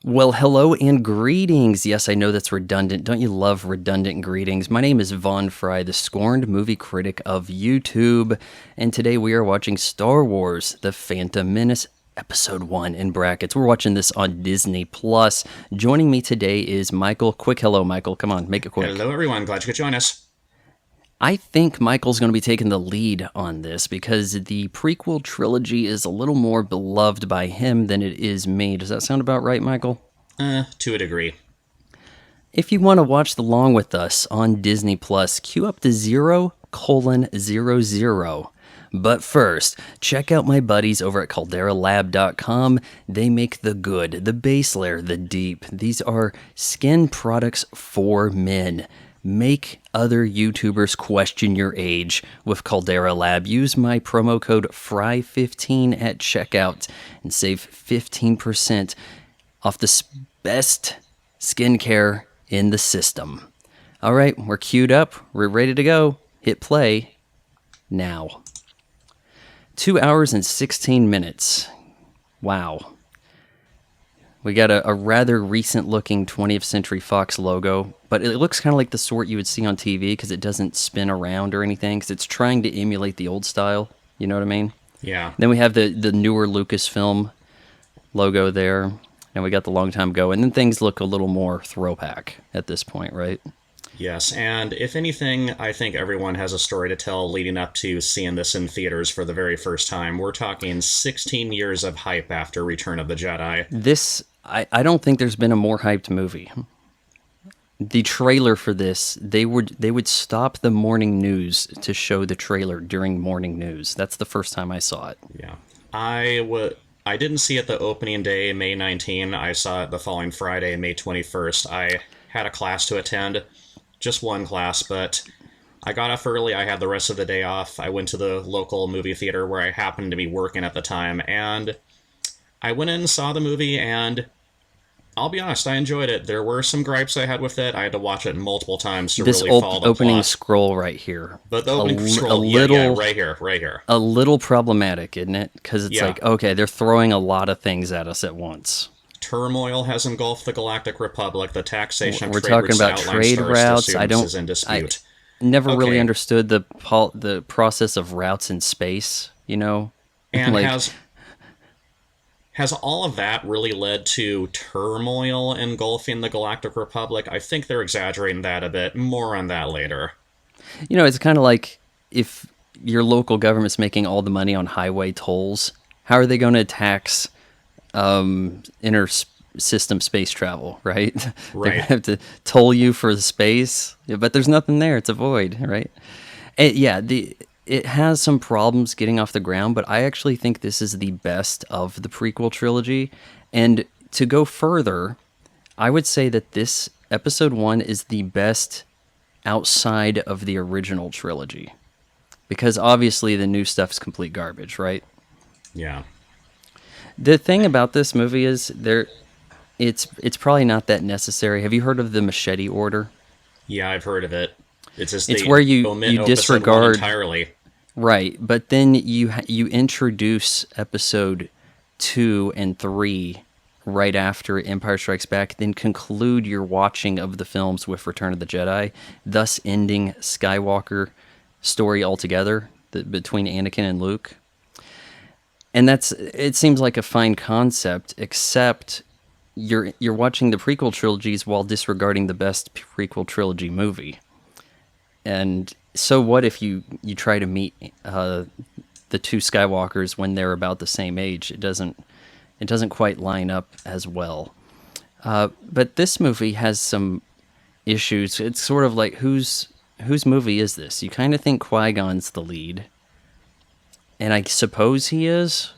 Well, hello and greetings. Yes, I know that's redundant. Don't you love redundant greetings? My name is Von Fry, the scorned movie critic of YouTube, and today we are watching Star Wars: The Phantom Menace, Episode 1 in brackets. We're watching this on Disney Plus. Joining me today is Michael. Quick hello, Michael. Come on, make it quick. Hello, everyone. Glad you could join us. I think Michael's going to be taking the lead on this because the prequel trilogy is a little more beloved by him than it is me. Does that sound about right, Michael? To a degree. If you want to watch along with us on Disney Plus, queue up to 0:00. But first, check out my buddies over at calderalab.com. They make the good, the base layer, the deep. These are skin products for men. Make other YouTubers question your age with Caldera Lab. Use my promo code FRY15 at checkout and save 15% off the best skincare in the system. All right, we're queued up. We're ready to go. Hit play now. 2 hours and 16 minutes. Wow. We got a rather recent-looking 20th Century Fox logo, but it looks kind of like the sort you would see on TV because it doesn't spin around or anything, because it's trying to emulate the old style. You know what I mean? Yeah. Then we have the newer Lucasfilm logo there, and we got the long time ago, and then things look a little more throwback at this point, right? Yes, and if anything, I think everyone has a story to tell leading up to seeing this in theaters for the very first time. We're talking 16 years of hype after Return of the Jedi. I don't think there's been a more hyped movie. The trailer for this, they would stop the morning news to show the trailer during morning news. That's the first time I saw it. Yeah. I didn't see it the opening day, May 19. I saw it the following Friday, May 21st. I had a class to attend. Just one class, but I got off early. I had the rest of the day off. I went to the local movie theater where I happened to be working at the time, and I went in and saw the movie, and I'll be honest, I enjoyed it. There were some gripes I had with it. I had to watch it multiple times to really follow the opening plot. Scroll right here. But the opening scroll, right here. A little problematic, isn't it? Because it's like, okay, they're throwing a lot of things at us at once. Turmoil has engulfed the Galactic Republic. The taxation of We're trade talking routes about trade routes. I is in dispute. Never really understood the process of routes in space. You know, and has all of that really led to turmoil engulfing the Galactic Republic? I think they're exaggerating that a bit. More on that later. You know, it's kind of like if your local government's making all the money on highway tolls, how are they going to tax inter-system space travel, right? Right. They have to toll you for the space, but there's nothing there. It's a void, right? It has some problems getting off the ground, but I actually think this is the best of the prequel trilogy. And to go further, I would say that this Episode 1 is the best outside of the original trilogy. Because obviously the new stuff's complete garbage, right? Yeah. The thing about this movie is it's probably not that necessary. Have you heard of the machete order? Yeah, I've heard of it. It's where you disregard entirely. Right, but then you introduce Episode 2 and 3 right after Empire Strikes Back, then conclude your watching of the films with Return of the Jedi, thus ending Skywalker story altogether between Anakin and Luke. And it seems like a fine concept, except you're watching the prequel trilogies while disregarding the best prequel trilogy movie. And so what if you try to meet the two Skywalkers when they're about the same age? It doesn't quite line up as well. But this movie has some issues. It's sort of like whose movie is this? You kind of think Qui-Gon's the lead. And I suppose he is.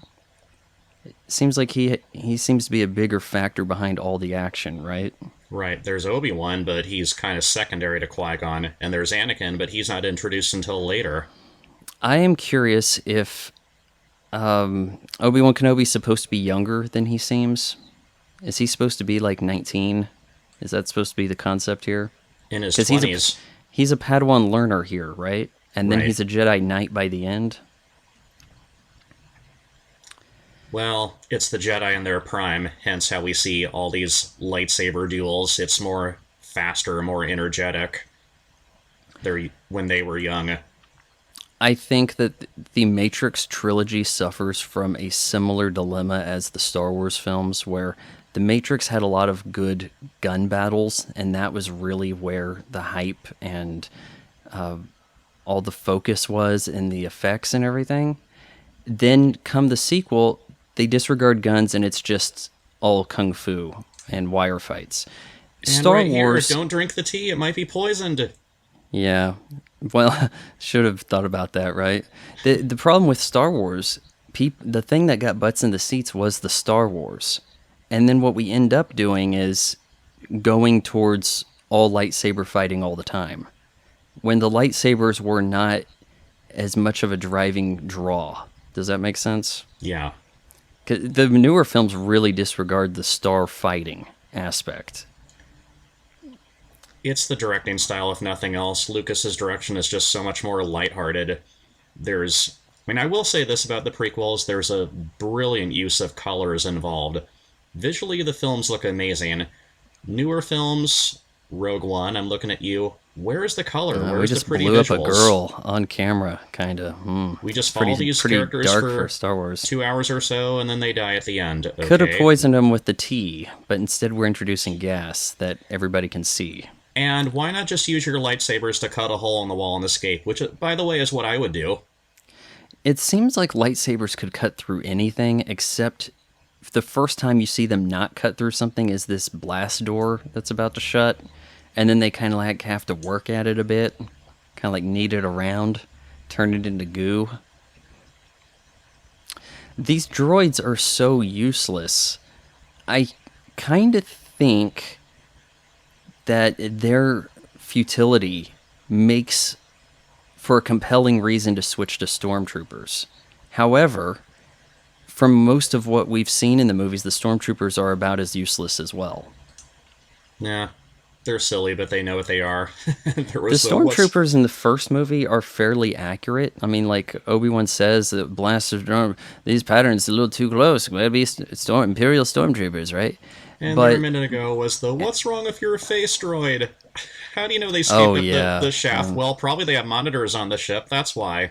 It seems like he seems to be a bigger factor behind all the action, right? Right. There's Obi-Wan, but he's kind of secondary to Qui-Gon. And there's Anakin, but he's not introduced until later. I am curious if Obi-Wan Kenobi's supposed to be younger than he seems. Is he supposed to be like 19? Is that supposed to be the concept here? In his 20s. He's a Padawan learner here, right? And then he's a Jedi Knight by the end. Well, it's the Jedi in their prime, hence how we see all these lightsaber duels. It's more faster, more energetic. When they were young. I think that the Matrix trilogy suffers from a similar dilemma as the Star Wars films, where the Matrix had a lot of good gun battles, and that was really where the hype and all the focus was in the effects and everything. Then come the sequel, they disregard guns, and it's just all kung fu and wire fights. And Star right here, Wars, don't drink the tea, it might be poisoned. yeah. Well, should have thought about that, right? The problem with Star Wars, the thing that got butts in the seats was the Star Wars. And then what we end up doing is going towards all lightsaber fighting all the time. When the lightsabers were not as much of a driving draw. Does that make sense? Yeah. 'Cause the newer films really disregard the star fighting aspect. It's the directing style, if nothing else. Lucas's direction is just so much more lighthearted. I will say this about the prequels, there's a brilliant use of colors involved. Visually, the films look amazing. Newer films, Rogue One, I'm looking at you. Where is the color? We Where's the just pretty blew visuals? up a girl on camera, kind of. We just follow these pretty characters dark for Star Wars. 2 hours or so, and then they die at the end. Okay. Could have poisoned them with the tea, but instead we're introducing gas that everybody can see. And why not just use your lightsabers to cut a hole in the wall and escape? Which, by the way, is what I would do. It seems like lightsabers could cut through anything, except the first time you see them not cut through something is this blast door that's about to shut, and then they kind of like have to work at it a bit, kind of like knead it around, turn it into goo. These droids are so useless. I kind of think that their futility makes for a compelling reason to switch to stormtroopers. However, from most of what we've seen in the movies, the stormtroopers are about as useless as well. Yeah, they're silly, but they know what they are. The stormtroopers in the first movie are fairly accurate. I mean, like Obi-Wan says, that blaster these patterns are a little too close. Maybe Imperial stormtroopers, right? And a minute ago was what's wrong with your face droid? How do you know they escaped the shaft? Well, probably they have monitors on the ship, that's why.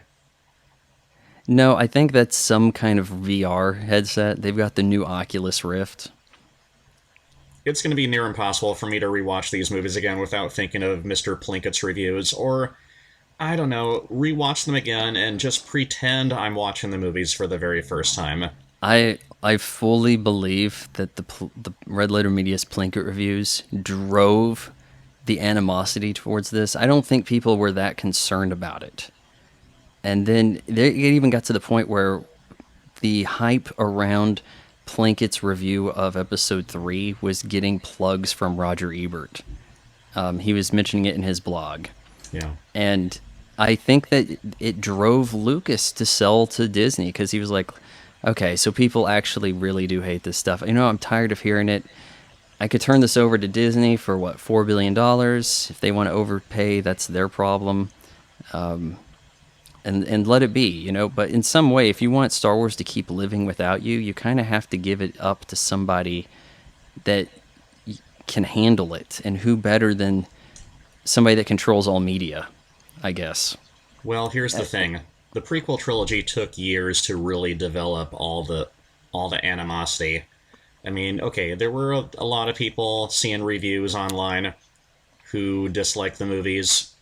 No, I think that's some kind of VR headset. They've got the new Oculus Rift. It's going to be near impossible for me to rewatch these movies again without thinking of Mr. Plinkett's reviews, or, I don't know, rewatch them again and just pretend I'm watching the movies for the very first time. I fully believe that the Red Letter Media's Plinkett reviews drove the animosity towards this. I don't think people were that concerned about it. And then it even got to the point where the hype around Plinkett's review of Episode 3 was getting plugs from Roger Ebert. He was mentioning it in his blog. Yeah. And I think that it drove Lucas to sell to Disney, because he was like, okay, so people actually really do hate this stuff. I'm tired of hearing it. I could turn this over to Disney for, $4 billion. If they want to overpay, that's their problem. And let it be, But in some way, if you want Star Wars to keep living without you, you kind of have to give it up to somebody that can handle it. And who better than somebody that controls all media, I guess. Well, here's the thing. The prequel trilogy took years to really develop all the animosity. I mean, okay, there were a lot of people seeing reviews online who disliked the movies,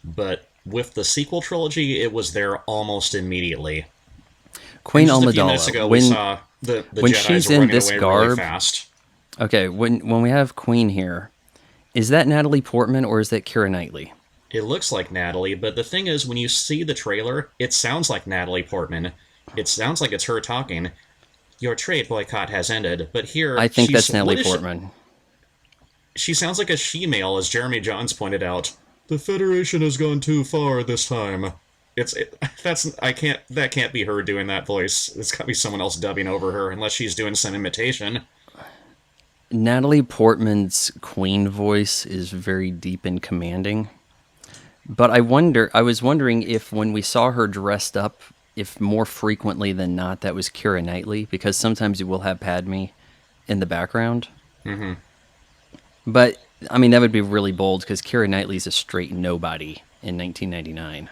but with the sequel trilogy, it was there almost immediately. Queen Amidala. A few Amidala, minutes ago, we saw the when Jedis she's in running this away garb, really fast. Okay, when we have Queen here, is that Natalie Portman or is that Keira Knightley? It looks like Natalie, but the thing is, when you see the trailer, it sounds like Natalie Portman. It sounds like it's her talking. Your trade boycott has ended, but here... I think that's Natalie Portman. She sounds like a she-male, as Jeremy Johns pointed out. The Federation has gone too far this time. That can't be her doing that voice. It's got to be someone else dubbing over her, unless she's doing some imitation. Natalie Portman's Queen voice is very deep and commanding. But I was wondering if when we saw her dressed up if more frequently than not that was Keira Knightley, because sometimes you will have Padme in the background. Mm-hmm. But I mean, that would be really bold because Keira Knightley's a straight nobody in 1999.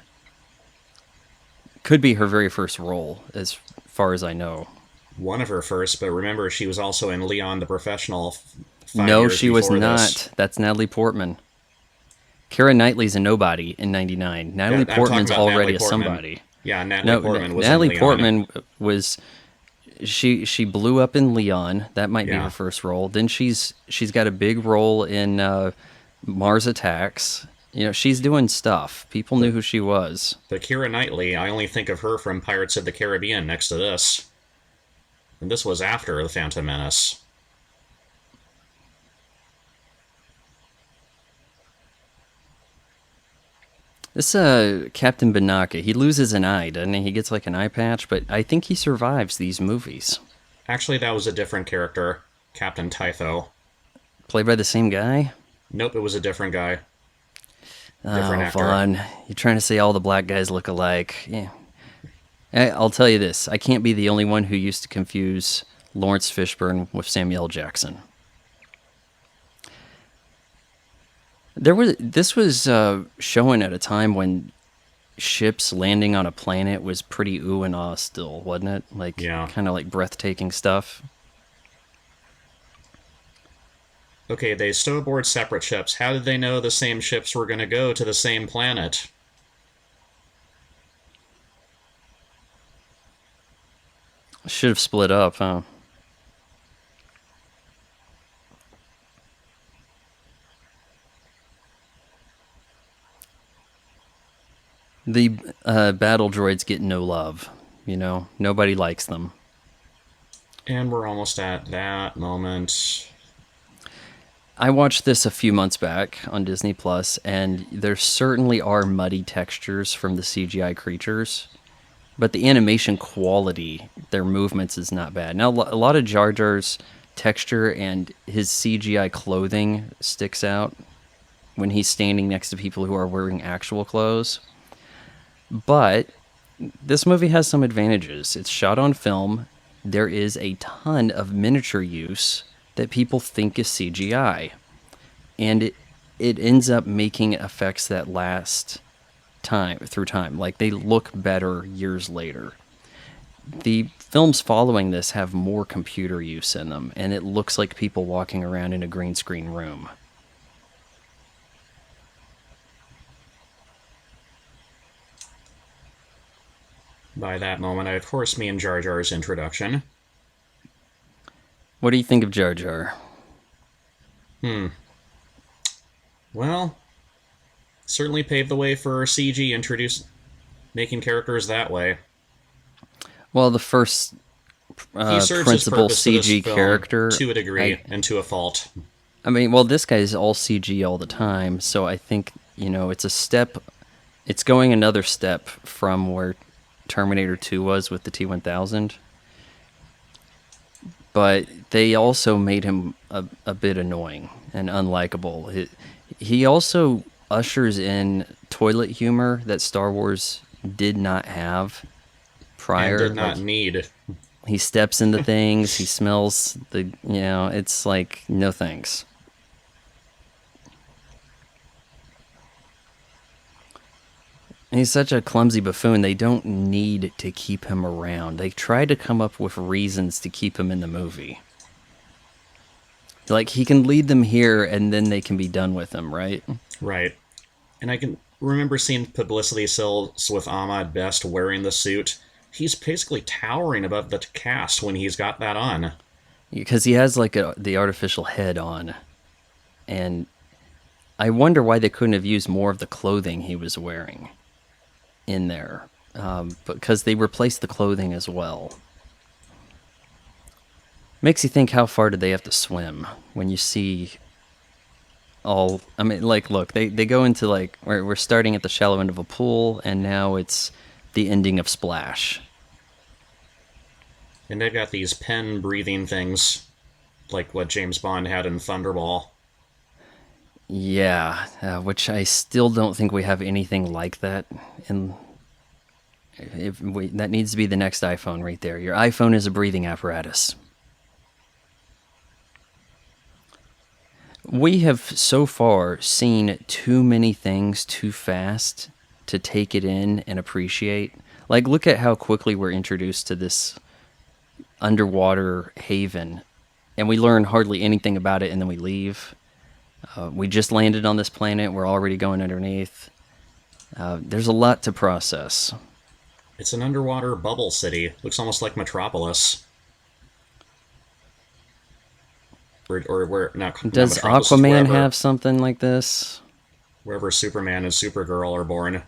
Could be her very first role, as far as I know. One of her first, but remember, she was also in Leon the Professional 5 years No, she was before not. this. That's Natalie Portman. Keira Knightley's a nobody in '99. Yeah, Natalie I'm talking Portman's about already Natalie a Portman. somebody. Yeah, Natalie No, Portman was in Natalie Leon. Portman was she blew up in Leon. That might be her Yeah. first role. Then she's got a big role in Mars Attacks. You know, she's doing stuff. People knew But, who she was. but Keira Knightley, I only think of her from Pirates of the Caribbean next to this. And this was after the Phantom Menace. This Captain Banaka, he loses an eye, doesn't he? He gets like an eye patch, but I think he survives these movies. Actually, that was a different character, Captain Tytho. Played by the same guy? Nope, it was a different guy. Different Oh, actor. Vaughn. You're trying to say all the black guys look alike. Yeah. I'll tell you this. I can't be the only one who used to confuse Lawrence Fishburne with Samuel L. Jackson. This was showing at a time when ships landing on a planet was pretty ooh and ah still, wasn't it? Like, Yeah. kind of like breathtaking stuff. Okay, they stow aboard separate ships. How did they know the same ships were going to go to the same planet? Should have split up, huh? The battle droids get no love. You know, nobody likes them. And we're almost at that moment. I watched this a few months back on Disney Plus, and there certainly are muddy textures from the CGI creatures, but the animation quality, their movements is not bad. Now, a lot of Jar Jar's texture and his CGI clothing sticks out when he's standing next to people who are wearing actual clothes. But this movie has some advantages. It's shot on film. There is a ton of miniature use that people think is CGI. And it ends up making effects that last through time. Like, they look better years later. The films following this have more computer use in them, and it looks like people walking around in a green screen room. By that moment, I of course mean Jar Jar's introduction. What do you think of Jar Jar? Well, certainly paved the way for CG, making characters that way. Well, the first He serves his principal purpose to this CG film character. to a degree and to a fault. I mean, well, this guy's all CG all the time, so I think, you know, it's a step. It's going another step from where Terminator 2 was with the T-1000. But they also made him a bit annoying and unlikable. He also ushers in toilet humor that Star Wars did not have prior. And did not Like, need. he steps into things, he smells it's like, no thanks. He's such a clumsy buffoon, they don't need to keep him around. They try to come up with reasons to keep him in the movie. Like, he can lead them here, and then they can be done with him, right? Right. And I can remember seeing publicity stills with Ahmad Best wearing the suit. He's basically towering above the cast when he's got that on. Because he has, like, the artificial head on. And I wonder why they couldn't have used more of the clothing he was wearing in there, because they replaced the clothing as well. Makes you think, how far did they have to swim when you see all... I mean, like, look, they go into, like, we're starting at the shallow end of a pool, and now it's the ending of Splash. And they've got these pen breathing things, like what James Bond had in Thunderball. Yeah, which I still don't think we have anything like that in That needs to be the next iPhone right there. Your iPhone is a breathing apparatus. We have so far seen too many things too fast to take it in and appreciate. Like, look at how quickly we're introduced to this underwater haven, and we learn hardly anything about it, and then we leave. We just landed on this planet. We're already going underneath. There's a lot to process. It's an underwater bubble city. Looks almost like Metropolis. Or where not Does Metropolis is Aquaman wherever, have something like this? wherever Superman and Supergirl are born.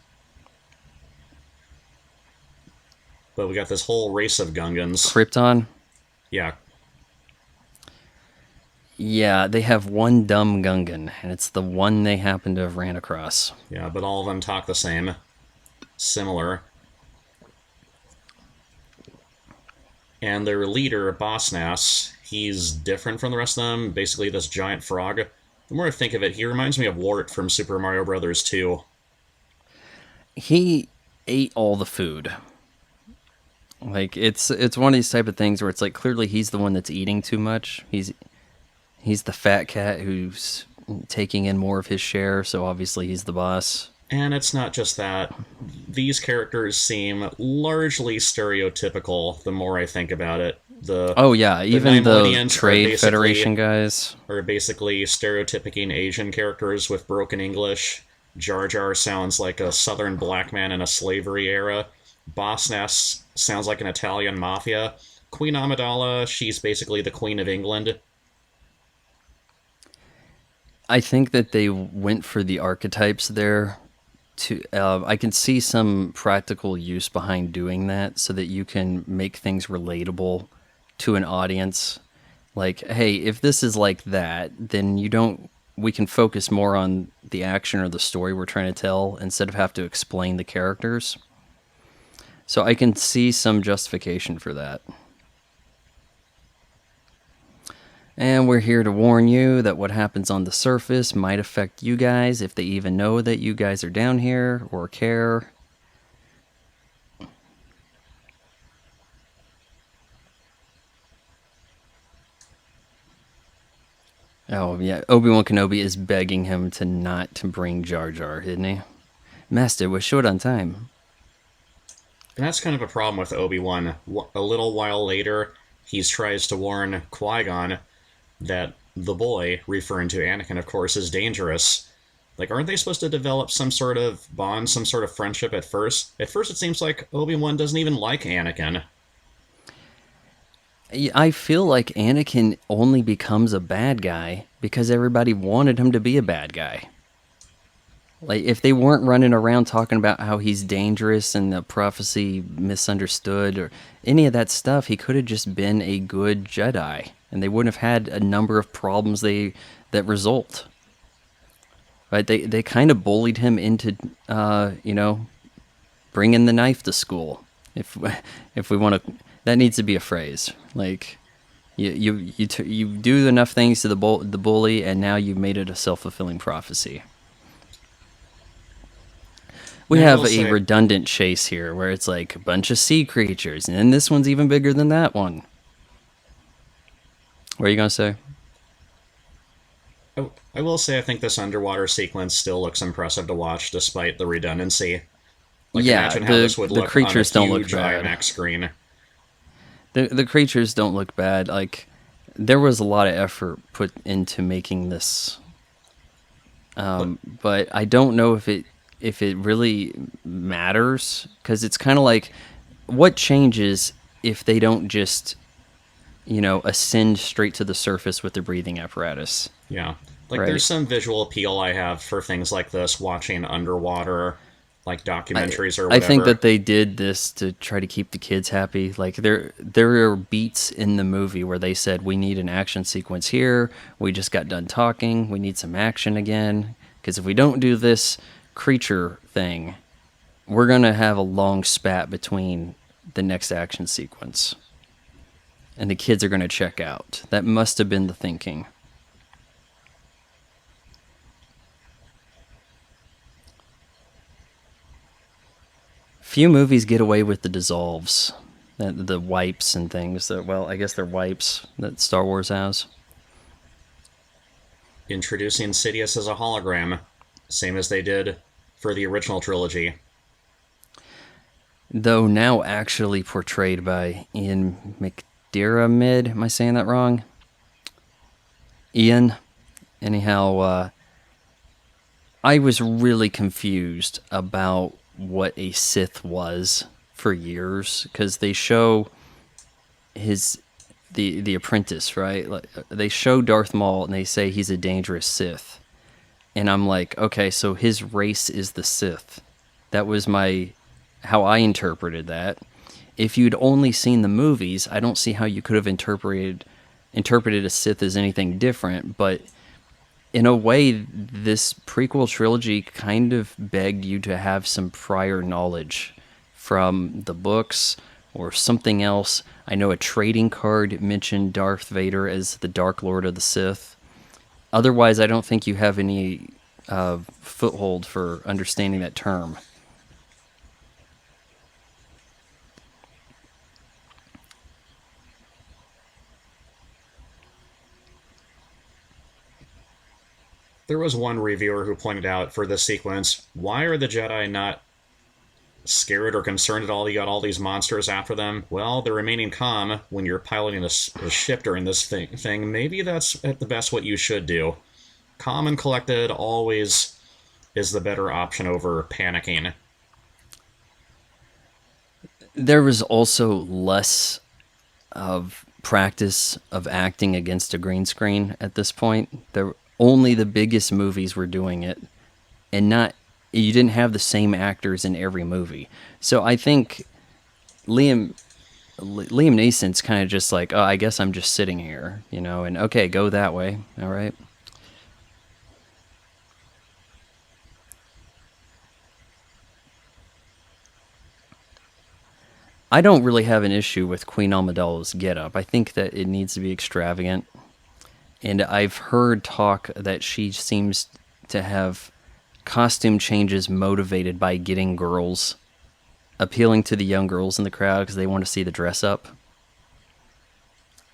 But we got this whole race of Gungans. Krypton? Yeah. Yeah, they have one dumb Gungan, and it's the one they happen to have ran across. Yeah, but all of them talk the same. Similar. And their leader, Boss Nass, he's different from the rest of them. Basically, this giant frog. The more I think of it, he reminds me of Wart from Super Mario Bros. 2. He ate all the food. Like, it's one of these type of things where it's like, clearly he's the one that's eating too much. He's the fat cat who's taking in more of his share, so obviously he's the boss. And it's not just that. These characters seem largely stereotypical the more I think about it. Even the Nymodians Trade Federation guys are basically stereotyping Asian characters with broken English. Jar Jar sounds like a southern black man in a slavery era. Boss Nass sounds like an Italian mafia. Queen Amidala, she's basically the Queen of England. I think that they went for the archetypes there. I can see some practical use behind doing that so that you can make things relatable to an audience. Like, hey, if this is like that, then we can focus more on the action or the story we're trying to tell instead of have to explain the characters. So I can see some justification for that. And we're here to warn you that what happens on the surface might affect you guys if they even know that you guys are down here or care. Oh, yeah. Obi-Wan Kenobi is begging him to bring Jar Jar, isn't he? Master, we're short on time. And that's kind of a problem with Obi-Wan. A little while later, he tries to warn Qui-Gon that the boy, referring to Anakin, of course, is dangerous. Like, aren't they supposed to develop some sort of bond, some sort of friendship at first? At first, it seems like Obi-Wan doesn't even like Anakin. I feel like Anakin only becomes a bad guy because everybody wanted him to be a bad guy. Like, if they weren't running around talking about how he's dangerous and the prophecy misunderstood or any of that stuff, he could have just been a good Jedi, and they wouldn't have had a number of problems that result. Right? They kind of bullied him into, bringing the knife to school. If we want to, that needs to be a phrase. Like, you do enough things to the bully, and now you've made it a self-fulfilling prophecy. We have a redundant chase here where it's like a bunch of sea creatures, and then this one's even bigger than that one. What are you going to say? I will say I think this underwater sequence still looks impressive to watch despite the redundancy. Like, yeah, imagine how this would look creatures on a don't huge look bad. IMAX screen. The creatures don't look bad. Like, there was a lot of effort put into making this, but I don't know if it really matters, because it's kind of like, what changes if they don't just, ascend straight to the surface with their breathing apparatus? Yeah. Like, right. There's some visual appeal I have for things like this, watching underwater, like, documentaries or whatever. I think that they did this to try to keep the kids happy. Like, there are beats in the movie where they said, we need an action sequence here, we just got done talking, we need some action again, because if we don't do this creature thing, we're going to have a long spat between the next action sequence. And the kids are going to check out. That must have been the thinking. Few movies get away with the dissolves, the wipes and things. That, well, I guess they're wipes that Star Wars has. Introducing Sidious as a hologram, same as they did for the original trilogy. Though now actually portrayed by Ian McDiarmid. Am I saying that wrong? Ian? Anyhow, I was really confused about what a Sith was for years, because they show the apprentice, right? Like, they show Darth Maul and they say he's a dangerous Sith. And I'm like, okay, so his race is the Sith. That was how I interpreted that. If you'd only seen the movies, I don't see how you could have interpreted a Sith as anything different, but in a way, this prequel trilogy kind of begged you to have some prior knowledge from the books or something else. I know a trading card mentioned Darth Vader as the Dark Lord of the Sith. Otherwise, I don't think you have any foothold for understanding that term. There was one reviewer who pointed out for this sequence, why are the Jedi not scared or concerned at all? You got all these monsters after them. Well, they're remaining calm when you're piloting a ship during this thing. Maybe that's at the best what you should do. Calm and collected always is the better option over panicking. There was also less of practice of acting against a green screen at this point. Only the biggest movies were doing it, and you didn't have the same actors in every movie. So I think Liam Neeson's kind of just like, oh, I guess I'm just sitting here, and okay, go that way, all right. I don't really have an issue with Queen Amidala's getup. I think that it needs to be extravagant. And I've heard talk that she seems to have costume changes motivated by getting girls, appealing to the young girls in the crowd because they want to see the dress up.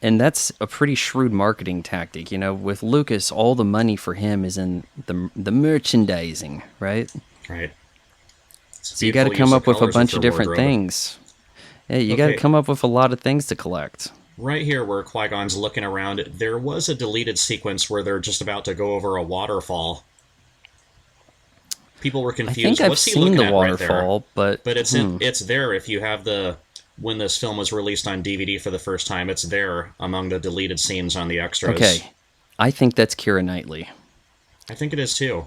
And that's a pretty shrewd marketing tactic. With Lucas, all the money for him is in the merchandising, right? Right. So you got to come up with a bunch of different things. Yeah, you got to come up with a lot of things to collect. Right here where Qui-Gon's looking around, there was a deleted sequence where they're just about to go over a waterfall. People were confused. I think I've What's he seen looking the at waterfall, right but it's there if you have when this film was released on DVD for the first time. It's there among the deleted scenes on the extras. Okay, I think that's Keira Knightley. I think it is too.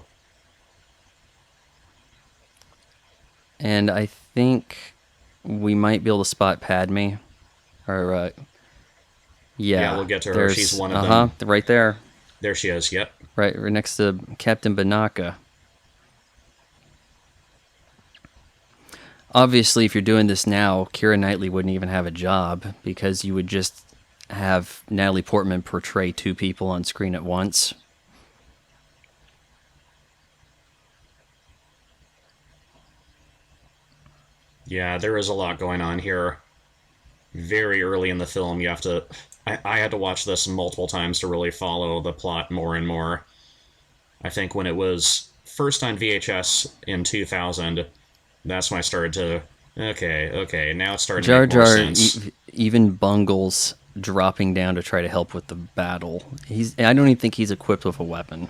And I think we might be able to spot Padme, or yeah, we'll get to her. She's one of them. Right there. There she is. Yep. Right next to Captain Banaka. Obviously, if you're doing this now, Keira Knightley wouldn't even have a job because you would just have Natalie Portman portray two people on screen at once. Yeah, there is a lot going on here. Very early in the film, you have to... I had to watch this multiple times to really follow the plot more and more. I think when it was first on VHS in 2000, that's when I started to... Okay, now it's starting to make more sense. Even bungles dropping down to try to help with the battle. I don't even think he's equipped with a weapon.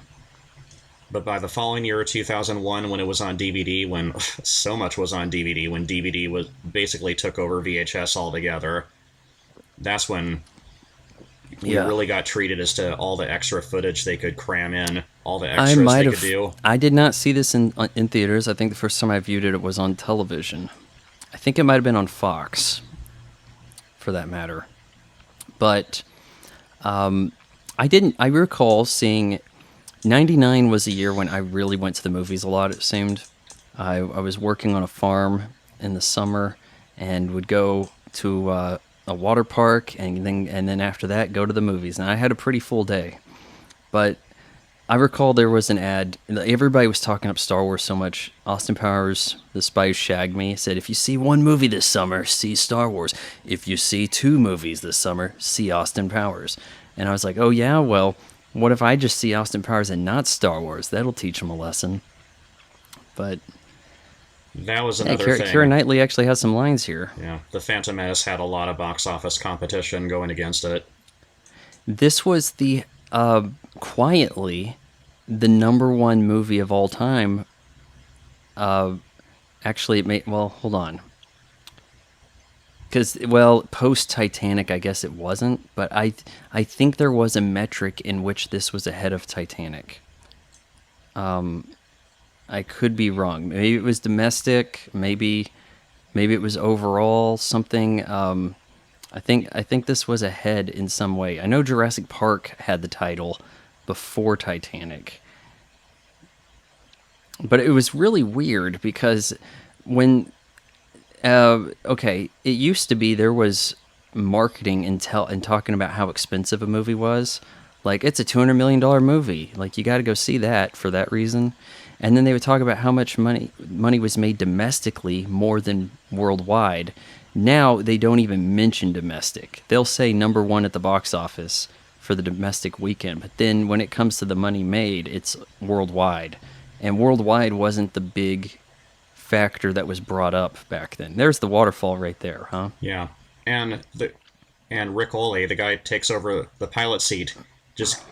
But by the following year, 2001, when it was on DVD, when so much was on DVD, when DVD basically took over VHS altogether, that's when we really got treated as to all the extra footage they could cram in, all the extras they could do. I did not see this in theaters. I think the first time I viewed it, it was on television. I think it might have been on Fox, for that matter. But I recall seeing... 99 was a year when I really went to the movies a lot, it seemed. I was working on a farm in the summer and would go to a water park and then after that go to the movies. And I had a pretty full day. But I recall there was an ad. Everybody was talking up Star Wars so much. Austin Powers, the spy who shagged me, said, if you see one movie this summer, see Star Wars. If you see two movies this summer, see Austin Powers. And I was like, oh yeah, well, what if I just see Austin Powers and not Star Wars? That'll teach him a lesson. But That was yeah, another Keira thing. Knightley actually has some lines here. Yeah, the Phantom Menace had a lot of box office competition going against it. This was the quietly the number one movie of all time. Actually, it may. Well, hold on. Because post Titanic, I guess it wasn't, but I think there was a metric in which this was ahead of Titanic. I could be wrong. Maybe it was domestic. Maybe it was overall something. I think this was ahead in some way. I know Jurassic Park had the title before Titanic, but it was really weird because when okay, it used to be there was marketing and talking about how expensive a movie was. Like, it's a $200 million movie. Like, you got to go see that for that reason. And then they would talk about how much money was made domestically more than worldwide. Now they don't even mention domestic. They'll say number one at the box office for the domestic weekend, but then when it comes to the money made, it's worldwide. And worldwide wasn't the big factor that was brought up back then. There's the waterfall right there, huh? Yeah, and Rick Oley, the guy takes over the pilot seat, just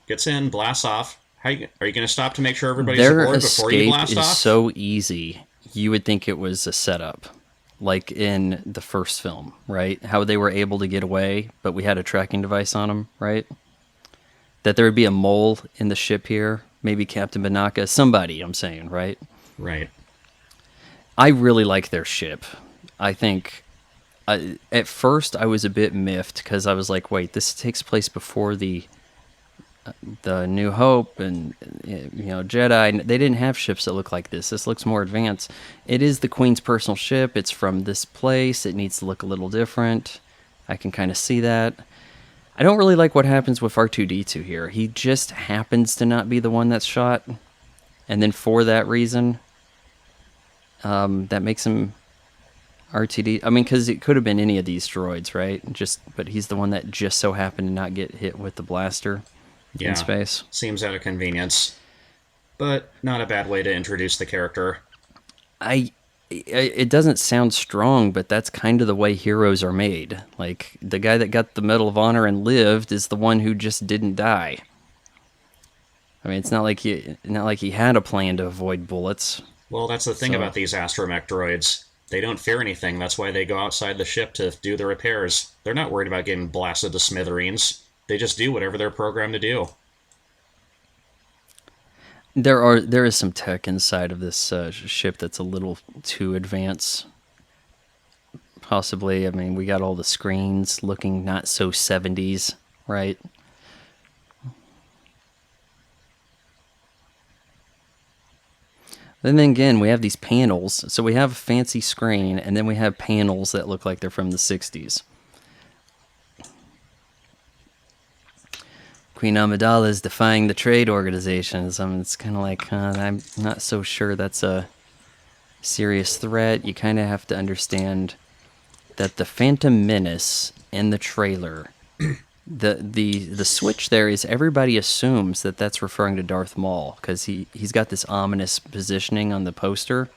gets in, blasts off. Are you going to stop to make sure everybody's Their aboard before you escape blast is off? so easy. You would think it was a setup, like in the first film, right? How they were able to get away, but we had a tracking device on them, right? That there would be a mole in the ship here, maybe Captain Banaka, somebody, I'm saying, right? Right. I really like their ship. I think at first I was a bit miffed because I was like, wait, this takes place before the New Hope and Jedi. They didn't have ships that look like this. This looks more advanced. It is the Queen's personal ship. It's from this place. It needs to look a little different. I can kind of see that. I don't really like what happens with R2-D2 here. He just happens to not be the one that's shot, and then for that reason, that makes him RTD. I mean, because it could have been any of these droids, right? But he's the one that just so happened to not get hit with the blaster in Yeah. space. Seems out of convenience, but not a bad way to introduce the character. It doesn't sound strong, but that's kind of the way heroes are made. Like, the guy that got the Medal of Honor and lived is the one who just didn't die. I mean, it's not like he had a plan to avoid bullets. Well, that's the thing about these astromech droids. They don't fear anything. That's why they go outside the ship to do the repairs. They're not worried about getting blasted to smithereens. They just do whatever they're programmed to do. There is some tech inside of this ship that's a little too advanced. Possibly. I mean, we got all the screens looking not so 70s, right? And then again, we have these panels. So we have a fancy screen, and then we have panels that look like they're from the 60s. Queen Amidala is defying the trade organizations. I mean, it's kind of like, I'm not so sure that's a serious threat. You kind of have to understand that the Phantom Menace in the trailer, the switch there is everybody assumes that that's referring to Darth Maul because he's got this ominous positioning on the poster.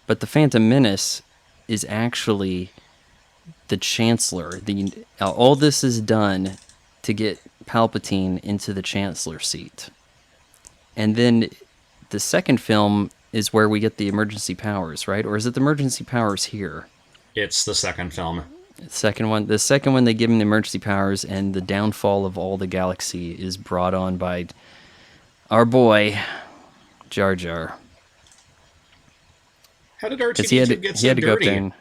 But the Phantom Menace is actually the Chancellor. All this is done to get Palpatine into the Chancellor seat. And then the second film is where we get the emergency powers, right? Or is it the emergency powers here? It's the second film. The second one, they give him the emergency powers, and the downfall of all the galaxy is brought on by our boy, Jar Jar. How did Because R2-D2 get so to go up dirty? there and,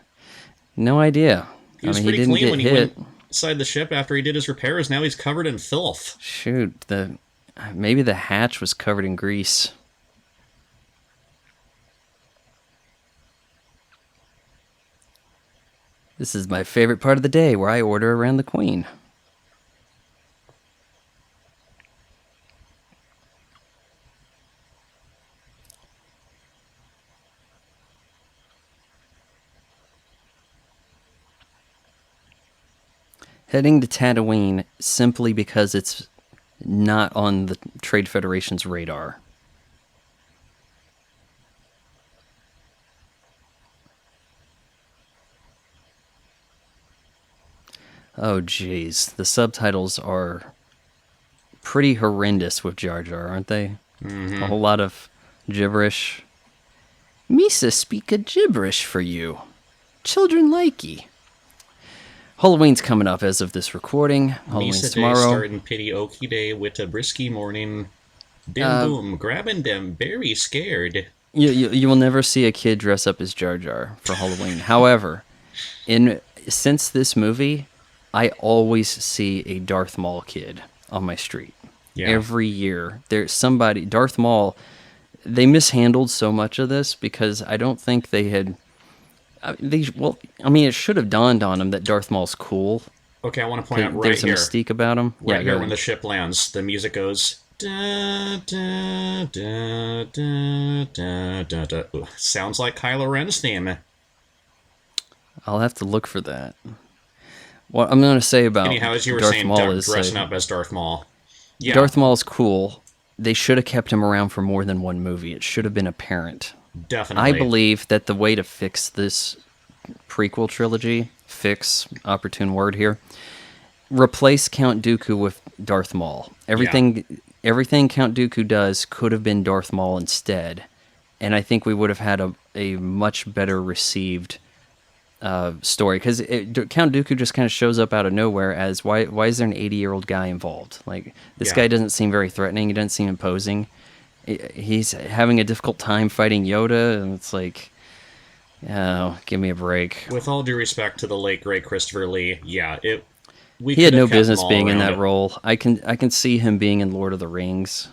no idea. He was I mean, pretty he didn't clean get when he hit. went inside the ship after he did his repairs. Now he's covered in filth. Shoot, maybe the hatch was covered in grease. This is my favorite part of the day, where I order around the Queen. Heading to Tatooine simply because it's not on the Trade Federation's radar. Oh, jeez. The subtitles are pretty horrendous with Jar Jar, aren't they? Mm-hmm. A whole lot of gibberish. Misa speak a gibberish for you. Children like ye. Halloween's coming up as of this recording. Halloween's Misa tomorrow. Day starting pity okie day with a brisky morning. Bim boom, grabbing them, very scared. You will never see a kid dress up as Jar Jar for Halloween. However, since this movie, I always see a Darth Maul kid on my street. Yeah. Every year. There's somebody, Darth Maul, they mishandled so much of this because I don't think they had... it should have dawned on them that Darth Maul's cool. Okay, I want to point out right there's here. There's a mystique about him. Right here when the ship lands, the music goes... Da, da, da, da, da, da, da. Ooh, sounds like Kylo Ren's theme. I'll have to look for that. What I'm going to say about anyhow, as you were Darth saying, Maul is dressing up as Darth Maul. Yeah. Darth Maul's cool. They should have kept him around for more than one movie. It should have been apparent. Definitely. I believe that the way to fix this prequel trilogy, opportune word here, replace Count Dooku with Darth Maul. Everything Count Dooku does could have been Darth Maul instead, and I think we would have had a much better received story, because Count Dooku just kind of shows up out of nowhere as why is there an 80-year-old guy involved? Like, this guy doesn't seem very threatening. He doesn't seem imposing. He's having a difficult time fighting Yoda, and it's like, oh, give me a break. With all due respect to the late great Christopher Lee, he had no business being in that role. I can see him being in Lord of the Rings,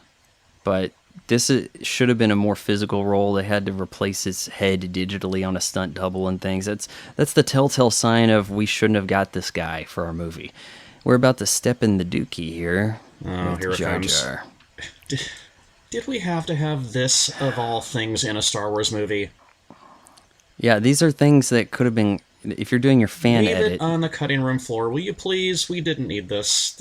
but this should have been a more physical role. They had to replace his head digitally on a stunt double and things. That's the telltale sign of we shouldn't have got this guy for our movie. We're about to step in the dookie here. Oh, here it comes. Did we have to have this, of all things, in a Star Wars movie? Yeah, these are things that could have been... If you're doing your fan Leave edit... it on the cutting room floor, will you please? We didn't need this.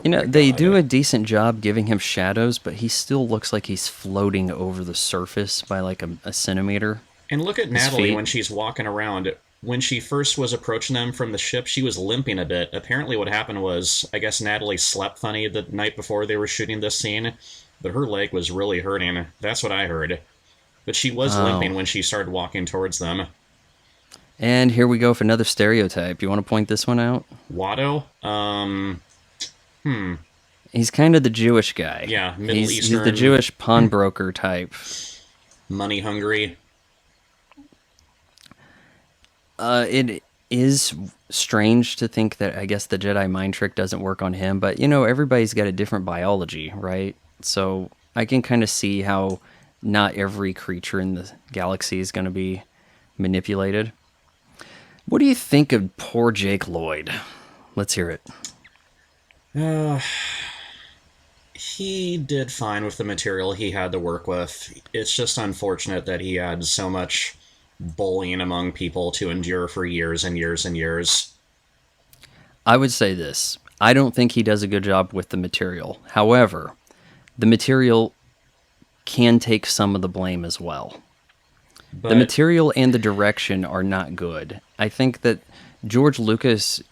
They do a decent job giving him shadows, but he still looks like he's floating over the surface by like a centimeter. And look at Natalie when she's walking around. When she first was approaching them from the ship, she was limping a bit. Apparently what happened was, I guess Natalie slept funny the night before they were shooting this scene, but her leg was really hurting. That's what I heard. But she was limping when she started walking towards them. And here we go for another stereotype. You want to point this one out? Watto? He's kind of the Jewish guy. Yeah, Middle Eastern. He's the Jewish pawnbroker type. Money hungry. It is strange to think that, I guess, the Jedi mind trick doesn't work on him, but, everybody's got a different biology, right? So I can kind of see how not every creature in the galaxy is going to be manipulated. What do you think of poor Jake Lloyd? Let's hear it. He did fine with the material he had to work with. It's just unfortunate that he had so much bullying among people to endure for years and years and years. I would say this. I don't think he does a good job with the material. However, the material can take some of the blame as well. But the material and the direction are not good. I think that George Lucas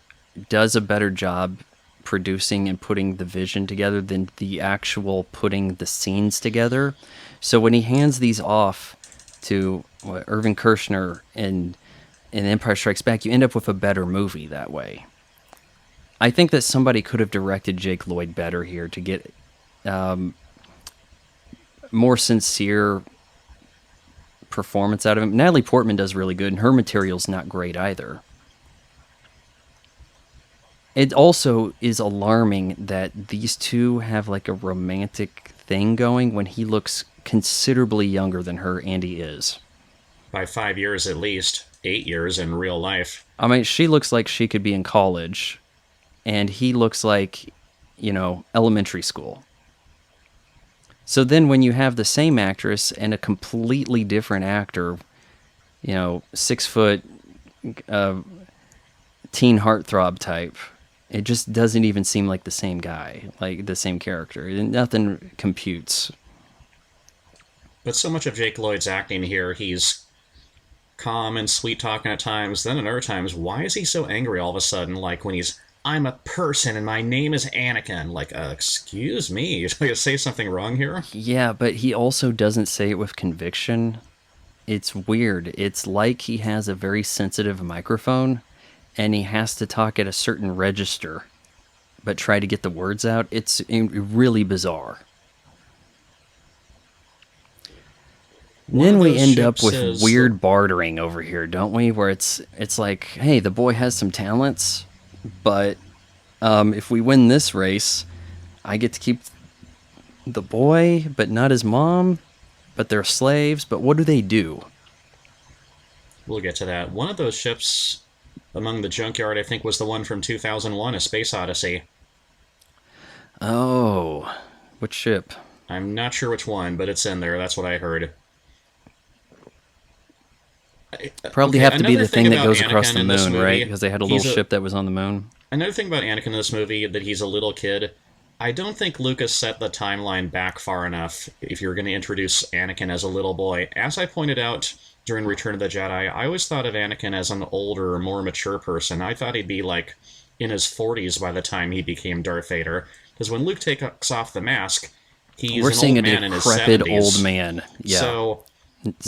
does a better job producing and putting the vision together than the actual putting the scenes together. So when he hands these off to Irvin Kershner in Empire Strikes Back, you end up with a better movie that way. I think that somebody could have directed Jake Lloyd better here to get more sincere performance out of him. Natalie Portman does really good, and her material's not great either. It also is alarming that these two have like a romantic thing going when he looks considerably younger than her, and he is. By 5 years at least. 8 years in real life. I mean, she looks like she could be in college, and he looks like, elementary school. So then when you have the same actress and a completely different actor, 6 foot, teen heartthrob type. It just doesn't even seem like the same guy, like the same character. Nothing computes. But so much of Jake Lloyd's acting here, he's calm and sweet talking at times. Then at other times, why is he so angry all of a sudden? Like when he's, I'm a person and my name is Anakin. Like, excuse me, you're going to say something wrong here? Yeah, but he also doesn't say it with conviction. It's weird. It's like he has a very sensitive microphone and he has to talk at a certain register but try to get the words out. It's really bizarre. Then we end up with weird bartering over here, don't we? Where it's like, hey, the boy has some talents, but if we win this race, I get to keep the boy, but not his mom. But they're slaves. But what do they do? We'll get to that. One of those ships among the junkyard, I think, was the one from 2001, A Space Odyssey. Oh, which ship? I'm not sure which one, but it's in there. That's what I heard. Probably have to be the thing that goes Anakin across the moon, movie, right? Because they had a little ship that was on the moon. Another thing about Anakin in this movie, that he's a little kid. I don't think Lucas set the timeline back far enough if you're going to introduce Anakin as a little boy. As I pointed out during Return of the Jedi, I always thought of Anakin as an older, more mature person. I thought he'd be like in his 40s by the time he became Darth Vader. Because when Luke takes off the mask, he's an old man in his 70s. We're seeing a decrepit old man. Yeah. So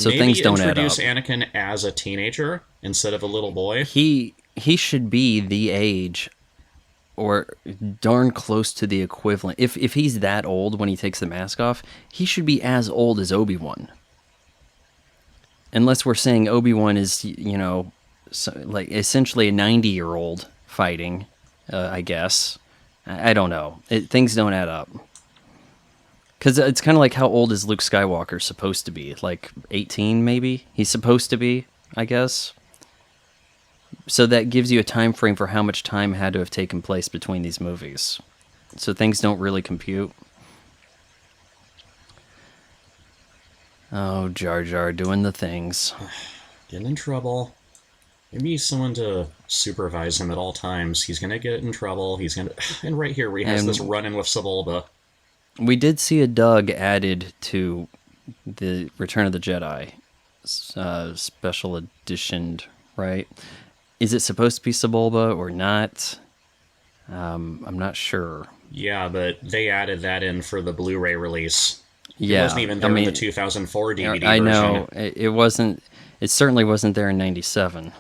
maybe things don't add up. Introduce Anakin as a teenager instead of a little boy. He should be the age, or darn close to the equivalent. If he's that old when he takes the mask off, he should be as old as Obi-Wan. Unless we're saying Obi-Wan is, like essentially a 90-year-old fighting, I guess. I don't know. Things don't add up. Because it's kind of like how old is Luke Skywalker supposed to be? Like 18, maybe? He's supposed to be, I guess. So that gives you a time frame for how much time had to have taken place between these movies. So things don't really compute. Oh, Jar Jar doing the things. Getting in trouble. Maybe someone to supervise him at all times. He's going to get in trouble. He's going to... And right here, where he has this run-in with Sebulba. We did see a Doug added to the Return of the Jedi special edition, right? Is it supposed to be Sebulba or not? I'm not sure. Yeah, but they added that in for the Blu-ray release. Yeah, it wasn't even there in the 2004 DVD version. I know. It wasn't. It certainly wasn't there in '97.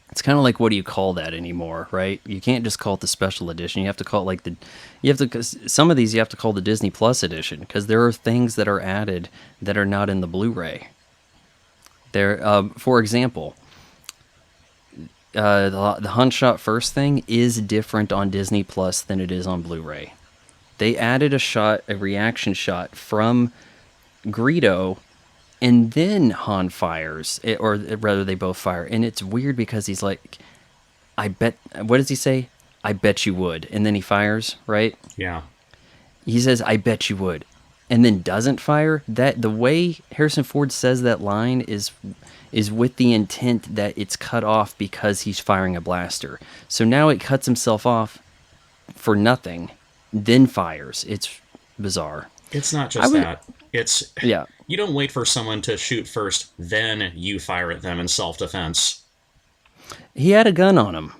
It's kind of like, what do you call that anymore, right? You can't just call it the special edition. You have to call it like some of these you have to call the Disney Plus edition, because there are things that are added that are not in the Blu-ray. For example, the Hun Shot First thing is different on Disney Plus than it is on Blu-ray. They added a reaction shot from Greedo, and then Han fires, or rather they both fire. And it's weird because he's like, what does he say? I bet you would. And then he fires, right? Yeah. He says, I bet you would. And then doesn't fire. That the way Harrison Ford says that line is with the intent that it's cut off because he's firing a blaster. So now it cuts himself off for nothing, then fires. It's bizarre. It's not just that. It's... Yeah. You don't wait for someone to shoot first, then you fire at them in self-defense. He had a gun on him.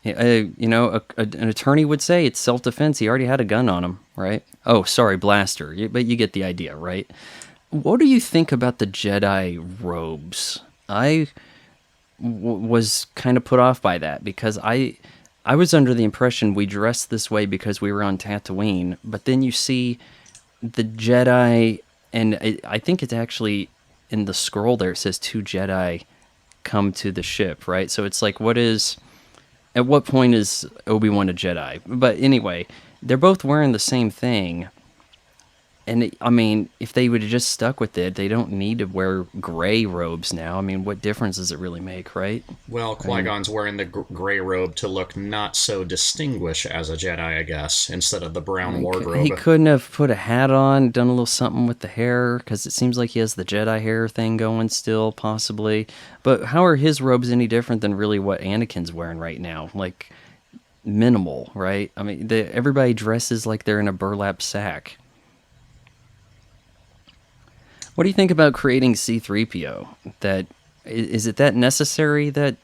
An attorney would say it's self-defense. He already had a gun on him, right? Oh, sorry, blaster. But you get the idea, right? What do you think about the Jedi robes? I was kind of put off by that because I was under the impression we dressed this way because we were on Tatooine, but then you see the Jedi, and I think it's actually in the scroll there, it says 2 Jedi come to the ship, right? So it's like, at what point is Obi-Wan a Jedi? But anyway, they're both wearing the same thing, And I mean, if they would have just stuck with it, they don't need to wear gray robes now. I mean, what difference does it really make, right? Well, I mean, Qui-Gon's wearing the gray robe to look not so distinguished as a Jedi, I guess, instead of the brown he wardrobe. couldn't have put a hat on, done a little something with the hair, because it seems like he has the Jedi hair thing going still, possibly. But how are his robes any different than really what Anakin's wearing right now? Like, minimal, right? I mean, everybody dresses like they're in a burlap sack. What do you think about creating C-3PO? Is it that necessary that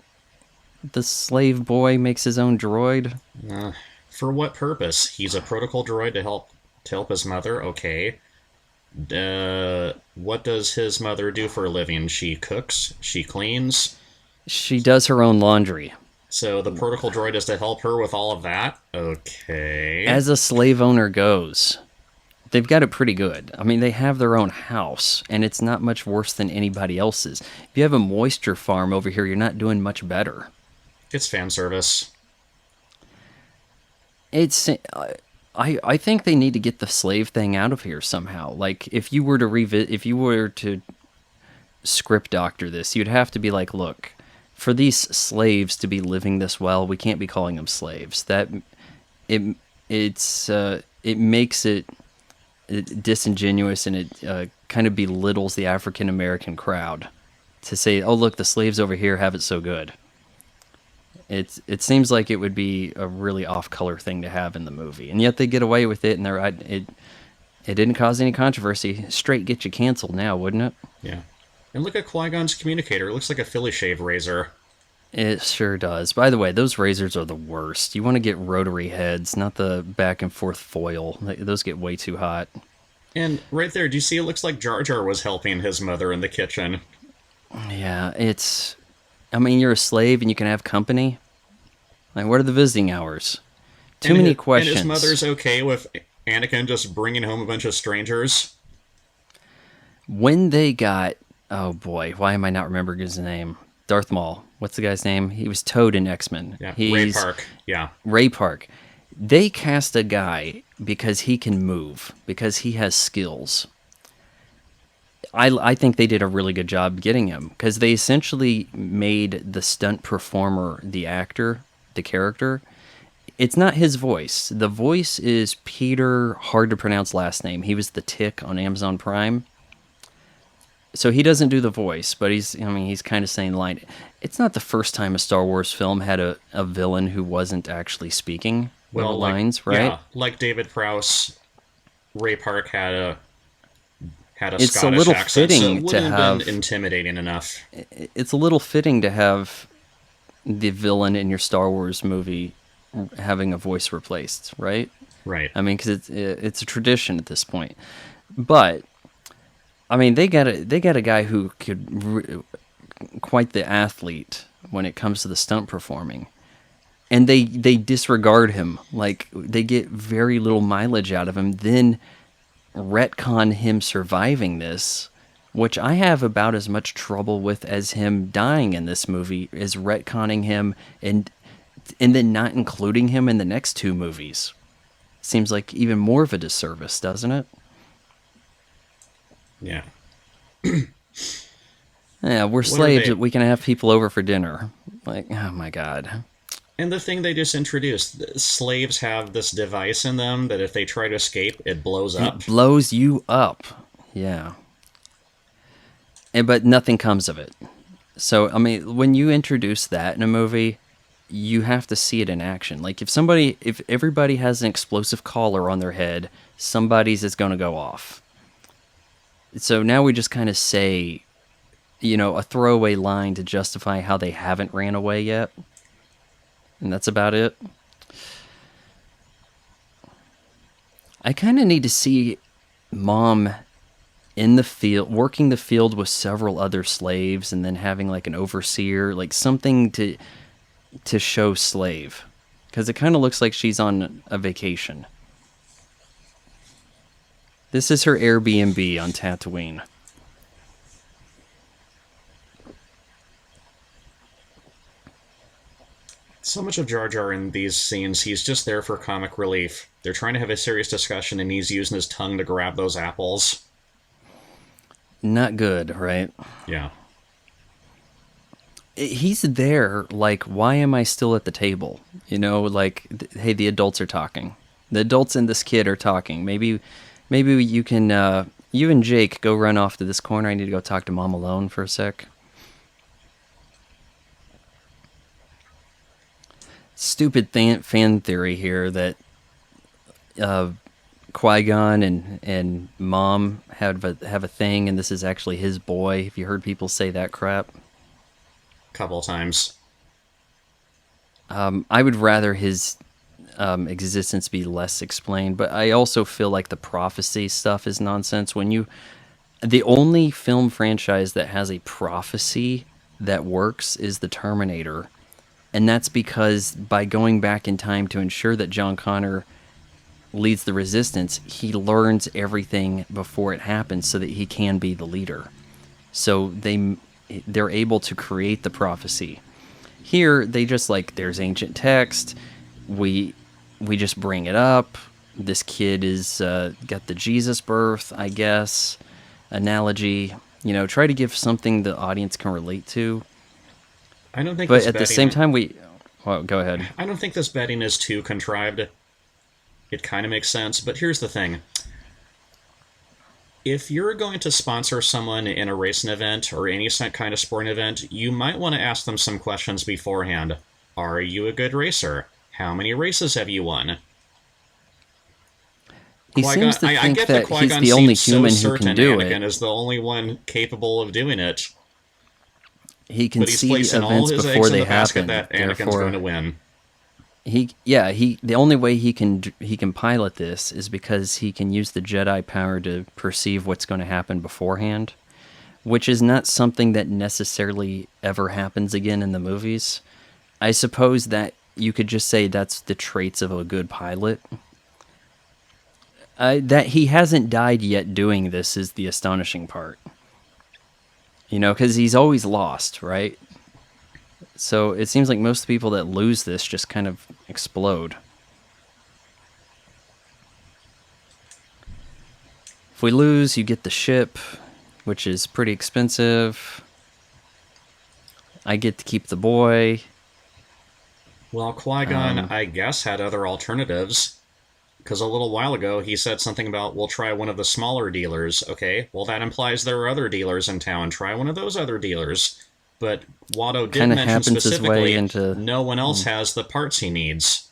the slave boy makes his own droid? Uh, for what purpose? He's a protocol droid to help his mother. Okay. What does his mother do for a living? She cooks. She cleans. She does her own laundry. So the protocol droid is to help her with all of that. Okay. As a slave owner goes, they've got it pretty good. I mean, they have their own house, and it's not much worse than anybody else's. If you have a moisture farm over here, you're not doing much better. It's fan service. It's I think they need to get the slave thing out of here somehow. Like, if you were to script doctor this, you'd have to be like, look, for these slaves to be living this well, we can't be calling them slaves. That it makes it disingenuous, and it kind of belittles the African American crowd to say, oh, look, the slaves over here have it so good. It seems like it would be a really off-color thing to have in the movie, and yet they get away with it, and it didn't cause any controversy. Straight get you canceled now, wouldn't it? Yeah. And look at Qui-Gon's communicator. It looks like a Philly shave razor. It sure does. By the way, those razors are the worst. You want to get rotary heads, not the back and forth foil. Those get way too hot. And right there, do you see it looks like Jar Jar was helping his mother in the kitchen? Yeah, I mean, you're a slave and you can have company. Like, what are the visiting hours? Too many questions. And his mother's okay with Anakin just bringing home a bunch of strangers? When they got... Oh, boy. Why am I not remembering his name? Darth Maul. What's the guy's name? He was Toad in X-Men. Yeah, Ray Park. Yeah. Ray Park. They cast a guy because he can move, because he has skills. I think they did a really good job getting him, because they essentially made the stunt performer the actor, the character. It's not his voice. The voice is Peter, hard to pronounce last name. He was the Tick on Amazon Prime. So he doesn't do the voice, but he's kind of saying line. It's not the first time a Star Wars film had a villain who wasn't actually speaking the lines, right? Yeah, like David Prowse, Ray Park had a it's Scottish a little accent, fitting so it wouldn't to have have, been intimidating enough. It's a little fitting to have the villain in your Star Wars movie having a voice replaced, right? Right. I mean, because it's a tradition at this point. But I mean, they got a guy who could quite the athlete when it comes to the stunt performing, and they disregard him. Like, they get very little mileage out of him. Then retcon him surviving this, which I have about as much trouble with as him dying in this movie, is retconning him and then not including him in the next two movies. Seems like even more of a disservice, doesn't it? Yeah. Yeah, we're slaves. We can have people over for dinner. Like, oh my God. And the thing they just introduced, slaves have this device in them that if they try to escape, it blows up. It blows you up. Yeah. But nothing comes of it. So, I mean, when you introduce that in a movie, you have to see it in action. Like, if everybody has an explosive collar on their head, somebody's is going to go off. So now we just kind of say, a throwaway line to justify how they haven't ran away yet. And that's about it. I kind of need to see Mom in the field, working the field with several other slaves, and then having like an overseer, like something to show slave. Because it kind of looks like she's on a vacation. This is her Airbnb on Tatooine. So much of Jar Jar in these scenes, he's just there for comic relief. They're trying to have a serious discussion, and he's using his tongue to grab those apples. Not good, right? Yeah. He's there, like, why am I still at the table? You know, like, hey, the adults are talking. The adults and this kid are talking. Maybe you can, you and Jake go run off to this corner. I need to go talk to Mom alone for a sec. Stupid fan theory here that Qui-Gon and Mom have a thing, and this is actually his boy. Have you heard people say that crap? Couple times. I would rather his existence be less explained, but I also feel like the prophecy stuff is nonsense. The only film franchise that has a prophecy that works is the Terminator, and that's because by going back in time to ensure that John Connor leads the resistance, he learns everything before it happens so that he can be the leader. So they're able to create the prophecy. Here, they just like, there's ancient text. We just bring it up. This kid is got the Jesus birth, I guess, analogy. You know, try to give something the audience can relate to. I don't think. But at the same time, well, go ahead. I don't think this betting is too contrived. It kind of makes sense, but here's the thing. If you're going to sponsor someone in a racing event or any kind of sporting event, you might want to ask them some questions beforehand. Are you a good racer? How many races have you won? He Qui-Gon, seems to I think get that Qui-Gon he's the only seems human so who can certain do Anakin it. is the only one capable of doing it. He can But he's see placing all events his before eggs in they the basket happen. that Anakin's going to win. The only way he can pilot this is because he can use the Jedi power to perceive what's going to happen beforehand, which is not something that necessarily ever happens again in the movies. I suppose that you could just say that's the traits of a good pilot. That he hasn't died yet doing this is the astonishing part. You know, because he's always lost, right? So it seems like most people that lose this just kind of explode. If we lose, you get the ship, which is pretty expensive. I get to keep the boy. Well, Qui-Gon, I guess, had other alternatives. Because a little while ago, he said something about, we'll try one of the smaller dealers. Okay, well, that implies there are other dealers in town. Try one of those other dealers. But Watto did Kinda mention happens his way specifically into- no one else has the parts he needs.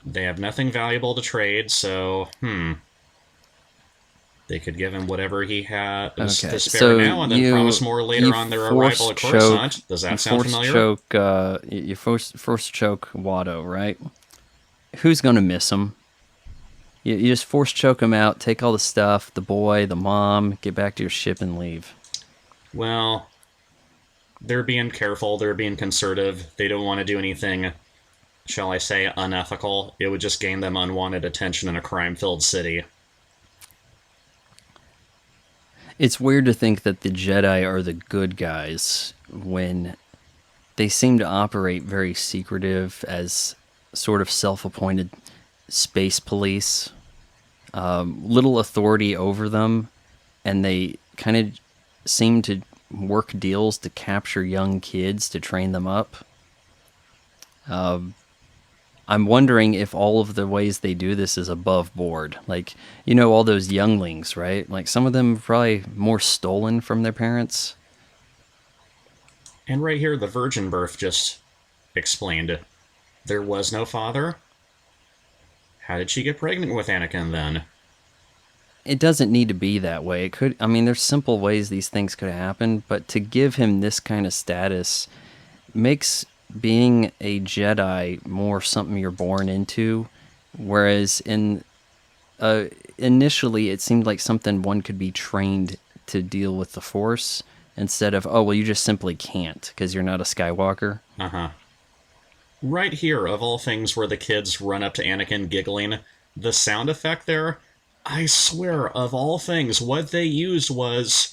They have nothing valuable to trade, so, They could give him whatever he has to spare so now and then promise more later on their arrival at Coruscant. Does that sound familiar? You force choke Watto, right? Who's going to miss him? You just force choke him out, take all the stuff, the boy, the mom, get back to your ship and leave. Well, they're being careful, they're being conservative. They don't want to do anything, shall I say, unethical. It would just gain them unwanted attention in a crime-filled city. It's weird to think that the Jedi are the good guys when they seem to operate very secretive as sort of self-appointed space police. Little authority over them, and they kind of seem to work deals to capture young kids to train them up. I'm wondering if all of the ways they do this is above board. Like, you know, all those younglings, right? Like, some of them are probably more stolen from their parents. And right here, the virgin birth just explained. There was no father? How did she get pregnant with Anakin, then? It doesn't need to be that way. It could, I mean, there's simple ways these things could happen, but to give him this kind of status makes being a Jedi more something you're born into, whereas initially it seemed like something one could be trained to deal with the Force, instead of, oh, well, you just simply can't because you're not a Skywalker. Right here, of all things, where the kids run up to Anakin giggling, the sound effect there, I swear, of all things, what they used was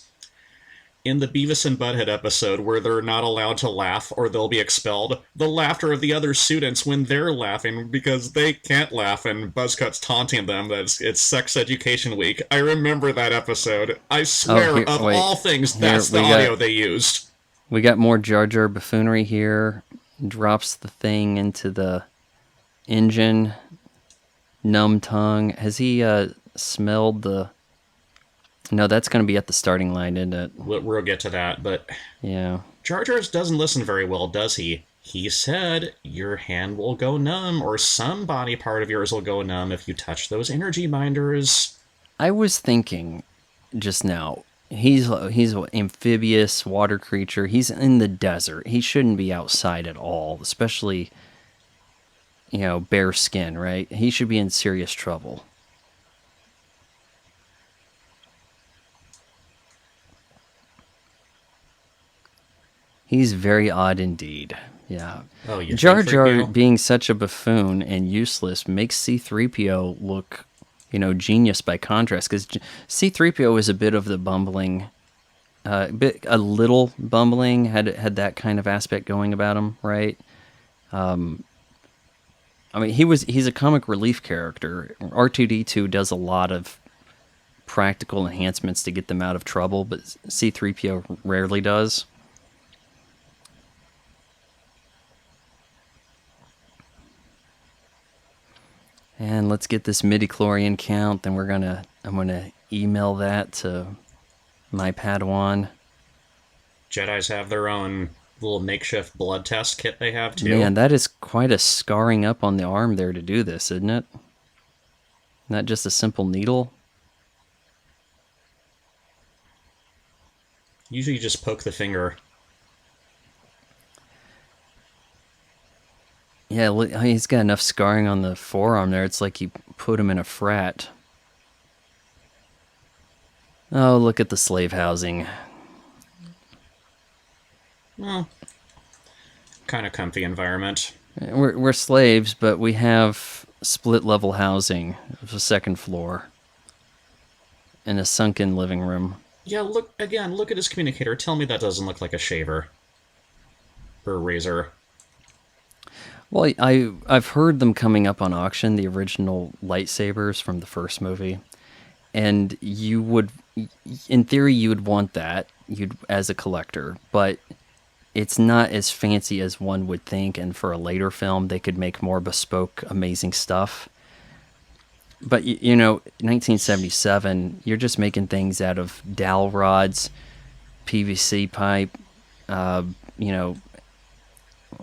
in the Beavis and Butthead episode where they're not allowed to laugh or they'll be expelled, the laughter of the other students when they're laughing because they can't laugh and Buzzcut's taunting them that it's sex education week. I remember that episode. I Oh, swear, here, of wait. all things, Here that's the audio they used. we got more Jar Jar buffoonery here. Drops the thing into the engine. Numb tongue. Has he smelled the? No, that's going to be at the starting line, isn't it? We'll get to that, but Yeah. Jar Jar doesn't listen very well, does he? He said your hand will go numb, or some body part of yours will go numb if you touch those energy binders. I was thinking just now. He's an amphibious water creature. He's in the desert. He shouldn't be outside at all, especially bare skin, right? He should be in serious trouble. He's very odd indeed. Yeah. Oh, you Jar think Jar 3PO? being such a buffoon and useless makes C-3PO look, genius by contrast. Because C-3PO is a bit of the bumbling, a little bumbling, had that kind of aspect going about him, right? I mean, he's a comic relief character. R2-D2 does a lot of practical enhancements to get them out of trouble, but C-3PO rarely does. And let's get this midichlorian count, then I'm gonna email that to my Padawan. Jedis have their own little makeshift blood test kit they have too. Man, that is quite a scarring up on the arm there to do this, isn't it? Not just a simple needle. Usually you just poke the finger. Yeah, he's got enough scarring on the forearm there. It's like you put him in a frat. Oh, look at the slave housing. Well, kind of comfy environment. We're slaves, but we have split level housing, the second floor, and a sunken living room. Yeah, look at his communicator. Tell me that doesn't look like a shaver. Or a razor. Well, I've heard them coming up on auction, the original lightsabers from the first movie, and you would, in theory, you would want that as a collector, but it's not as fancy as one would think. And for a later film, they could make more bespoke, amazing stuff. But 1977, you're just making things out of dowel rods, PVC pipe,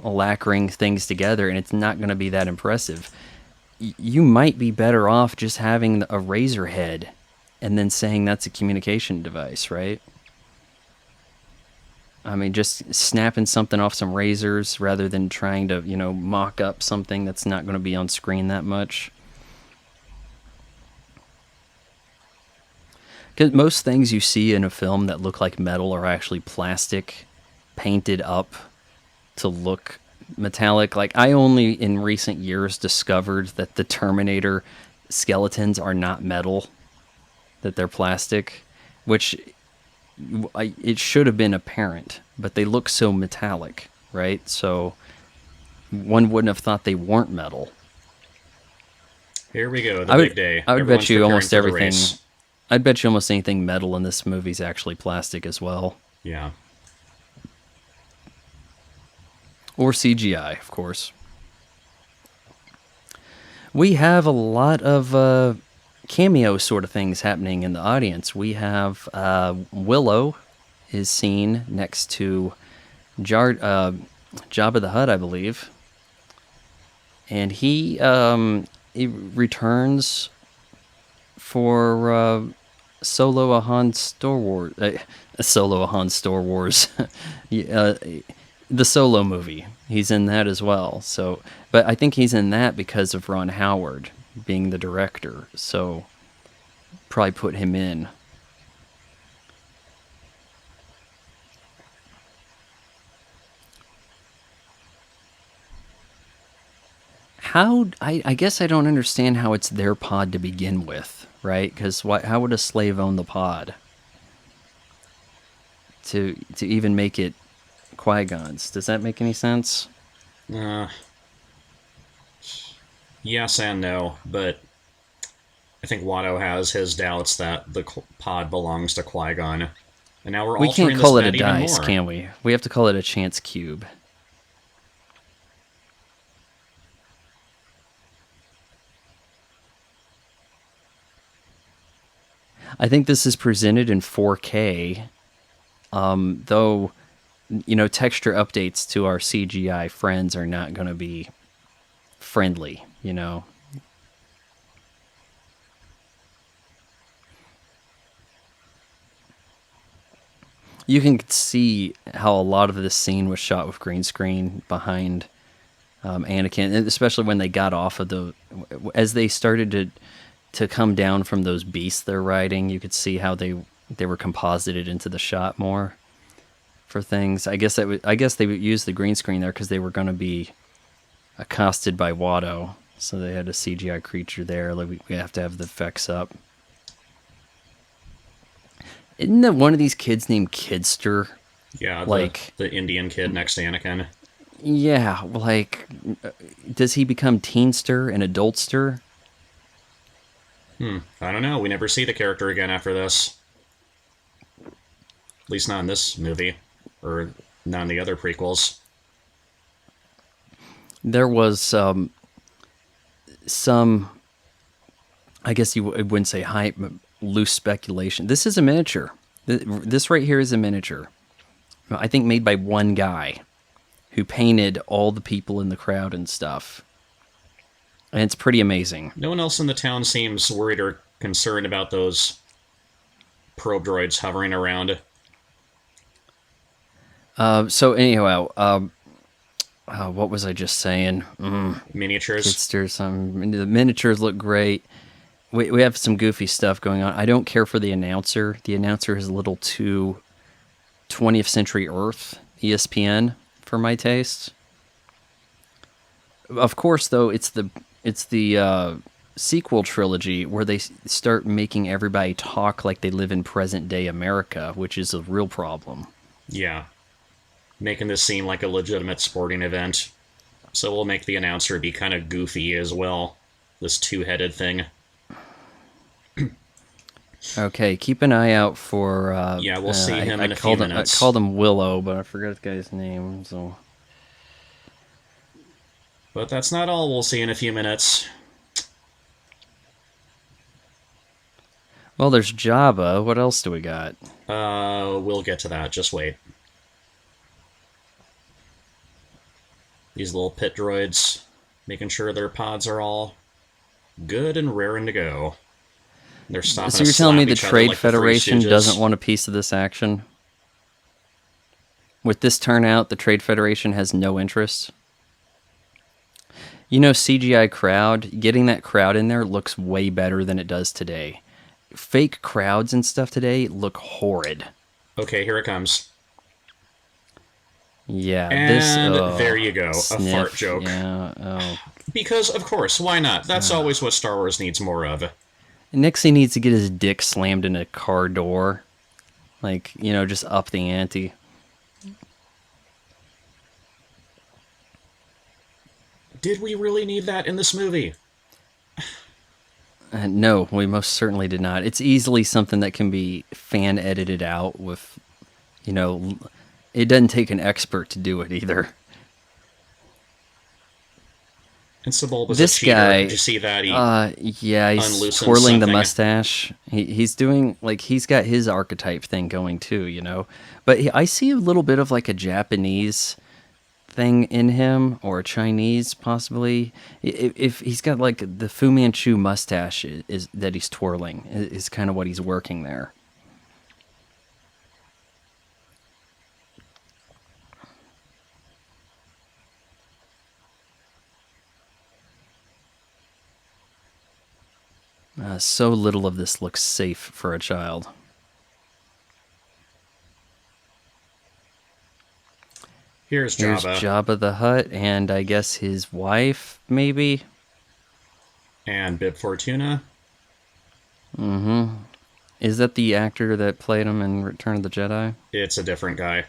lacquering things together, and it's not going to be that impressive. You might be better off just having a razor head and then saying that's a communication device, right? I mean, just snapping something off some razors rather than trying to, mock up something that's not going to be on screen that much. Because most things you see in a film that look like metal are actually plastic, painted up to look metallic. Like, I only in recent years discovered that the Terminator skeletons are not metal, that they're plastic, which it should have been apparent, but they look so metallic, right? So one wouldn't have thought they weren't metal. Here we go, the big day. I would Everyone's bet you preparing almost for the everything. race. I'd bet you almost anything metal in this movie is actually plastic as well. Yeah. Or CGI, of course. We have a lot of cameo sort of things happening in the audience. We have Willow is seen next to Jabba the Hutt, I believe. And he returns for Solo a Han Star Wars. Solo a Han Star Wars. The Solo movie. He's in that as well. So, but I think he's in that because of Ron Howard being the director. So, probably put him in. I guess I don't understand how it's their pod to begin with. right? Because how would a slave own the pod to even make it Qui-Gon's? Does that make any sense? Uh, yes and no, but I think Watto has his doubts that the pod belongs to Qui-Gon. And now we're We can't altering this call it a bet even dice, more. can we? We have to call it a chance cube. I think this is presented in 4K, though, texture updates to our CGI friends are not going to be friendly, You can see how a lot of this scene was shot with green screen behind Anakin, and especially when they got off of as they started to come down from those beasts they're riding. You could see how they were composited into the shot more for things. I guess they would use the green screen there because they were going to be accosted by Watto, so they had a CGI creature there. Like we have to have the effects up. Isn't that one of these kids named Kidster? Yeah, like the Indian kid next to Anakin. Yeah, like, does he become teenster and adultster? I don't know. We never see the character again after this. At least not in this movie, or not in the other prequels. There was some, I guess you wouldn't say hype, but loose speculation. This is a miniature. This right here is a miniature. I think made by one guy who painted all the people in the crowd and stuff. And it's pretty amazing. No one else in the town seems worried or concerned about those probe droids hovering around. So anyhow, what was I just saying? Miniatures. The miniatures look great. We have some goofy stuff going on. I don't care for the announcer. The announcer is a little too 20th Century Earth, ESPN, for my taste. Of course, though, it's the sequel trilogy where they start making everybody talk like they live in present-day America, which is a real problem. Yeah. Making this seem like a legitimate sporting event. So we'll make the announcer be kind of goofy as well. This two-headed thing. Okay, keep an eye out for... yeah, we'll see him in a few minutes. I called him Willow, but I forgot the guy's name, so... But that's not all we'll see in a few minutes. Well, there's Jabba. What else do we got? We'll get to that. Just wait. These little pit droids, making sure their pods are all good and raring to go. They're stopping. So you're telling me the Trade Federation doesn't want a piece of this action? With this turnout, the Trade Federation has no interest? CGI crowd, getting that crowd in there looks way better than it does today. Fake crowds and stuff today look horrid. Okay, here it comes. Yeah, and there you go, sniff, a fart joke. Yeah, Because, of course, why not? That's always what Star Wars needs more of. Nixie needs to get his dick slammed in a car door. Like, just up the ante. Did we really need that in this movie? No, we most certainly did not. It's easily something that can be fan edited out with, it doesn't take an expert to do it either. And Sebulba's This a cheater. guy, Did you see that? He's twirling the mustache. He's doing, he's got his archetype thing going too, But I see a little bit of like a Japanese thing in him, or a Chinese possibly. If he's got like the Fu Manchu mustache is that he's twirling is kind of what he's working there. So little of this looks safe for a child. Here's Jabba. Here's Jabba the Hutt, and I guess his wife, maybe? And Bib Fortuna. Is that the actor that played him in Return of the Jedi? It's a different guy.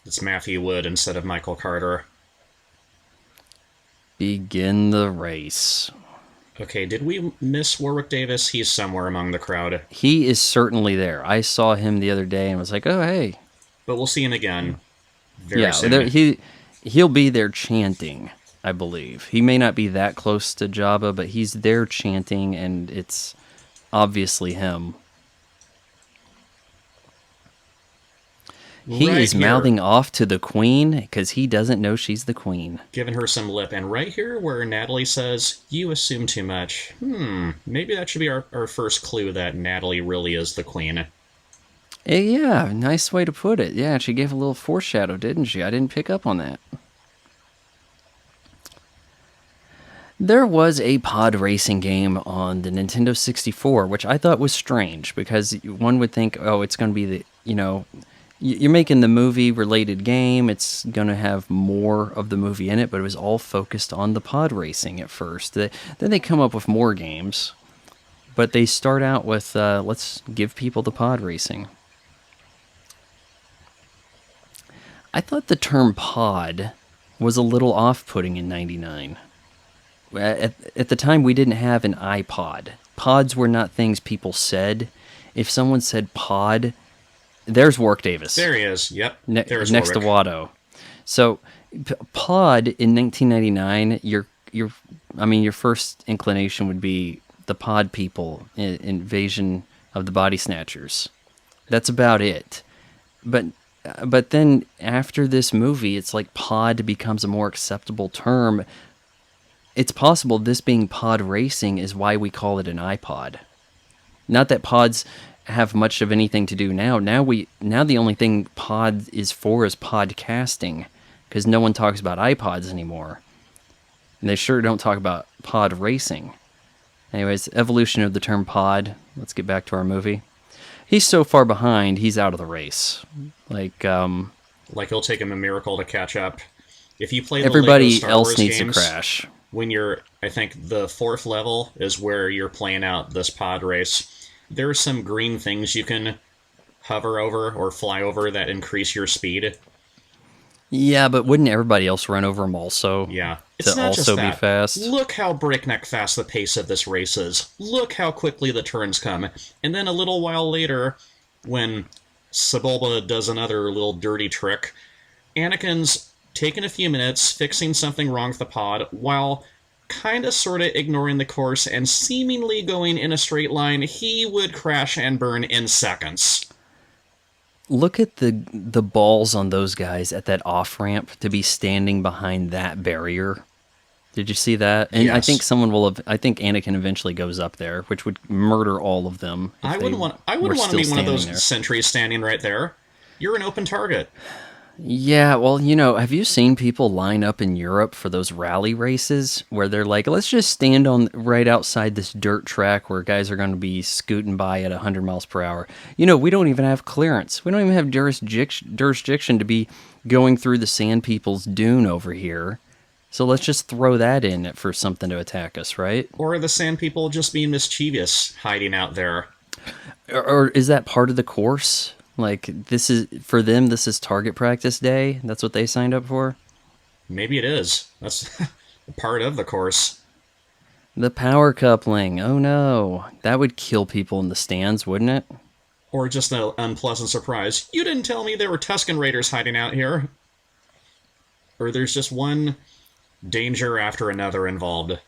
It's Matthew Wood instead of Michael Carter. Begin the race. Okay, did we miss Warwick Davis? He's somewhere among the crowd. He is certainly there. I saw him the other day and was like, oh, hey. But we'll see him again very Yeah, soon. he'll be there chanting, I believe. He may not be that close to Jabba, but he's there chanting, and it's obviously him. He Right is here, mouthing off to the queen because he doesn't know she's the queen. giving her some lip. And right here where Natalie says, "You assume too much." Maybe that should be our first clue that Natalie really is the queen. Yeah, nice way to put it. Yeah, she gave a little foreshadow, didn't she? I didn't pick up on that. There was a pod racing game on the Nintendo 64, which I thought was strange because one would think, oh, it's going to be you're making the movie related game. It's going to have more of the movie in it, but it was all focused on the pod racing at first. Then they come up with more games, but they start out with, let's give people the pod racing. I thought the term pod was a little off-putting in 99. At the time, we didn't have an iPod. Pods were not things people said. If someone said pod, there's Warwick Davis. There he is. Yep. There's next to Warwick. Watto. So, pod in 1999, your first inclination would be the pod people, invasion of the body snatchers. That's about it. But then after this movie, it's like pod becomes a more acceptable term. It's possible this being pod racing is why we call it an iPod. Not that pods have much of anything to do now. Now the only thing pod is for is podcasting, because no one talks about iPods anymore. And they sure don't talk about pod racing. Anyways, evolution of the term pod. Let's get back to our movie. He's so far behind, he's out of the race. Like it'll take him a miracle to catch up. If you play the everybody Lego Star else Wars needs games, to crash. when you're, I think the 4th level is where you're playing out this pod race. There are some green things you can hover over or fly over that increase your speed. Yeah, but wouldn't everybody else run over him also? Yeah. It's To not also just be that. fast? Look how breakneck fast the pace of this race is. Look how quickly the turns come. And then a little while later, when Sebulba does another little dirty trick, Anakin's taking a few minutes, fixing something wrong with the pod, while kinda sorta ignoring the course and seemingly going in a straight line. He would crash and burn in seconds. Look at the balls on those guys at that off-ramp to be standing behind that barrier. Did you see that? And I Yes. think I think Anakin eventually goes up there, which would murder all of them. If I wouldn't want were to still be one of those standing there. sentries standing right there. You're an open target. Yeah, well, have you seen people line up in Europe for those rally races where they're like, let's just stand on right outside this dirt track where guys are going to be scooting by at 100 miles per hour. We don't even have clearance. We don't even have jurisdiction to be going through the Sand People's dune over here. So let's just throw that in for something to attack us, right? Or are the Sand People just being mischievous, hiding out there? Or is that part of the course? Like, this is, for them, this is target practice day? That's what they signed up for? Maybe it is. That's part of the course. The power coupling. Oh no. That would kill people in the stands, wouldn't it? Or just an unpleasant surprise. You didn't tell me there were Tusken Raiders hiding out here. Or there's just one danger after another involved.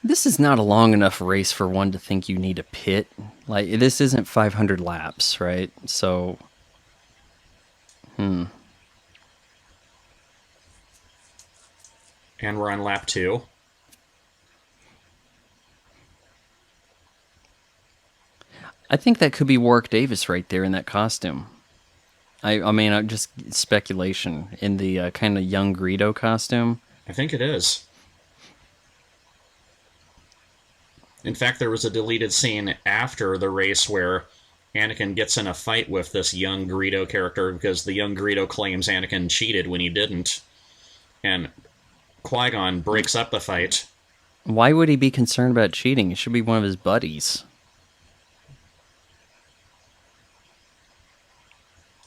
This is not a long enough race for one to think you need a pit. Like, this isn't 500 laps, right? So, And we're on lap 2. I think that could be Warwick Davis right there in that costume. I mean, just speculation. In the kind of young Greedo costume. I think it is. In fact, there was a deleted scene after the race where Anakin gets in a fight with this young Greedo character because the young Greedo claims Anakin cheated when he didn't. And Qui-Gon breaks up the fight. Why would he be concerned about cheating? It should be one of his buddies.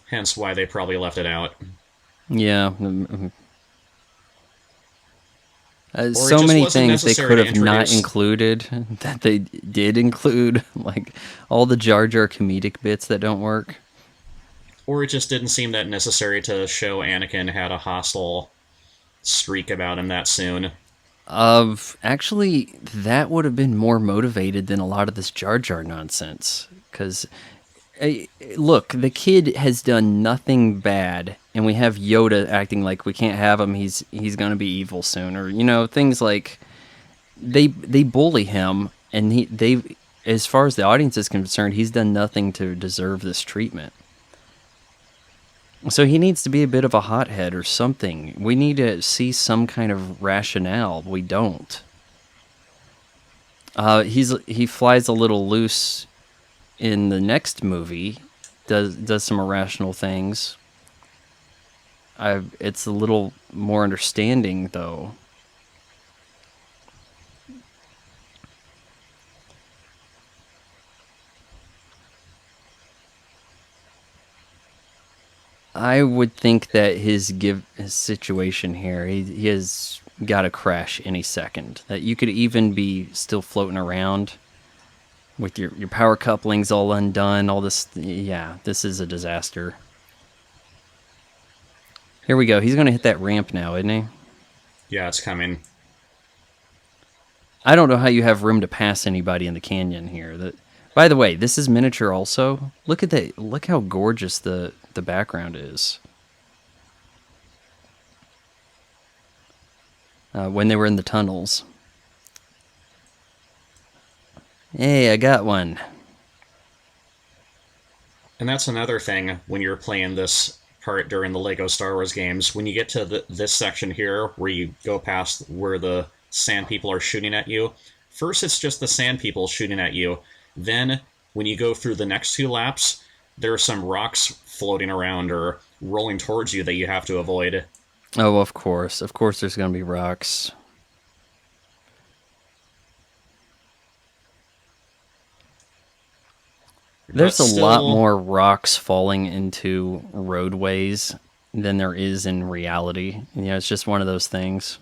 Hence why they probably left it out. Yeah. Or it So just many wasn't things they necessary could to have not introduce. included that they did include, like all the Jar Jar comedic bits that don't work. Or it just didn't seem that necessary to show Anakin had a hostile streak about him that soon. Of actually, that would have been more motivated than a lot of this Jar Jar nonsense. Because, look, the kid has done nothing bad, and we have Yoda acting like we can't have him. He's gonna be evil soon, or things like they bully him, and they, as far as the audience is concerned, he's done nothing to deserve this treatment. So he needs to be a bit of a hothead or something. We need to see some kind of rationale. We don't. He flies a little loose in the next movie. Does some irrational things. It's a little more understanding though. I would think that his situation here, he has got to crash any second. That you could even be still floating around with your power couplings all undone, all this. Yeah, this is a disaster. Here we go. He's going to hit that ramp now, isn't he? Yeah, it's coming. I don't know how you have room to pass anybody in the canyon here. By the way, this is miniature also. Look at that. Look how gorgeous the background is. When they were in the tunnels. Hey, I got one. And that's another thing when you're playing this part during the Lego Star Wars games. When you get to this section here, where you go past where the sand people are shooting at you, first it's just the sand people shooting at you. Then, when you go through the next two laps, there are some rocks floating around or rolling towards you that you have to avoid. Oh, of course. Of course there's going to be rocks. There's a lot more rocks falling into roadways than there is in reality. It's just one of those things.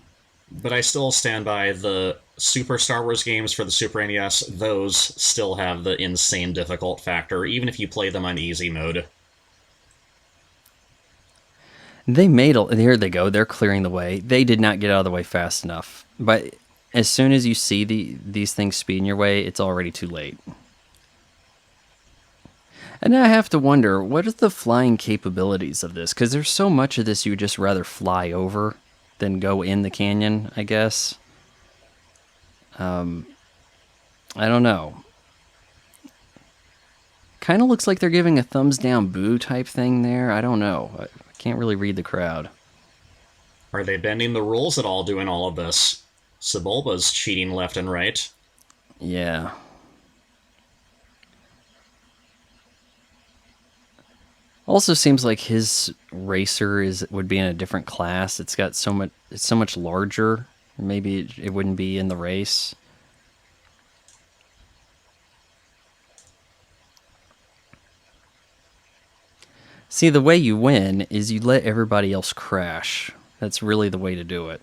But I still stand by the Super Star Wars games for the Super NES. Those still have the insane difficult factor, even if you play them on easy mode. They made here they go. They're clearing the way. They did not get out of the way fast enough. But as soon as you see these things speeding your way, it's already too late. And I have to wonder, what are the flying capabilities of this? Because there's so much of this you would just rather fly over than go in the canyon, I guess. I don't know. Kind of looks like they're giving a thumbs down boo type thing there. I don't know. I can't really read the crowd. Are they bending the rules at all doing all of this? Sebulba's cheating left and right. Yeah. Also seems like his racer would be in a different class. It's got it's so much larger. Maybe it wouldn't be in the race. See, the way you win is you let everybody else crash. That's really the way to do it.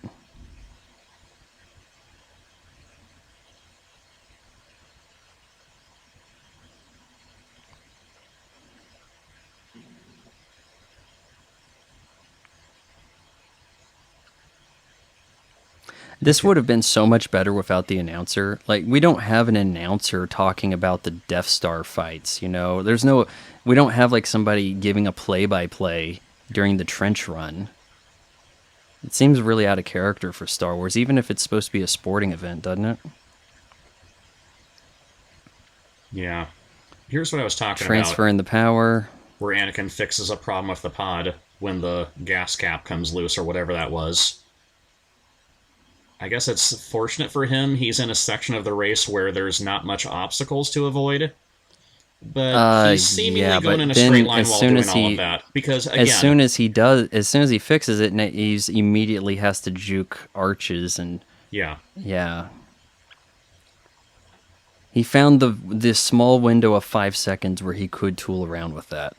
This would have been so much better without the announcer. Like, we don't have an announcer talking about the Death Star fights, we don't have like somebody giving a play-by-play during the trench run. It seems really out of character for Star Wars, even if it's supposed to be a sporting event, doesn't it? Yeah. Here's what I was talking about. Transferring the power. Where Anakin fixes a problem with the pod when the gas cap comes loose or whatever that was. I guess it's fortunate for him he's in a section of the race where there's not much obstacles to avoid. But he's seemingly Yeah, going but in a straight then line while doing all of that. Because, again, as soon as he fixes it, he immediately has to juke arches and yeah. yeah. He found this small window of 5 seconds where he could tool around with that.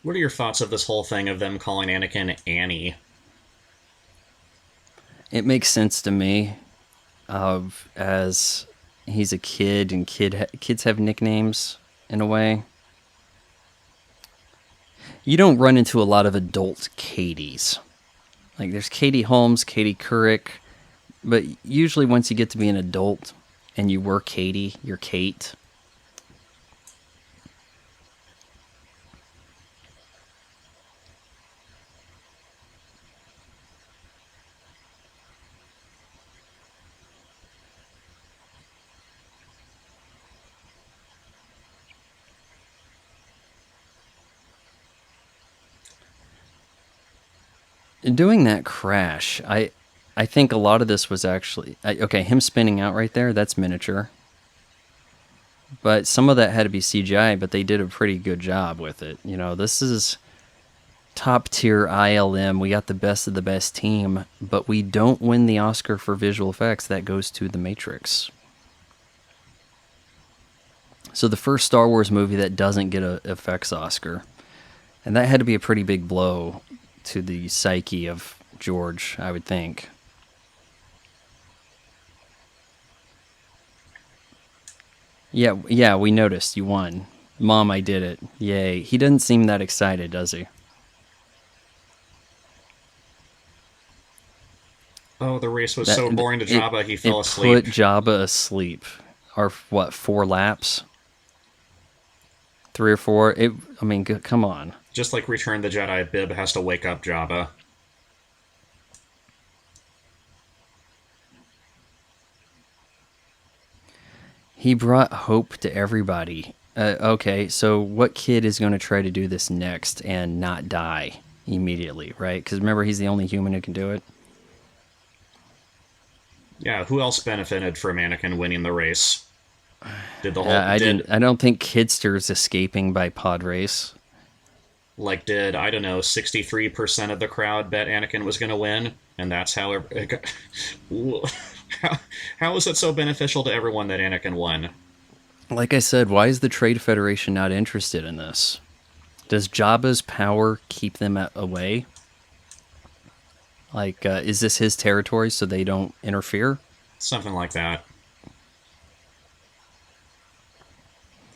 What are your thoughts of this whole thing of them calling Anakin Annie? It makes sense to me, as he's a kid and kids have nicknames in a way. You don't run into a lot of adult Katies. Like there's Katie Holmes, Katie Couric, but usually once you get to be an adult and you were Katie, you're Kate. Doing that crash, I think a lot of this was actually okay. Him spinning out right there, that's miniature, but some of that had to be CGI. But they did a pretty good job with it. You know, this is top tier ILM. We got the best of the best team, but we don't win the Oscar for visual effects. That goes to The Matrix. So the first Star Wars movie that doesn't get a effects Oscar, and that had to be a pretty big blow to the psyche of George, I would think. Yeah, we noticed. You won. Mom, I did it. Yay. He doesn't seem that excited, does he? Oh, the race was so boring to Jabba, he fell it asleep. Put Jabba asleep. Or what, 4 laps? 3 or 4? I mean, come on. Just like Return the Jedi, Bib has to wake up Jabba. He brought hope to everybody. Okay, so what kid is going to try to do this next and not die immediately, right? Because remember, he's the only human who can do it. Yeah, who else benefited from Anakin winning the race? Did the whole I don't think Kidster's escaping by pod race. Did I don't know 63% of the crowd bet Anakin was going to win, and that's how how is it so beneficial to everyone that Anakin won? Like I said, why is the Trade Federation not interested in this? Does Jabba's power keep them away? Like, is this his territory so they don't interfere? Something like that.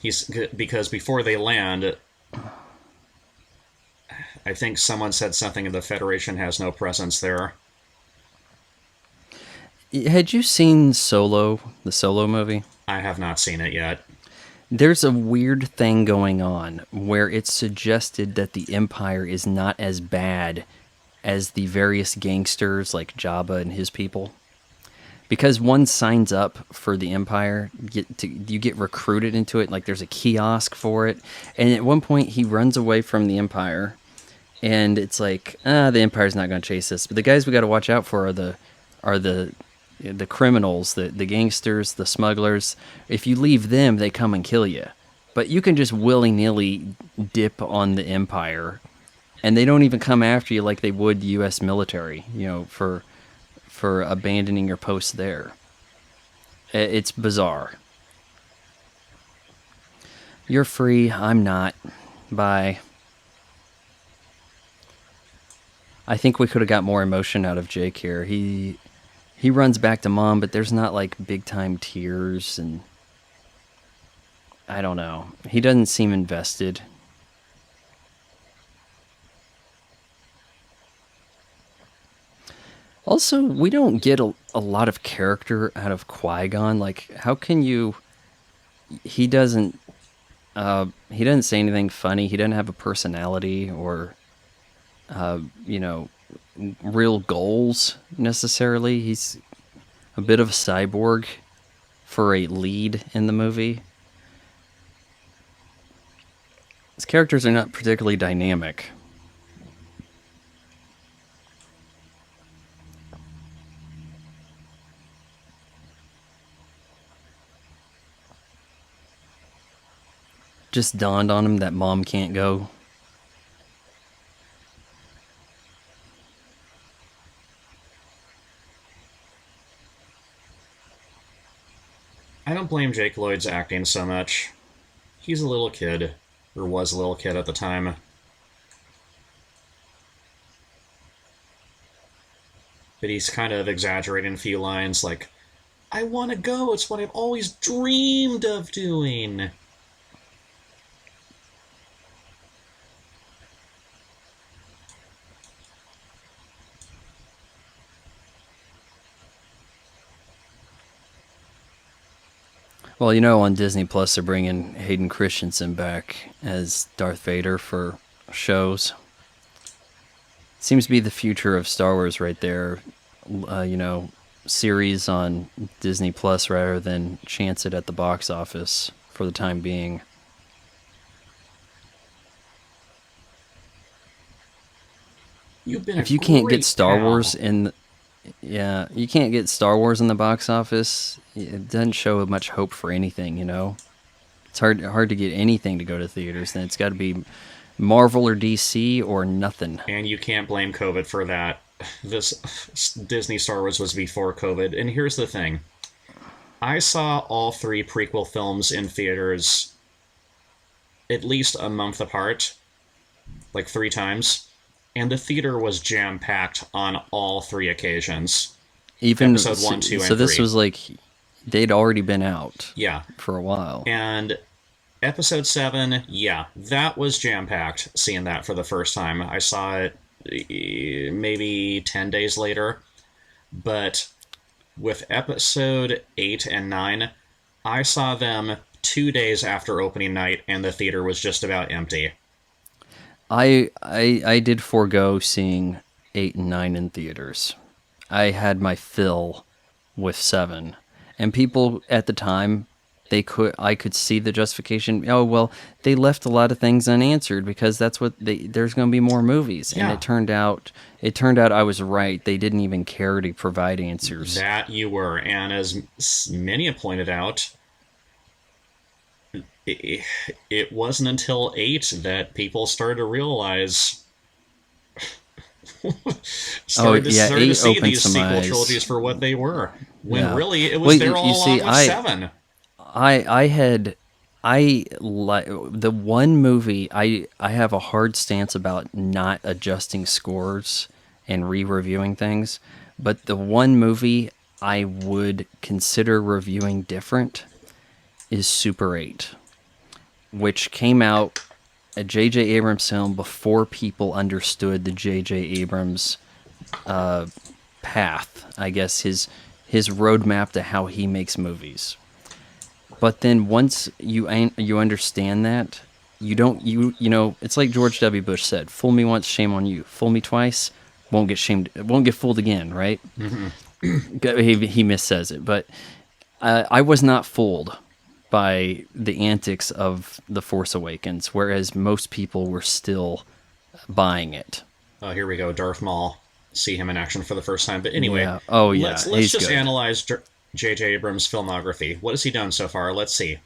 Because before they land, I think someone said something of the Federation has no presence there. Had you seen Solo, the Solo movie? I have not seen it yet. There's a weird thing going on where it's suggested that the Empire is not as bad as the various gangsters like Jabba and his people. Because one signs up for the Empire, you get recruited into it. Like there's a kiosk for it, and at one point he runs away from the Empire, and it's like, the Empire's not going to chase us. But the guys we got to watch out for are the criminals, the gangsters, the smugglers. If you leave them, they come and kill you. But you can just willy-nilly dip on the Empire, and they don't even come after you like they would U.S. military, for abandoning your post there. It's bizarre. You're free, I'm not. Bye. I think we could have got more emotion out of Jake here. He runs back to Mom, but there's not like big time tears, and I don't know. He doesn't seem invested. Also, we don't get a lot of character out of Qui-Gon. Like, how can you... He doesn't say anything funny. He doesn't have a personality or, real goals, necessarily. He's a bit of a cyborg for a lead in the movie. His characters are not particularly dynamic. just dawned on him that Mom can't go. I don't blame Jake Lloyd's acting so much. He's a little kid, or was a little kid at the time. But he's kind of exaggerating a few lines like, I want to go, it's what I've always dreamed of doing. Well, you know, on Disney Plus, they're bringing Hayden Christensen back as Darth Vader for shows. Seems to be the future of Star Wars right there. You know, series on Disney Plus rather than chance it at the box office for the time being. You've been If you can't get Star Wars in, yeah, you can't get Star Wars in the box office. It doesn't show much hope for anything. You know, it's hard to get anything to go to theaters. Then it's got to be Marvel or DC or nothing. And you can't blame COVID for that. This Disney Star Wars was before COVID. And here's the thing. I saw all 3 prequel films in theaters at least a month apart, like 3 times. And the theater was jam-packed on all 3 occasions. Even Episode 1, 2, and 3. So this was like they'd already been out. Yeah. For a while. And Episode 7, yeah, that was jam-packed, seeing that for the first time. I saw it maybe 10 days later. But with Episode 8 and 9, I saw them 2 days after opening night, and the theater was just about empty. I did forego seeing 8 and 9 in theaters. I had my fill with 7. And people at the time, I could see the justification. Oh, well, they left a lot of things unanswered because that's what there's going to be more movies. Yeah. And it turned out I was right. They didn't even care to provide answers. That you were. And as many have pointed out, it wasn't until 8 that people started to realize started to see these sequel trilogies for what they were. When really it was all along with 7. The one movie I have a hard stance about not adjusting scores and re-reviewing things, but the one movie I would consider reviewing different is Super 8, which came out a J.J. Abrams film before people understood the J.J. Abrams path, I guess, his roadmap to how he makes movies. But then once you understand that, you know, it's like George W. Bush said, fool me once, shame on you. Fool me twice, won't get fooled again, right? Mm-hmm. He missays it, but I was not fooled by the antics of The Force Awakens, whereas most people were still buying it. Oh, here we go, Darth Maul. See him in action for the first time. But anyway, yeah. Oh yeah, let's just analyze J.J. Abrams' filmography. What has he done so far? Let's see.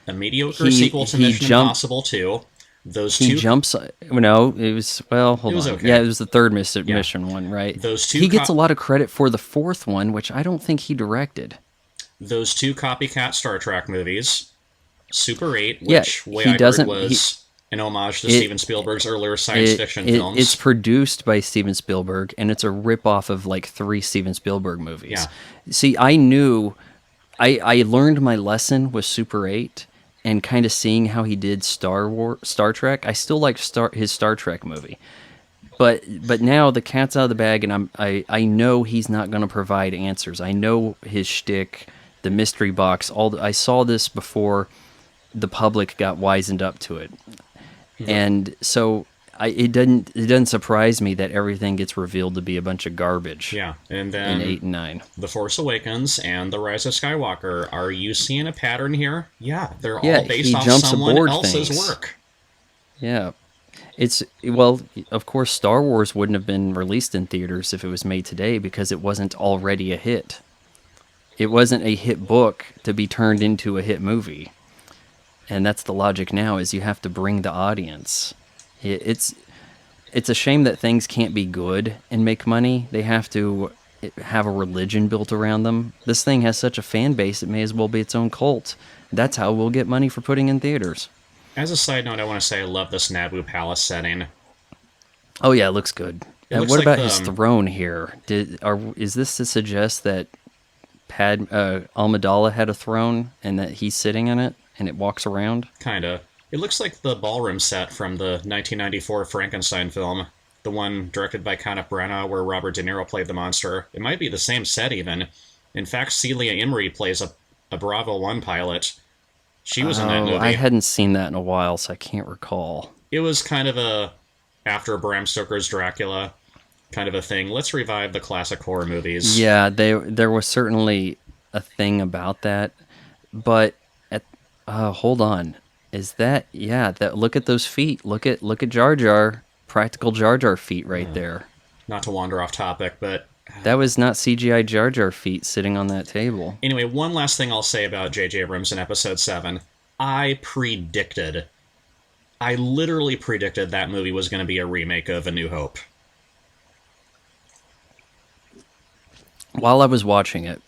A mediocre sequel to Mission Impossible 2. No, it was, well, hold on. Okay. Yeah, it was the third mission one, right? Those 2 he gets a lot of credit for the 4th one, which I don't think he directed. Those 2 copycat Star Trek movies. Super 8, which he heard was an homage to Steven Spielberg's earlier science fiction films. It's produced by Steven Spielberg, and it's a ripoff of like 3 Steven Spielberg movies. Yeah. See, I knew, I learned my lesson with Super 8, and kind of seeing how he did Star Trek. I still like his Star Trek movie, but now the cat's out of the bag, and I know he's not going to provide answers. I know his shtick, the mystery box. I saw this before the public got wizened up to it. Mm-hmm. And so it doesn't surprise me that everything gets revealed to be a bunch of garbage. Yeah, and then in 8 and 9. The Force Awakens and The Rise of Skywalker. Are you seeing a pattern here? Yeah, they're all based off someone else's work. Yeah. Well, of course, Star Wars wouldn't have been released in theaters if it was made today because it wasn't already a hit. It wasn't a hit book to be turned into a hit movie. and that's the logic now, is you have to bring the audience. It's a shame that things can't be good and make money. They have to have a religion built around them. This thing has such a fan base, it may as well be its own cult. That's how we'll get money for putting in theaters. As a side note, I want to say I love this Naboo Palace setting. Oh yeah, it looks good. It looks What like about his throne here? Is this to suggest that Amidala had a throne and that he's sitting in it and it walks around? Kinda. It looks like the ballroom set from the 1994 Frankenstein film, the one directed by Kenneth Branagh where Robert De Niro played the monster. It might be the same set, even. In fact, Celia Imrie plays a Bravo 1 pilot. She was in that movie. I hadn't seen that in a while, so I can't recall. It was kind of a, after Bram Stoker's Dracula, kind of a thing. Let's revive the classic horror movies. Yeah, there was certainly a thing about that, but hold on, is that that? Look at those feet. Look at Jar Jar, practical Jar Jar feet right there. Not to wander off topic, but that was not CGI Jar Jar feet sitting on that table. Anyway, one last thing I'll say about J.J. Abrams in Episode 7. I literally predicted that movie was going to be a remake of A New Hope. While I was watching it,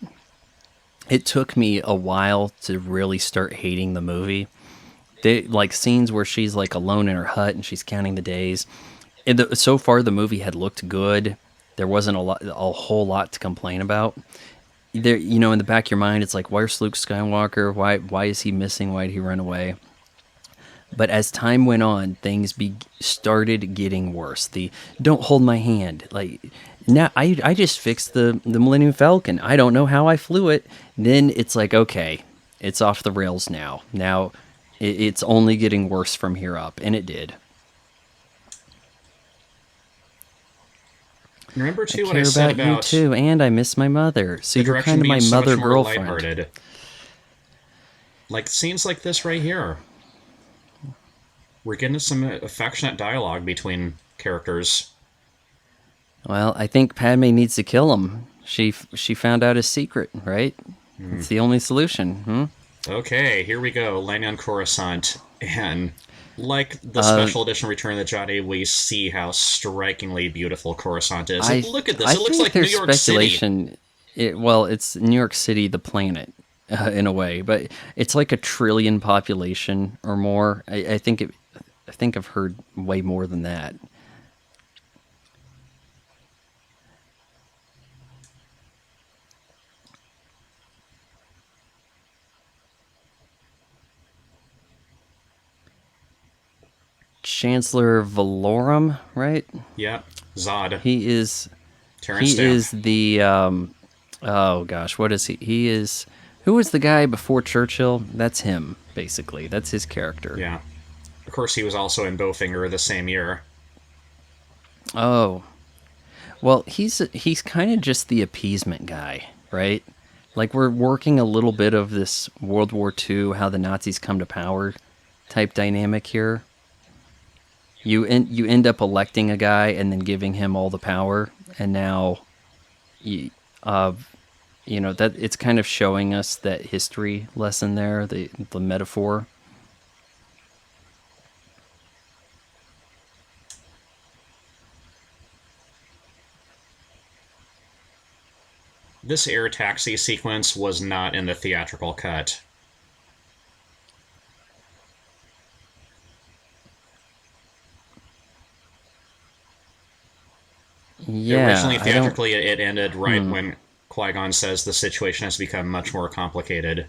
it took me a while to really start hating the movie. Like scenes where she's like alone in her hut and she's counting the days. So far, the movie had looked good. There wasn't a whole lot to complain about. There, in the back of your mind, it's like, where's Luke Skywalker? Why is he missing? Why did he run away? But as time went on, things started getting worse. The don't hold my hand. Like, now I just fixed the Millennium Falcon. I don't know how I flew it. Then it's like, okay, it's off the rails now. Now it's only getting worse from here up, and it did. Remember too I what I said about you too, and I miss my mother. So you're kind of my mother girlfriend. Lighthearted. Like scenes like this right here. We're getting some affectionate dialogue between characters. Well, I think Padme needs to kill him. She found out his secret, right? It's the only solution. Okay, here we go. Landing on Coruscant, and like the special edition Return of the Jedi, we see how strikingly beautiful Coruscant is. Look at this; it looks like New York City. It's New York City, the planet, in a way, but it's like 1 trillion population or more. I think I've heard way more than that. Chancellor Valorum, right? Yeah, Zod. He is. Terrence He is the. Oh gosh, what is he? He is. Who was the guy before Churchill? That's him, basically. That's his character. Yeah. Of course, he was also in Bowfinger the same year. Oh. Well, he's kind of just the appeasement guy, right? Like, we're working a little bit of this World War II, how the Nazis come to power type dynamic here. You end up electing a guy and then giving him all the power, and now, that it's kind of showing us that history lesson there, the metaphor. This air taxi sequence was not in the theatrical cut. Yeah, originally, theatrically, it ended right when Qui-Gon says the situation has become much more complicated.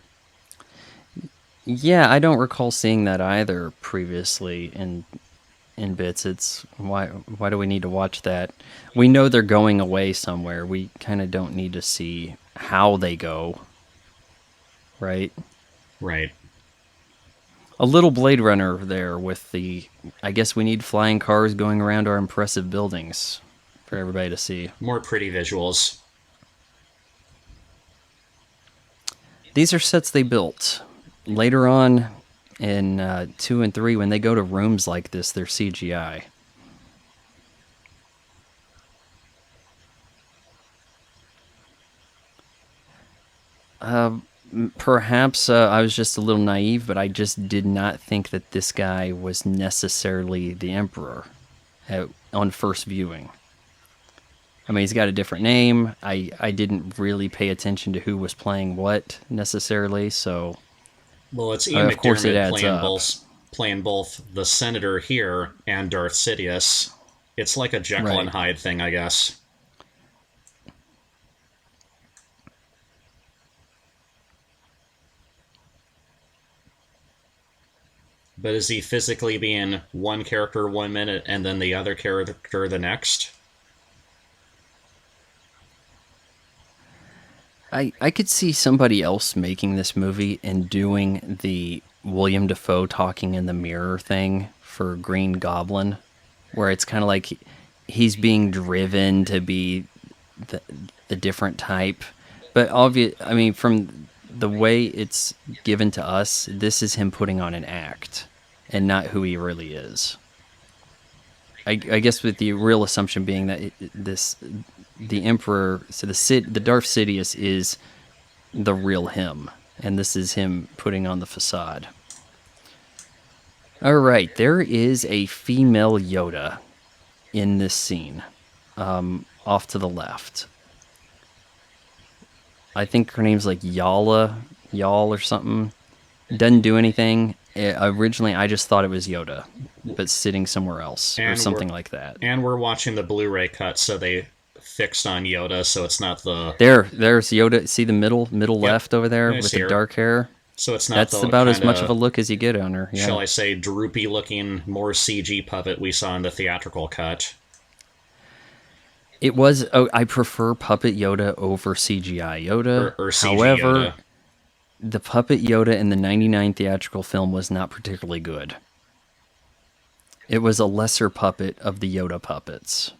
Yeah, I don't recall seeing that either previously in bits. It's why do we need to watch that? We know they're going away somewhere. We kind of don't need to see how they go. Right? Right. A little Blade Runner there with the, I guess we need flying cars going around our impressive buildings for everybody to see. More pretty visuals. These are sets they built. Later on in 2 and 3, when they go to rooms like this, they're CGI. Perhaps I was just a little naive, but I just did not think that this guy was necessarily the Emperor on first viewing. I mean, he's got a different name. I didn't really pay attention to who was playing what necessarily, so Well, it's Ian of course it McDiarmid adds up. playing both the Senator here and Darth Sidious. It's like a Jekyll and Right. Hyde thing, I guess. But is he physically being one character 1 minute and then the other character the next? I could see somebody else making this movie and doing the William Dafoe talking in the mirror thing for Green Goblin, where it's kind of like he's being driven to be the, the different type. But obvious, I mean, from the way it's given to us, this is him putting on an act and not who he really is. I guess with the real assumption being that the Emperor, so the Darth Sidious is the real him, and this is him putting on the facade. All right, there is a female Yoda in this scene, off to the left. I think her name's like Y'all or something. Doesn't do anything. Originally, I just thought it was Yoda, but sitting somewhere else or And something we're like that. and we're watching the Blu-ray cut, so they fixed on Yoda, so it's not the There's Yoda. See the middle Yep, left over there I with see the her. dark hair. So it's not That's the about as much kinda, of a look as you get on her. shall Yeah. I say, droopy-looking, more CG puppet we saw in the theatrical cut. It was. Oh, I prefer puppet Yoda over CGI Yoda. Or CG However, Yoda. the puppet Yoda in the '99 theatrical film was not particularly good. It was a lesser puppet of the Yoda puppets.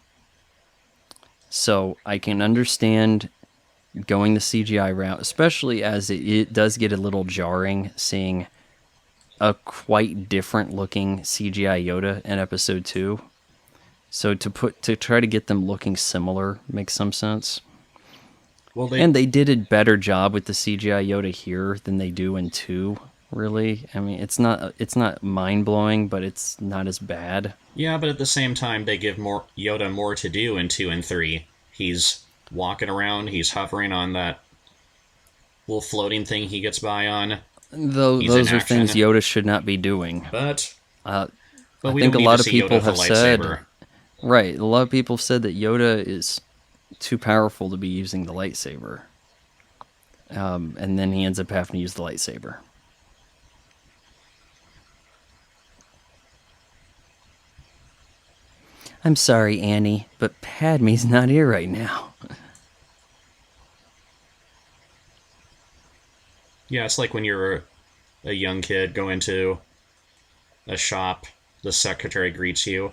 So I can understand going the CGI route, especially as it does get a little jarring seeing a quite different looking CGI Yoda in episode 2. So to try to get them looking similar makes some sense. Well, And they did a better job with the CGI Yoda here than they do in 2, really. I mean, it's not mind-blowing, but it's not as bad. yeah, but at the same time, they give more Yoda more to do in 2 and 3. He's walking around, he's hovering on that little floating thing he gets by on. Though He's those in are things action. Yoda should not be doing. But Uh, but I we think don't a need lot to of see people Yoda with a have said, lightsaber. right, a lot of people have said that Yoda is too powerful to be using the lightsaber. And then he ends up having to use the lightsaber. I'm sorry, Annie, but Padme's not here right now. Yeah, it's like when you're a young kid, go into a shop, the secretary greets you.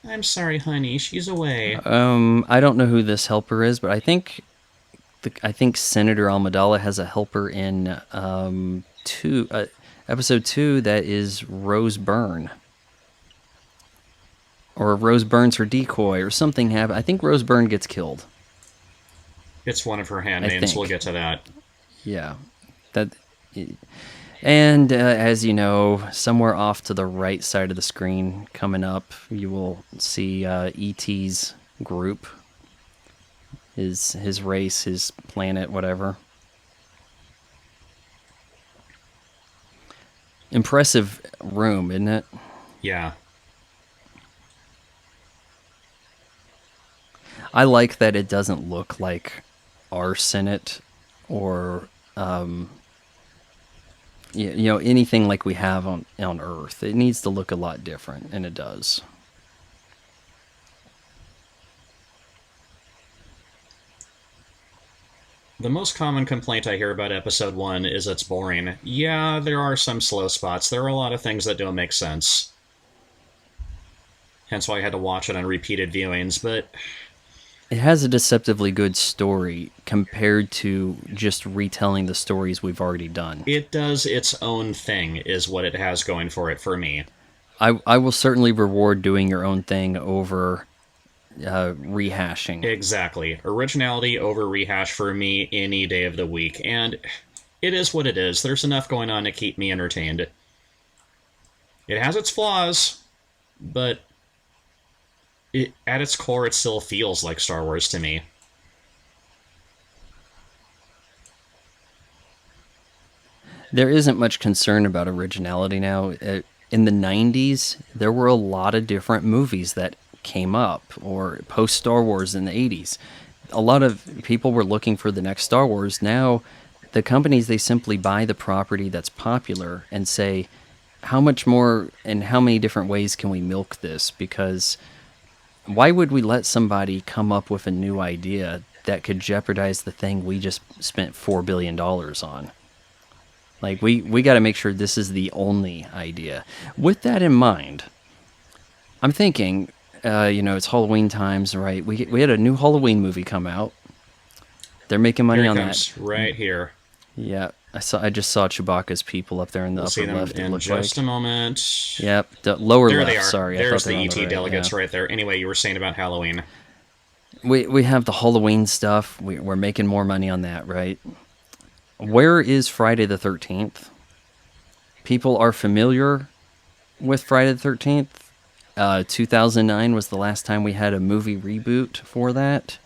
I'm sorry, honey, she's away. I don't know who this helper is, but I think Senator Amidala has a helper in episode 2 that is Rose Byrne. Or Rose Byrne's her decoy, or something happens. I think Rose Byrne gets killed. It's one of her I handmaids. think. We'll get to that. Yeah, that. And as you know, somewhere off to the right side of the screen, coming up, you will see E.T.'s group, his race, his planet, whatever. Impressive room, isn't it? Yeah. I like that it doesn't look like our Senate or anything like we have on Earth. It needs to look a lot different, and it does. The most common complaint I hear about episode 1 is it's boring. Yeah, there are some slow spots. There are a lot of things that don't make sense. Hence why I had to watch it on repeated viewings, but It has a deceptively good story compared to just retelling the stories we've already done. it does its own thing, is what it has going for it for me. I will certainly reward doing your own thing over rehashing. Exactly. Originality over rehash for me any day of the week. And it is what it is. There's enough going on to keep me entertained. It has its flaws, but at its core, it still feels like Star Wars to me. There isn't much concern about originality now. In the 90s, there were a lot of different movies that came up, or post Star Wars in the 80s. A lot of people were looking for the next Star Wars. Now, the companies, they simply buy the property that's popular and say, how much more and how many different ways can we milk this? Because why would we let somebody come up with a new idea that could jeopardize the thing we just spent $4 billion on? Like, we got to make sure this is the only idea. With that in mind, I'm thinking, it's Halloween times, right? We had a new Halloween movie come out. They're making money Here it on comes, that. right here. Yeah, I just saw Chewbacca's people up there in the We'll see upper them left. It in looks just like. a moment. Yep, the lower There left. they are. Sorry, There's I thought the they were ET on delegates yeah. right there. Anyway, you were saying about Halloween. We have the Halloween stuff. We're making more money on that, right? Where is Friday the 13th? People are familiar with Friday the 13th. 2009 was the last time we had a movie reboot for that.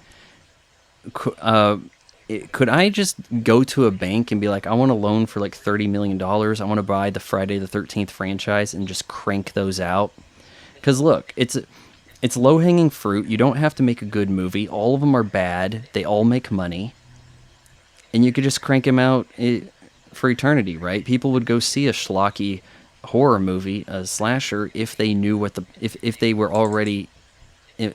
Could I just go to a bank and be like, I want a loan for like $30 million. I want to buy the Friday the 13th franchise and just crank those out? Because look, it's low-hanging fruit. You don't have to make a good movie. All of them are bad. They all make money. And you could just crank them out for eternity, right? People would go see a schlocky horror movie, a slasher, if they knew what if they were already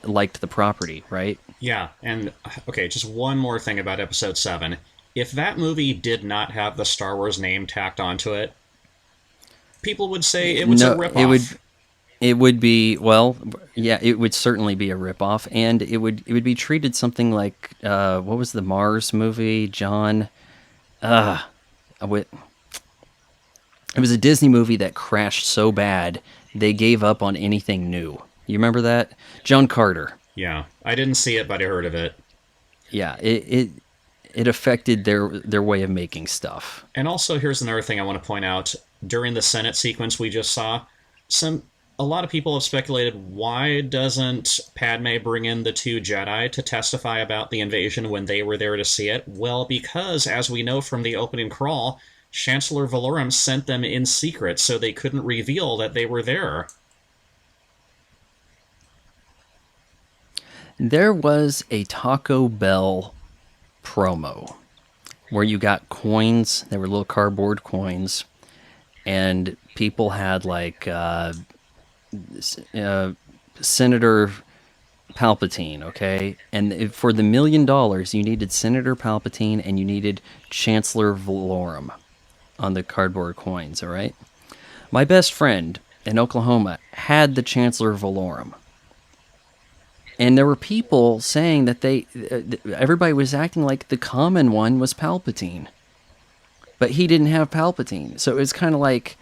liked the property, right? Yeah, and okay, just one more thing about Episode 7. If that movie did not have the Star Wars name tacked onto it, people would say it was a No, ripoff. it would be, well, yeah, it would certainly be a ripoff, and it would be treated something like what was the Mars movie? It was a Disney movie that crashed so bad they gave up on anything new. You remember that? John Carter. Yeah, I didn't see it, but I heard of it. Yeah, it affected their way of making stuff. And also, here's another thing I want to point out. During the Senate sequence we just saw, a lot of people have speculated, why doesn't Padme bring in the two Jedi to testify about the invasion when they were there to see it? Well, because, as we know from the opening crawl, Chancellor Valorum sent them in secret so they couldn't reveal that they were there. There was a Taco Bell promo where you got coins. They were little cardboard coins, and people had like Senator Palpatine, okay? And for the $1 million, you needed Senator Palpatine and you needed Chancellor Valorum on the cardboard coins, all right? My best friend in Oklahoma had the Chancellor Valorum. And there were people saying that everybody was acting like the common one was Palpatine. But he didn't have Palpatine. So it was kind of like,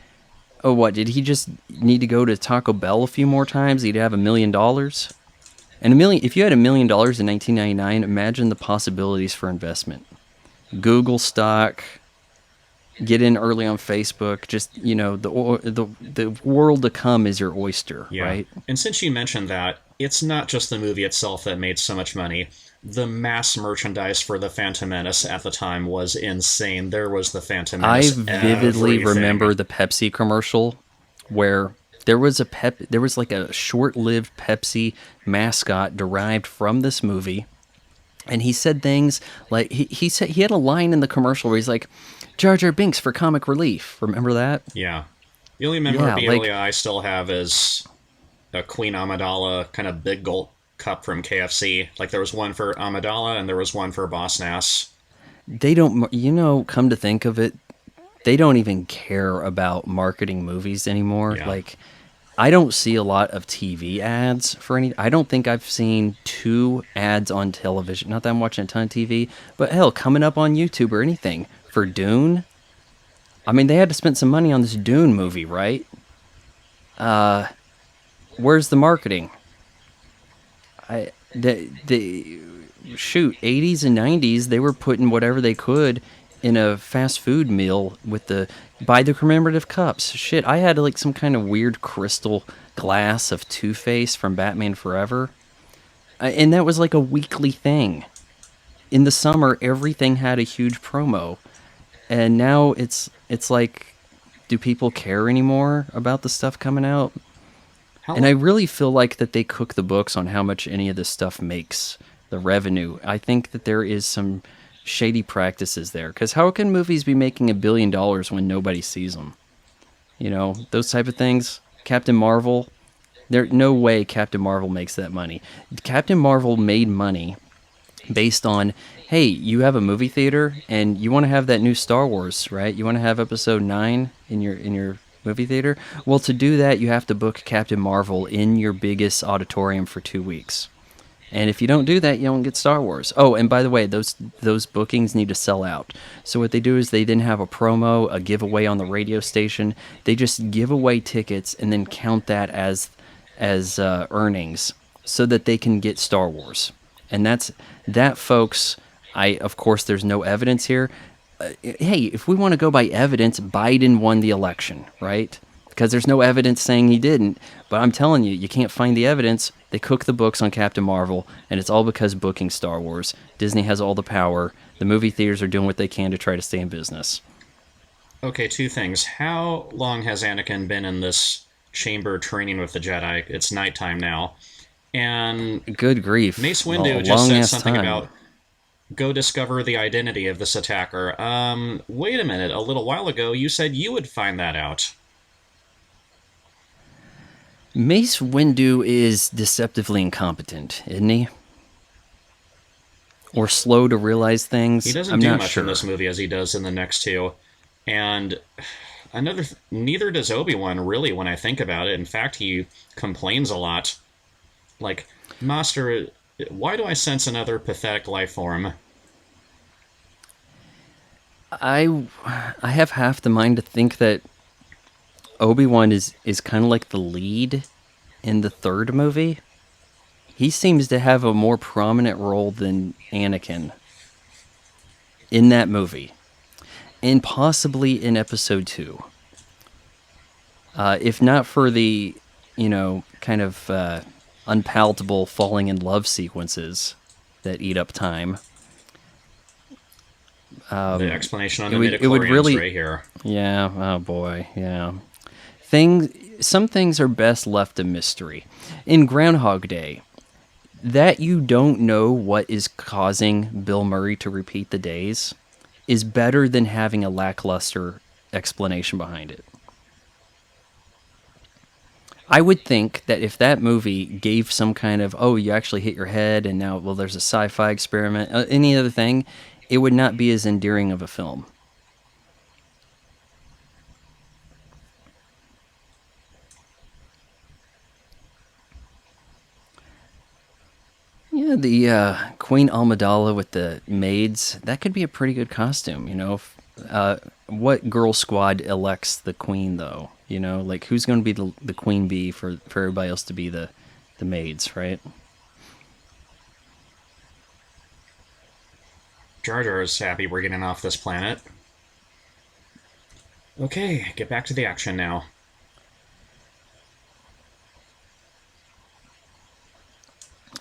oh, what, did he just need to go to Taco Bell a few more times? He'd have $1 million? And if you had $1 million in 1999, imagine the possibilities for investment. Google stock, get in early on Facebook, just, the world to come is your oyster, Yeah. right? And since you mentioned that, it's not just the movie itself that made so much money. The mass merchandise for the Phantom Menace at the time was insane. There was the Phantom Menace. I vividly remember the Pepsi commercial where there was like a short-lived Pepsi mascot derived from this movie, and he said things like he said he had a line in the commercial where he's like, Jar Jar Binks for comic relief. Remember that? Yeah. The only memorabilia I still have is a Queen Amidala kind of big gold cup from KFC. Like, there was one for Amidala and there was one for Boss Nass. They don't, come to think of it, they don't even care about marketing movies anymore. Yeah. Like, I don't see a lot of TV ads for any. I don't think I've seen 2 ads on television. Not that I'm watching a ton of TV, but hell, coming up on YouTube or anything for Dune. I mean, they had to spend some money on this Dune movie, right? Where's the marketing? The 80s and 90s, they were putting whatever they could in a fast food meal with the buy the commemorative cups. Shit, I had like some kind of weird crystal glass of Two-Face from Batman Forever. And that was like a weekly thing. In the summer, everything had a huge promo. And now it's like, do people care anymore about the stuff coming out? How And I really feel like that they cook the books on how much any of this stuff makes, the revenue. I think that there is some shady practices there. Because how can movies be making $1 billion when nobody sees them? You know, those type of things. Captain Marvel, there no way Captain Marvel makes that money. Captain Marvel made money based on, hey, you have a movie theater and you want to have that new Star Wars, right? You want to have Episode 9 in your movie theater. Well, to do that, you have to book Captain Marvel in your biggest auditorium for 2 weeks. And if you don't do that, you don't get Star Wars. Oh, and by the way, those bookings need to sell out. So what they do is they then have a promo, a giveaway on the radio station. They just give away tickets and then count that as earnings so that they can get Star Wars. And that, folks. Of course, there's no evidence here. Hey, if we want to go by evidence, Biden won the election, right? Because there's no evidence saying he didn't. But I'm telling you, you can't find the evidence. They cook the books on Captain Marvel, and it's all because booking Star Wars. Disney has all the power. The movie theaters are doing what they can to try to stay in business. Okay, two things. How long has Anakin been in this chamber training with the Jedi? It's nighttime now. And Good grief. Mace A Windu just said long-ass something time. about go discover the identity of this attacker. Wait a minute. A little while ago, you said you would find that out. Mace Windu is deceptively incompetent, isn't he? Or slow to realize things. He doesn't I'm do not much sure. in this movie as he does in the next two. And neither does Obi-Wan, really, when I think about it. In fact, he complains a lot. Like, Master, why do I sense another pathetic life form? I have half the mind to think that Obi-Wan is kind of like the lead in the third movie. He seems to have a more prominent role than Anakin in that movie, and possibly in Episode 2. If not for the, kind of unpalatable falling in love sequences that eat up time. The explanation on the it would midichlorians really, right here. yeah, oh boy, yeah. Some things are best left a mystery. In Groundhog Day, that you don't know what is causing Bill Murray to repeat the days is better than having a lackluster explanation behind it. I would think that if that movie gave some kind of, oh, you actually hit your head and now, well, there's a sci-fi experiment, any other thing, it would not be as endearing of a film. Yeah, the Queen Amidala with the maids, that could be a pretty good costume, what girl squad elects the queen, though? Like, who's going to be the queen bee for everybody else to be the maids, right? Jar Jar is happy we're getting off this planet. Okay, get back to the action now.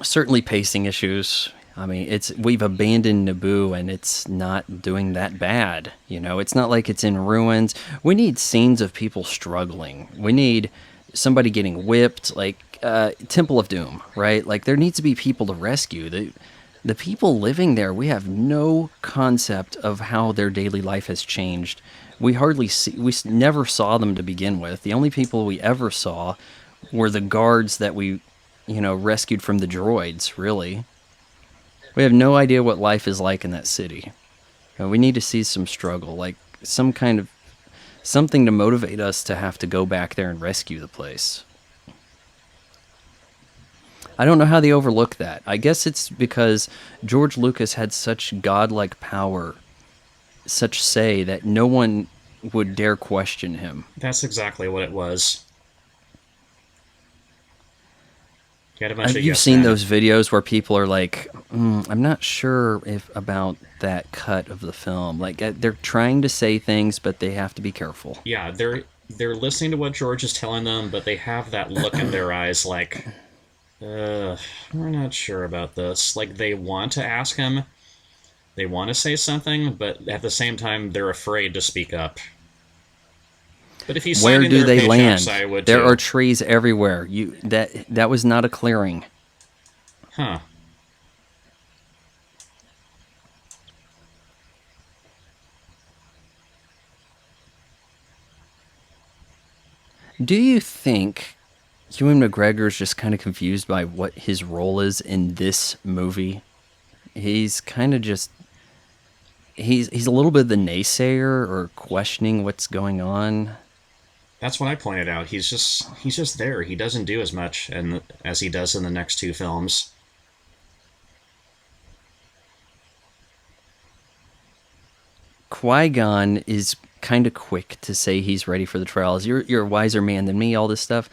Certainly pacing issues. I mean, we've abandoned Naboo and it's not doing that bad. It's not like it's in ruins. We need scenes of people struggling. We need somebody getting whipped, like Temple of Doom, right? Like, there needs to be people to rescue. The people living there, we have no concept of how their daily life has changed. We never saw them to begin with. The only people we ever saw were the guards that we rescued from the droids, really. We have no idea what life is like in that city. We need to see some struggle, like some kind of something to motivate us to have to go back there and rescue the place. I don't know how they overlook that. I guess it's because George Lucas had such godlike power, such say, that no one would dare question him. That's exactly what it was. He had a bunch of You've yes seen men. those videos where people are like, I'm not sure if about that cut of the film. Like they're trying to say things, but they have to be careful. Yeah, they're listening to what George is telling them, but they have that look in their eyes like, we're not sure about this. Like they want to ask him, they want to say something, but at the same time they're afraid to speak up. But if he's Where signing do their they paychecks, land? I would There are too. trees everywhere. That was not a clearing. Huh. Do you think Ewan McGregor is just kind of confused by what his role is in this movie? He's kind of just he's a little bit the naysayer or questioning what's going on. That's what I pointed out. He's just there. He doesn't do as much and as he does in the next two films. Qui-Gon is kind of quick to say he's ready for the trials. You're a wiser man than me, all this stuff.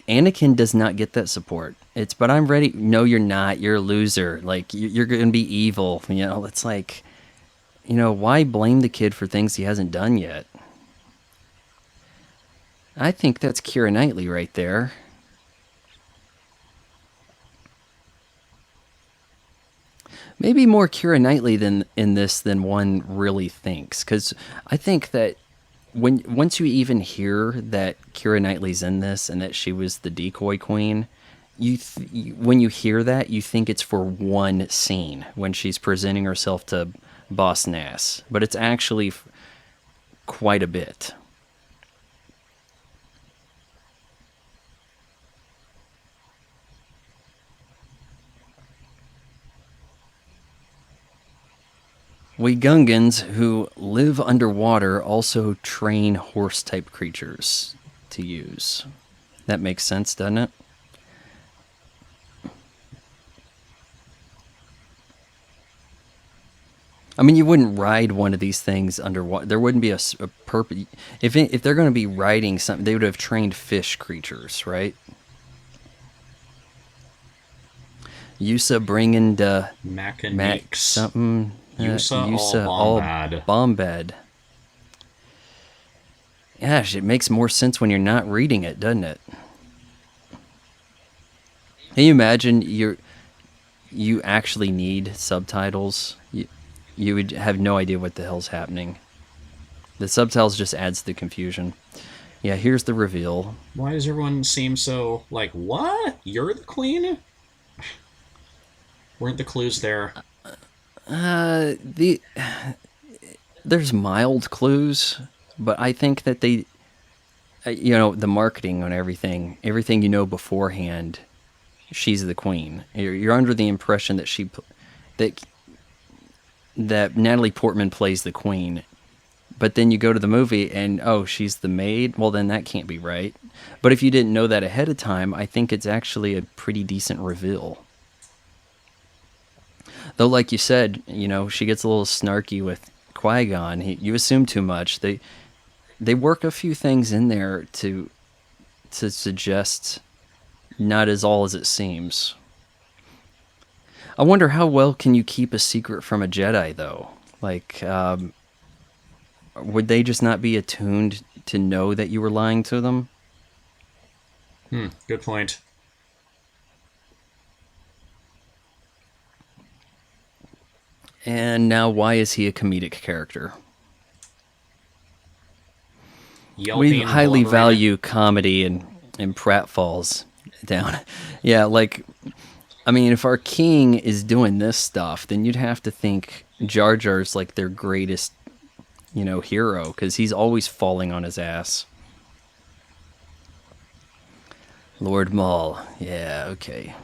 Anakin does not get that support. It's, but I'm ready. No, you're not. You're a loser. Like, you're going to be evil. You know, it's like, why blame the kid for things he hasn't done yet? I think that's Keira Knightley right there. Maybe more Keira Knightley than in this than one really thinks, because I think that once you even hear that Keira Knightley's in this and that she was the decoy queen, when you hear that, you think it's for one scene when she's presenting herself to Boss Nass, but it's actually quite a bit. We Gungans who live underwater also train horse-type creatures to use. That makes sense, doesn't it? I mean, you wouldn't ride one of these things underwater. There wouldn't be a purpose. If they're going to be riding something, they would have trained fish creatures, right? Yusa bringing the Mac Mechaniques. something. Yusa all Bombad. bombad. Gosh, it makes more sense when you're not reading it, doesn't it? Can you imagine you actually need subtitles? You would have no idea what the hell's happening. The subtitles just adds to the confusion. Yeah, here's the reveal. Why does everyone seem so like, what? You're the queen? Weren't the clues there? There's mild clues, but I think that they, the marketing on everything you know beforehand, she's the queen. You're under the impression that that Natalie Portman plays the queen, but then you go to the movie and she's the maid. Well, then that can't be right. But if you didn't know that ahead of time, I think it's actually a pretty decent reveal. Though, like you said, she gets a little snarky with Qui-Gon. You assume too much. They work a few things in there to suggest not as all as it seems. I wonder how well can you keep a secret from a Jedi, though? Like, would they just not be attuned to know that you were lying to them? Good point. And now, why is he a comedic character? Yelping, We highly blubbering. value comedy and pratfalls down. Yeah, like, I mean, if our king is doing this stuff, then you'd have to think Jar Jar's like their greatest, hero, because he's always falling on his ass. Lord Maul. Yeah, okay.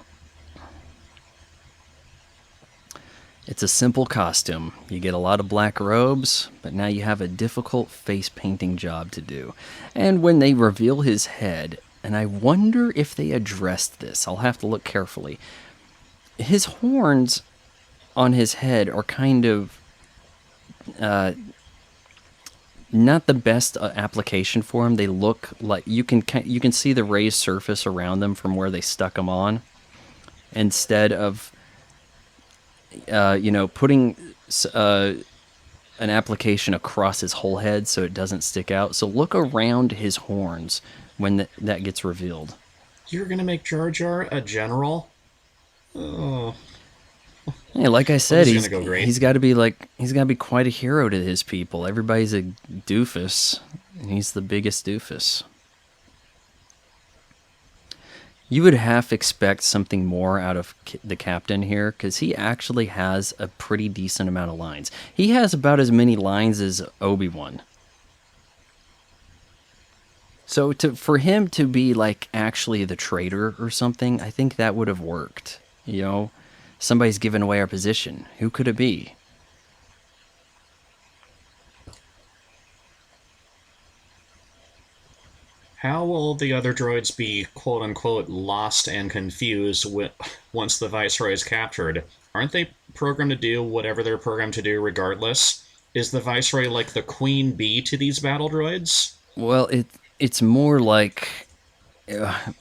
It's a simple costume. You get a lot of black robes, but now you have a difficult face painting job to do. And when they reveal his head, and I wonder if they addressed this, I'll have to look carefully. His horns on his head are kind of not the best application for them. They look like you can see the raised surface around them from where they stuck them on, instead of putting an application across his whole head so it doesn't stick out. So look around his horns when that gets revealed. You're gonna make Jar Jar a general? Oh. Yeah, like I said, Well, he's got to be quite a hero to his people. Everybody's a doofus, and he's the biggest doofus. You would half expect something more out of the captain here, because he actually has a pretty decent amount of lines. He has about as many lines as Obi-Wan. So for him to be like actually the traitor or something, I think that would have worked. You know, somebody's given away our position. Who could it be? How will the other droids be quote-unquote lost and confused once the Viceroy is captured? Aren't they programmed to do whatever they're programmed to do regardless? Is the Viceroy like the queen bee to these battle droids? Well, it's more like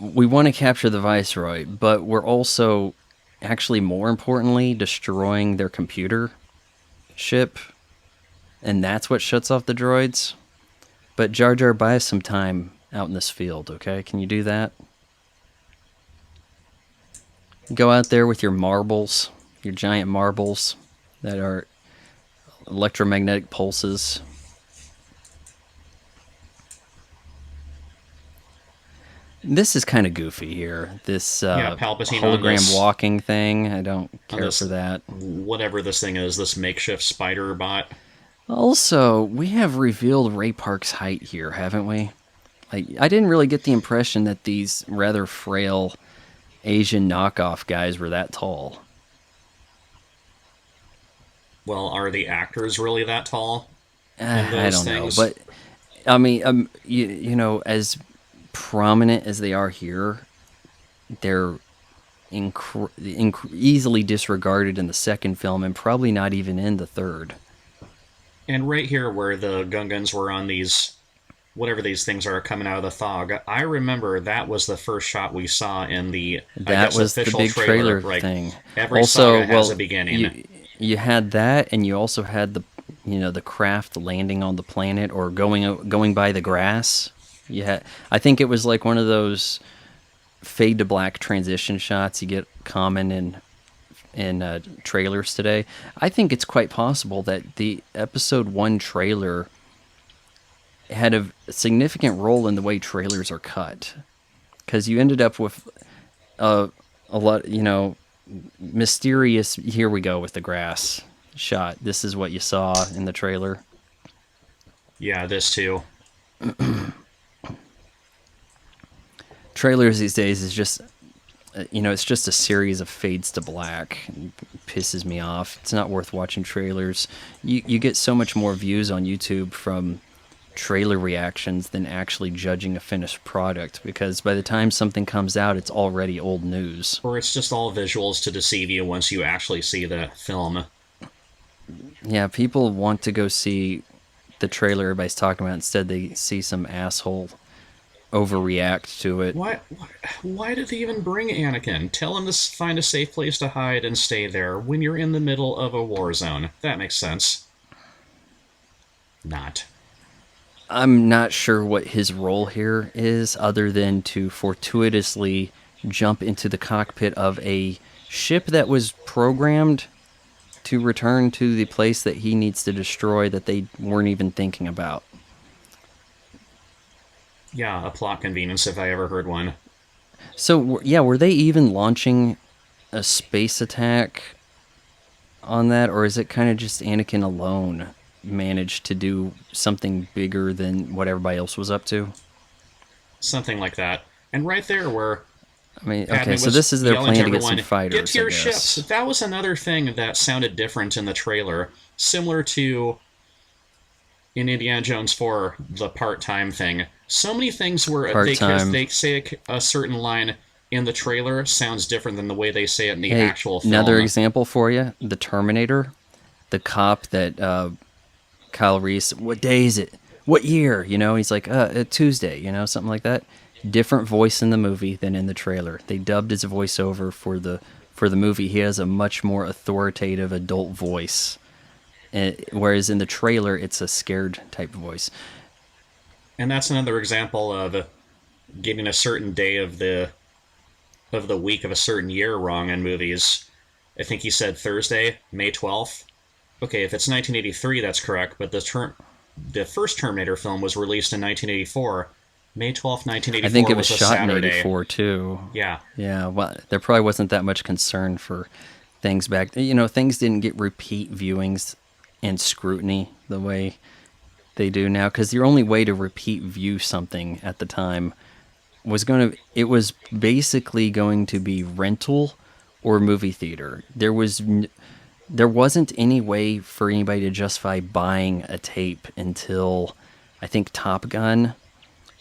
we want to capture the Viceroy, but we're also, actually more importantly, destroying their computer ship, and that's what shuts off the droids. But Jar Jar, buy us some time out in this field, okay? Can you do that? Go out there with your marbles, your giant marbles that are electromagnetic pulses. This is kind of goofy here. This Palpatine hologram walking thing. I don't care for that. Whatever this thing is, this makeshift spider bot. Also, we have revealed Ray Park's height here, haven't we? Like, I didn't really get the impression that these rather frail Asian knockoff guys were that tall. Well, are the actors really that tall? I don't know, but I mean, you know, as prominent as they are here, they're easily disregarded in the second film, and probably not even in the third. And right here, where the Gungans were on these, whatever these things are coming out of the fog, I remember that was the first shot we saw in the official the big trailer thing. Every also, saga has a beginning. You had that, and you also had the craft landing on the planet or going by the grass. I think it was like one of those fade to black transition shots you get common in trailers today. I think it's quite possible that the episode 1 trailer had a significant role in the way trailers are cut, because you ended up with a lot, mysterious. Here we go with the grass shot. This is what you saw in the trailer. Yeah, this too. Trailers these days is just, it's just a series of fades to black. It pisses me off. It's not worth watching trailers. You get so much more views on YouTube from trailer reactions than actually judging a finished product, because by the time something comes out, it's already old news. Or it's just all visuals to deceive you once you actually see the film. Yeah, people want to go see the trailer everybody's talking about. Instead, they see some asshole overreact to it. Why did they even bring Anakin? Tell him to find a safe place to hide and stay there when you're in the middle of a war zone. That makes sense. Not. I'm not sure what his role here is, other than to fortuitously jump into the cockpit of a ship that was programmed to return to the place that he needs to destroy, that they weren't even thinking about. Yeah, a plot convenience if I ever heard one. So, yeah, were they even launching a space attack on that, or is it kind of just Anakin alone managed to do something bigger than what everybody else was up to? Something like that. And right there where... I mean, okay, so this is their plan to get some fighters, Get to your ships. That was another thing that sounded different in the trailer. Similar to in Indiana Jones 4, the part-time thing. So many things where they say a certain line in the trailer sounds different than the way they say it in the actual film. Another example for you, the Terminator. The cop that Kyle Reese, what day is it? what year? He's like, Tuesday, something like that. Different voice in the movie than in the trailer. They dubbed his voiceover for the movie. He has a much more authoritative adult voice, whereas in the trailer, it's a scared type voice. And that's another example of getting a certain day of the week of a certain year wrong in movies. I think he said Thursday, May 12th. Okay, if it's 1983, that's correct, but the first Terminator film was released in 1984. May 12th, 1984 I think it was a shot Saturday. in 84 too. Yeah. Yeah, well, there probably wasn't that much concern for things back. Things didn't get repeat viewings and scrutiny the way they do now, because your only way to repeat view something at the time it was basically going to be rental or movie theater. There wasn't any way for anybody to justify buying a tape until, I think, Top Gun.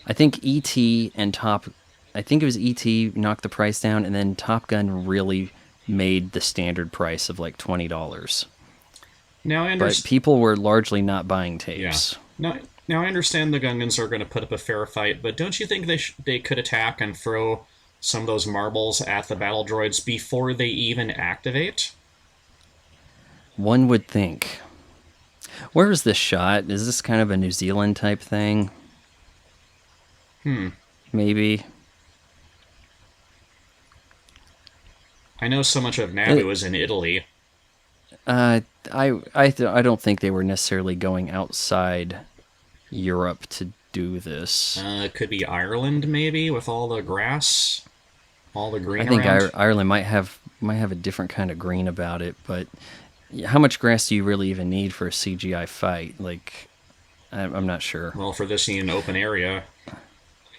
I think I think it was E.T. knocked the price down, and then Top Gun really made the standard price of like $20. But people were largely not buying tapes. Yeah. Now I understand the Gungans are going to put up a fair fight, but don't you think they could attack and throw some of those marbles at the battle droids before they even activate? One would think. Where is this shot? Is this kind of a New Zealand type thing? Maybe. I know so much of Naboo was in Italy. I don't think they were necessarily going outside Europe to do this. It could be Ireland, maybe, with all the grass, all the green. I think around. Ireland might have a different kind of green about it, but how much grass do you really even need for a CGI fight? Like, I'm not sure. Well, for this in an open area.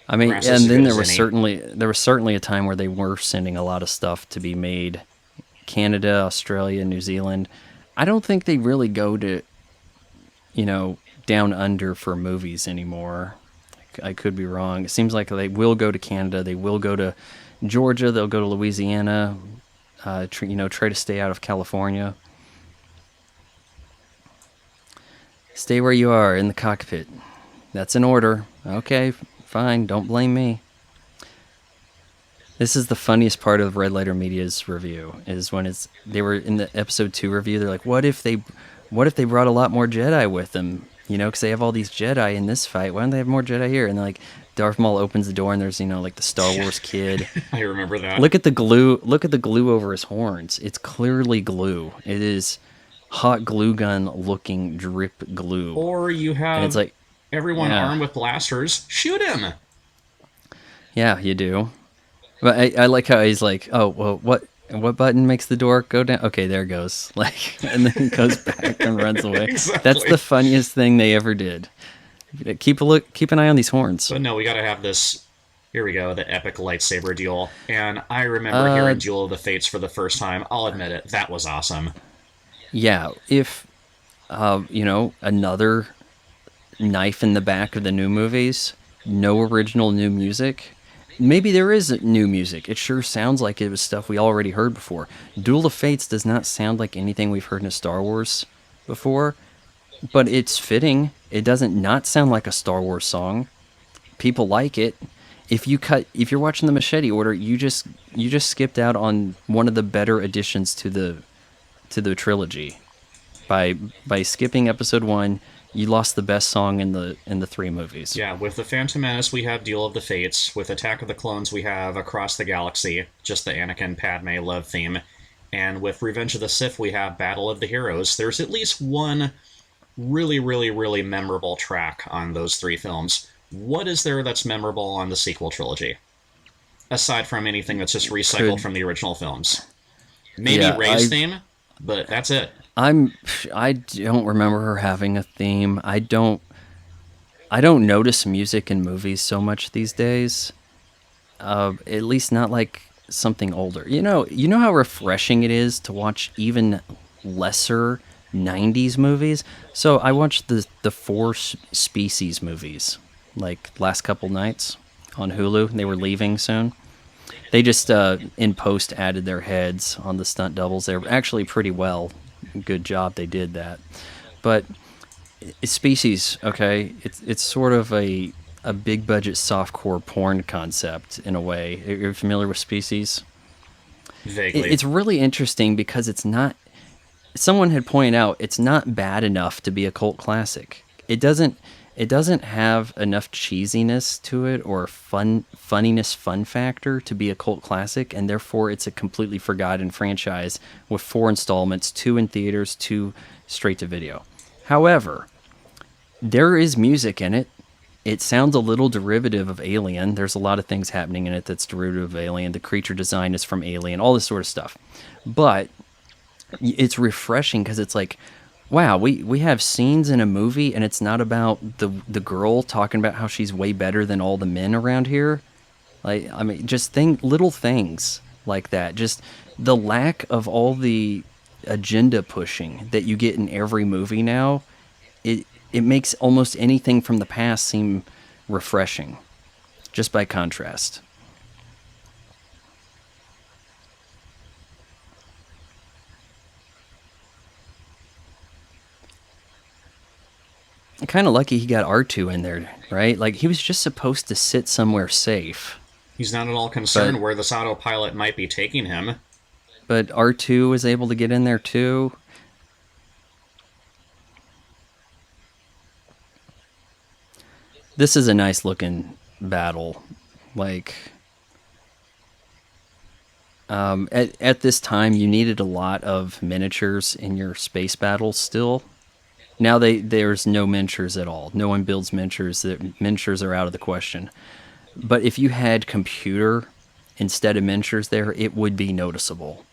I mean, and then there was certainly a time where they were sending a lot of stuff to be made. Canada, Australia, New Zealand. I don't think they really go to, down under for movies anymore. I could be wrong. It seems like they will go to Canada. They will go to Georgia. They'll go to Louisiana. Try to stay out of California. Stay where you are in the cockpit. That's an order. Okay, fine. Don't blame me. This is the funniest part of Red Letter Media's review, is when they were in the episode 2 review. They're like, what if they brought a lot more Jedi with them? Because they have all these Jedi in this fight. Why don't they have more Jedi here? And they're like, Darth Maul opens the door and there's like the Star Wars kid. I remember that. Look at the glue. Look at the glue over his horns. It's clearly glue. It is hot glue gun looking drip glue. Or you have and it's like, everyone armed with blasters. Shoot him. Yeah, you do. But I like how he's like, oh, well, what button makes the door go down? Okay, there it goes. And then he goes back and runs away. Exactly. That's the funniest thing they ever did. Keep an eye on these horns. But no, we got to have this. Here we go, the epic lightsaber duel. And I remember hearing Duel of the Fates for the first time. I'll admit it, that was awesome. Yeah, if another knife in the back of the new movies, no original new music. Maybe there is new music. It sure sounds like it was stuff we already heard before. Duel of Fates does not sound like anything we've heard in a Star Wars before, but it's fitting. It doesn't not sound like a Star Wars song. People like it. If you're watching the Machete Order, you just skipped out on one of the better additions to the trilogy. By skipping episode 1, you lost the best song in the 3 movies. Yeah, with the Phantom Menace, we have Duel of the Fates. With Attack of the Clones, we have Across the Galaxy, just the Anakin Padme love theme. And with Revenge of the Sith, we have Battle of the Heroes. There's at least one really, really, really memorable track on those 3 films. What is there that's memorable on the sequel trilogy? Aside from anything that's just recycled from the original films. Maybe Rey's theme, but that's it. I don't remember her having a theme. I don't notice music in movies so much these days. At least not like something older. You know how refreshing it is to watch even lesser 90s movies? So I watched the 4 Species movies, like last couple nights on Hulu. They were leaving soon. They just in post added their heads on the stunt doubles. They're actually pretty well. Good job they did that. But Species, okay? It's sort of a big budget softcore porn concept in a way. You're familiar with Species? Vaguely. It's really interesting because it's not. Someone had pointed out it's not bad enough to be a cult classic. It doesn't have enough cheesiness to it or fun factor to be a cult classic, and therefore it's a completely forgotten franchise with 4 installments, 2 in theaters, 2 straight to video. However, there is music in it. It sounds a little derivative of Alien. There's a lot of things happening in it that's derivative of Alien. The creature design is from Alien, all this sort of stuff. But it's refreshing because it's like, wow, we have scenes in a movie and it's not about the girl talking about how she's way better than all the men around here. Like, I mean, just little things like that. Just the lack of all the agenda pushing that you get in every movie now. It makes almost anything from the past seem refreshing, just by contrast. Kind of lucky he got R2 in there, right? Like, he was just supposed to sit somewhere safe. He's not at all concerned But where this autopilot might be taking him. but R2 was able to get in there too. This is a nice looking battle. Like, at this time, you needed a lot of miniatures in your space battles still. Now there's no miniatures at all. No one builds miniatures. Miniatures are out of the question. But if you had computer instead of miniatures there, it would be noticeable.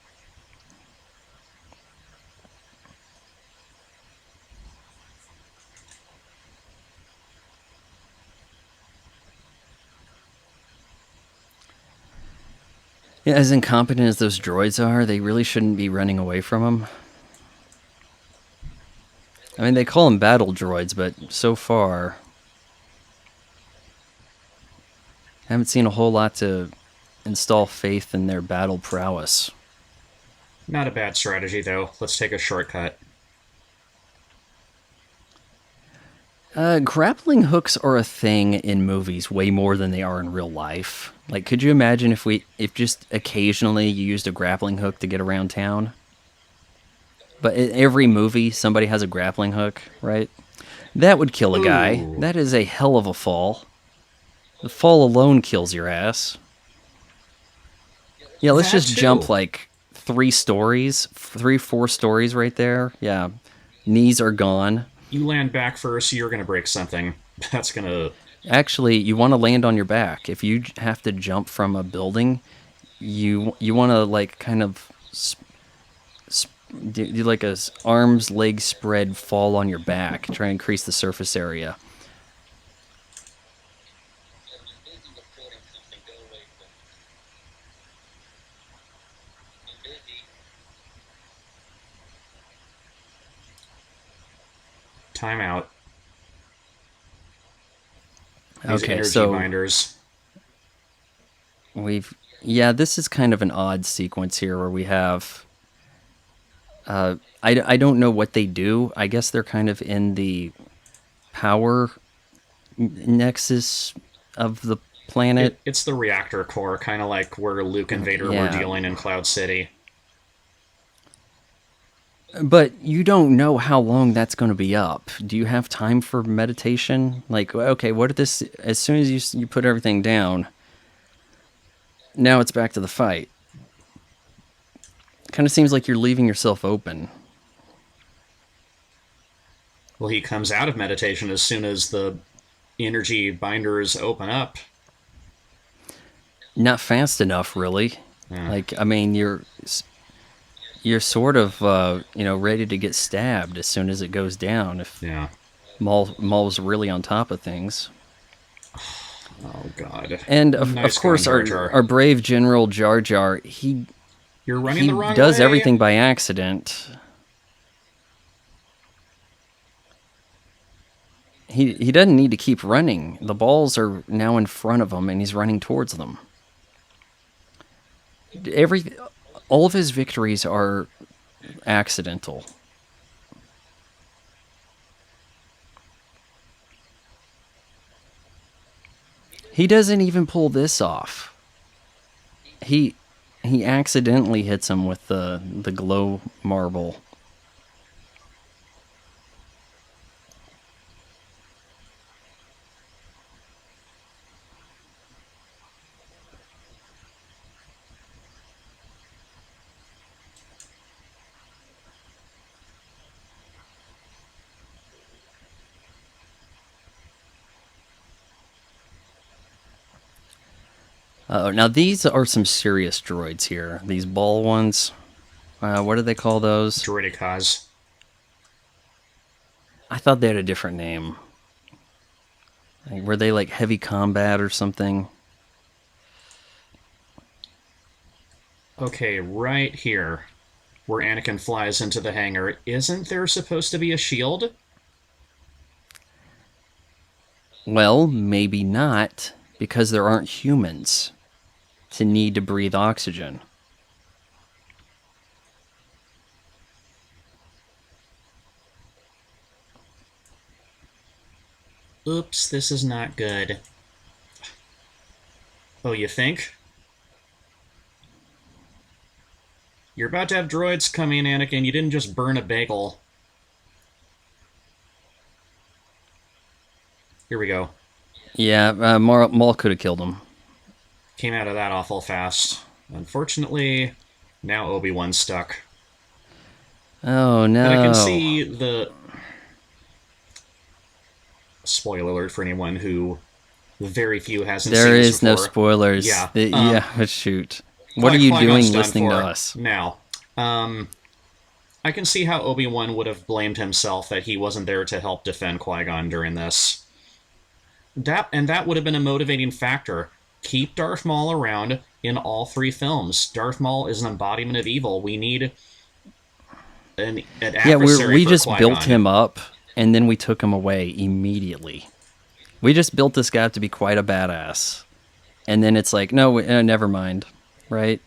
Yeah, as incompetent as those droids are, they really shouldn't be running away from them. I mean, they call them battle droids, but so far, I haven't seen a whole lot to install faith in their battle prowess. Not a bad strategy, though. Let's take a shortcut. Grappling hooks are a thing in movies way more than they are in real life. Like, could you imagine if just occasionally you used a grappling hook to get around town? But in every movie, somebody has a grappling hook, right? That would kill a guy. Ooh. That is a hell of a fall. The fall alone kills your ass. Yeah, let's That just too. jump like 4 stories right there. Yeah, knees are gone. You land back first, you're gonna break something. That's gonna... Actually, you want to land on your back. If you have to jump from a building, you want to like kind of do like a arms leg spread fall on your back. Try and increase the surface area. Timeout. These Okay, energy so binders. yeah, this is kind of an odd sequence here where we have. I don't know what they do. I guess they're kind of in the power nexus of the planet. It's the reactor core, kind of like where Luke and Vader were Yeah. dealing in Cloud City. But you don't know how long that's going to be up. Do you have time for meditation? Like, okay, what if this? As soon as you put everything down, now it's back to the fight. Kind of seems like you're leaving yourself open. Well, he comes out of meditation as soon as the energy binders open up. Not fast enough, really. Yeah. Like, I mean, you're sort of ready to get stabbed as soon as it goes down. If Yeah. Maul's really on top of things. Oh, God. And of Nice course, going, Jar Jar. our brave General Jar Jar, he You're running the wrong does way. everything by accident. He doesn't need to keep running. The balls are now in front of him, and he's running towards them. All of his victories are accidental. He doesn't even pull this off. He accidentally hits him with the glow marble. Now these are some serious droids here. These ball ones. What do they call those? Droidicons. I thought they had a different name. Like, were they like heavy combat or something? Okay, right here, where Anakin flies into the hangar, isn't there supposed to be a shield? Well, maybe not, because there aren't humans to need to breathe oxygen. Oops, this is not good. Oh, you think? You're about to have droids come in, Anakin. You didn't just burn a bagel. Here we go. Yeah, Maul could have killed him. Came out of that awful fast. Unfortunately, now Obi-Wan's stuck. Oh no! But I can see the... Spoiler alert for anyone who very few hasn't seen There this is before. no spoilers. Yeah. Yeah, shoot. What are you Qui-Gon's doing done listening to for. us? Now, I can see how Obi-Wan would have blamed himself that he wasn't there to help defend Qui-Gon during this. That would have been a motivating factor. Keep Darth Maul around in all three films. Darth Maul is an embodiment of evil. We need an adversary we for just Qui-Gon. built him up, and then we took him away immediately. We just built this guy up to be quite a badass. And then it's like, no, never mind, right?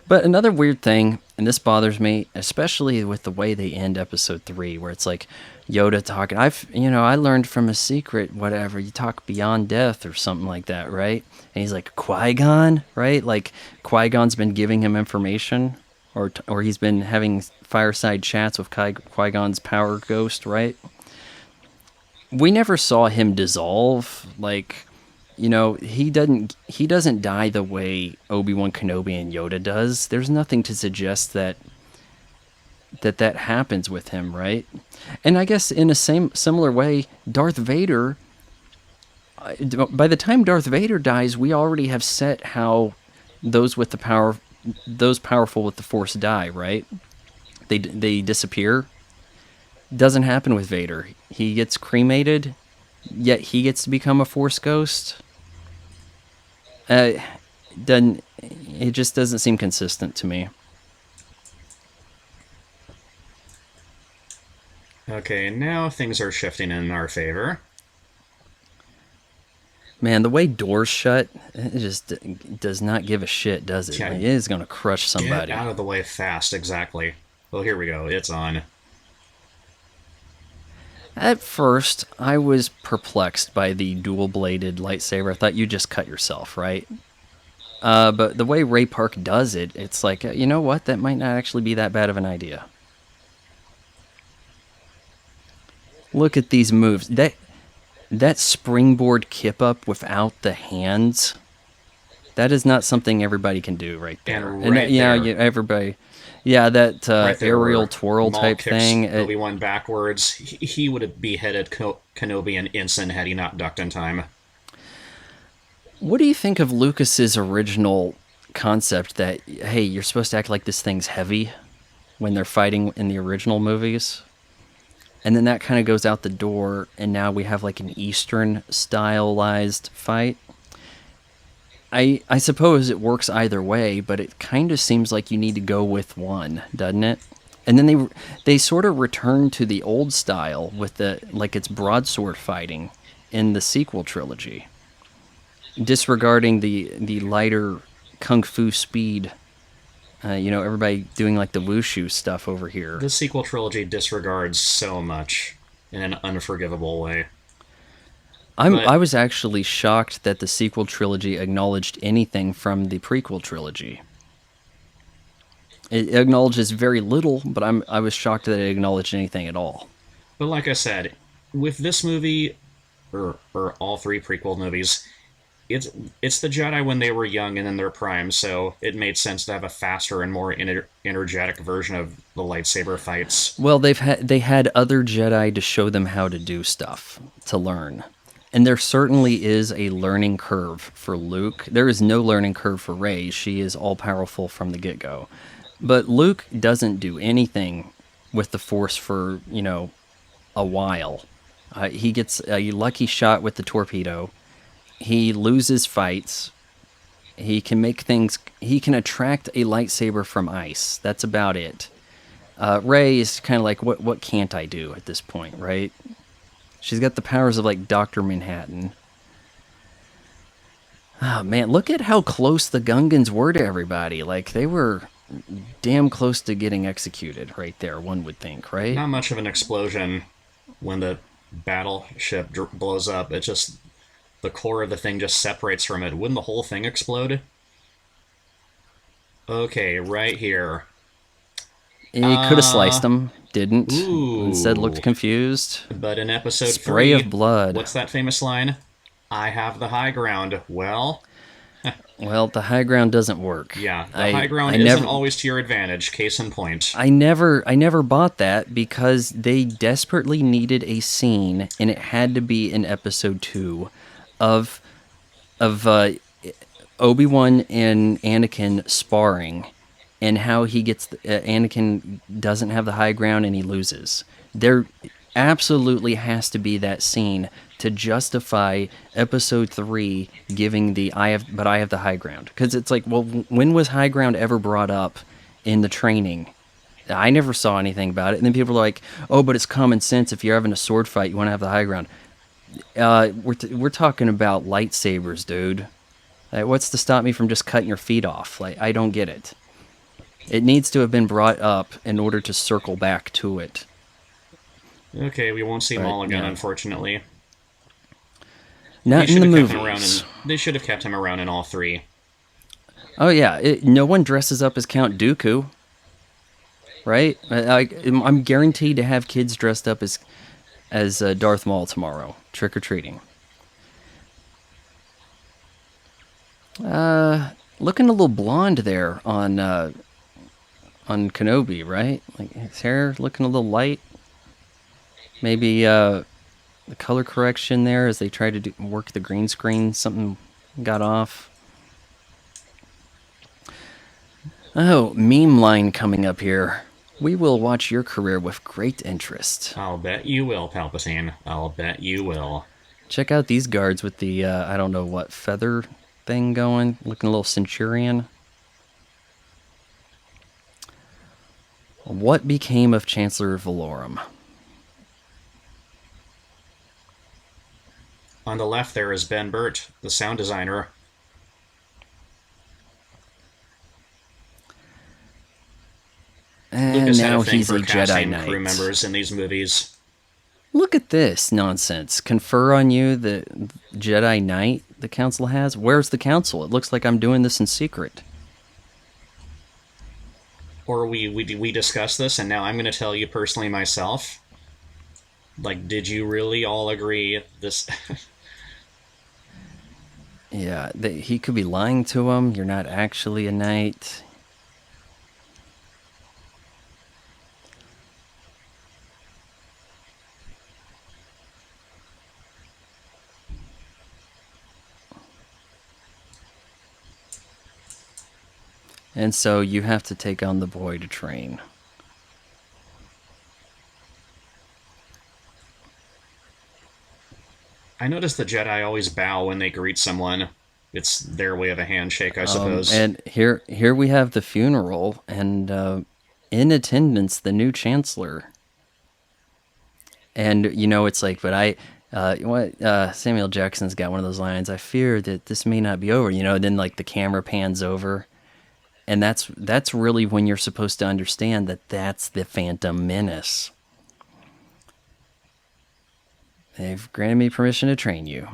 But another weird thing, and this bothers me, especially with the way they end Episode 3, where it's like Yoda talking, I learned from a secret, whatever, you talk beyond death or something like that, right? And he's like, Qui-Gon, right? Like, Qui-Gon's been giving him information, or he's been having fireside chats with Qui-Gon's power ghost, right? We never saw him dissolve, like... he doesn't die the way Obi-Wan Kenobi and Yoda does. There's nothing to suggest that happens with him, right? And I guess in a similar way, Darth Vader, by the time Darth Vader dies, we already have set how those powerful with the Force die, right? They disappear. Doesn't happen with Vader. He gets cremated, yet he gets to become a Force ghost. It just doesn't seem consistent to me. Okay, now things are shifting in our favor. Man, the way doors shut, it just does not give a shit, does it? Yeah. Like, it is going to crush somebody. Get out of the way fast, exactly. Well, here we go. It's on. At first, I was perplexed by the dual-bladed lightsaber. I thought you just cut yourself, right? But the way Ray Park does it, it's like, you know what? That might not actually be that bad of an idea. Look at these moves. That springboard kip-up without the hands, that is not something everybody can do right there. And right there. Everybody... Yeah, that Right there aerial where twirl Maul type kicks thing. Obi-Wan backwards. He would have beheaded Kenobi in instant had he not ducked in time. What do you think of Lucas's original concept that, hey, you're supposed to act like this thing's heavy when they're fighting in the original movies? And then that kind of goes out the door, and now we have like an Eastern stylized fight. I suppose it works either way, but it kind of seems like you need to go with one, doesn't it? And then they sort of return to the old style with it's broadsword fighting in the sequel trilogy, disregarding the lighter kung fu speed. Everybody doing like the wushu stuff over here. The sequel trilogy disregards so much in an unforgivable way. But I was actually shocked that the sequel trilogy acknowledged anything from the prequel trilogy. It acknowledges very little, but I was shocked that it acknowledged anything at all. like I said, with this movie, or all three prequel movies, it's it's the Jedi when they were young and in their prime, so it made sense to have a faster and more energetic version of the lightsaber fights. Well, they had other Jedi to show them how to do stuff, to learn. And there certainly is a learning curve for Luke. There is no learning curve for Rey. She is all powerful from the get-go. But Luke doesn't do anything with the Force for, a while. He gets a lucky shot with the torpedo. He loses fights. He can make things. He can attract a lightsaber from ice. That's about it. Rey is kind of like, what can't I do at this point, right? She's got the powers of like Dr. Manhattan. Oh man, look at how close the Gungans were to everybody. Like they were damn close to getting executed right there, one would think, right? Not much of an explosion when the battleship blows up. It just the core of the thing just separates from it. Wouldn't the whole thing explode? Okay, right here. It could have sliced him, didn't. Ooh. Instead looked confused. But in episode Spray 3, of blood. what's that famous line? I have the high ground. Well, the high ground doesn't work. yeah, the high ground isn't always to your advantage. Case in point. I never bought that because they desperately needed a scene, and it had to be in episode 2 of Obi-Wan and Anakin sparring, and how he gets Anakin doesn't have the high ground and he loses. There absolutely has to be that scene to justify episode 3 giving the I have the high ground, because it's like, well, when was high ground ever brought up in the training? I never saw anything about it. And then people are like, oh, but it's common sense. If you're having a sword fight, you want to have the high ground. We're talking about lightsabers, dude. Like, what's to stop me from just cutting your feet off? Like, I don't get it. It needs to have been brought up in order to circle back to it. Okay, we won't see Maul again, unfortunately. Not in the movies. They should have kept him around in all 3. Oh yeah, no one dresses up as Count Dooku, right? I'm guaranteed to have kids dressed up as Darth Maul tomorrow, trick or treating. Looking a little blonde there on Kenobi, right? Like his hair looking a little light. Maybe the color correction there as they tried to work the green screen, something got off. Oh, meme line coming up here. We will watch your career with great interest. I'll bet you will, Palpatine. I'll bet you will. Check out these guards with the, I don't know what, feather thing going. Looking a little Centurion. What became of Chancellor Valorum? On the left there is Ben Burt, the sound designer. And Lucas now had a thing he's for a casting Jedi Knight. crew members in these movies. Look at this nonsense. Confer on you the Jedi Knight the council has? Where's the council? It looks like I'm doing this in secret. Or we discussed this, and now I'm going to tell you personally myself. Like, did you really all agree this... Yeah, he could be lying to him. You're not actually a knight. And so you have to take on the boy to train. I noticed the Jedi always bow when they greet someone. It's their way of a handshake, I suppose. And here we have the funeral, and in attendance, the new chancellor. And it's like, but Samuel Jackson's got one of those lines. I fear that this may not be over. Then like the camera pans over, and that's really when you're supposed to understand that that's the Phantom Menace. They've granted me permission to train you.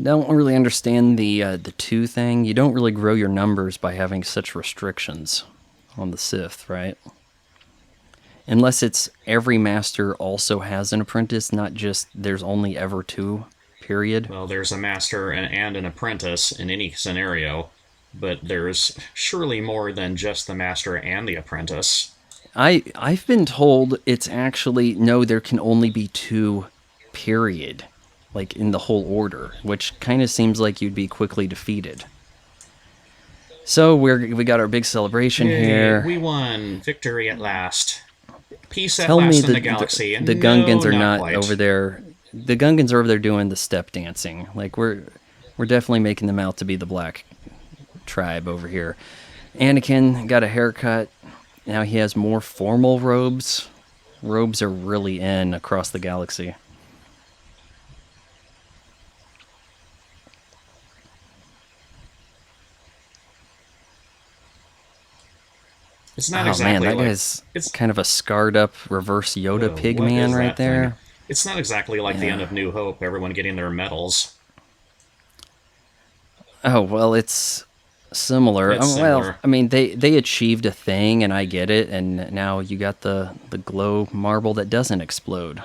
Don't really understand the 2 thing. You don't really grow your numbers by having such restrictions on the Sith, right? Unless it's every master also has an apprentice, not just there's only ever 2, period. Well, there's a master and an apprentice in any scenario, but there's surely more than just the master and the apprentice. I've been told it's actually, no, there can only be 2, period. Like in the whole order, which kind of seems like you'd be quickly defeated. So we got our big celebration here. We won. Victory at last. Peace at Tell me last in the galaxy. the No, Gungans are not quite. over there. The Gungans are over there doing the step dancing. Like we're definitely making them out to be the black tribe over here. Anakin got a haircut. Now he has more formal robes. Robes are really in across the galaxy. It's not Oh exactly man, that like guy's it's kind of a scarred up reverse Yoda Whoa, pig what man is right that thing? there. It's not exactly like the Yeah. end of New Hope, everyone getting their medals. Oh well, it's similar. It's Well, similar. I mean, they achieved a thing, and I get it. And now you got the glow marble that doesn't explode.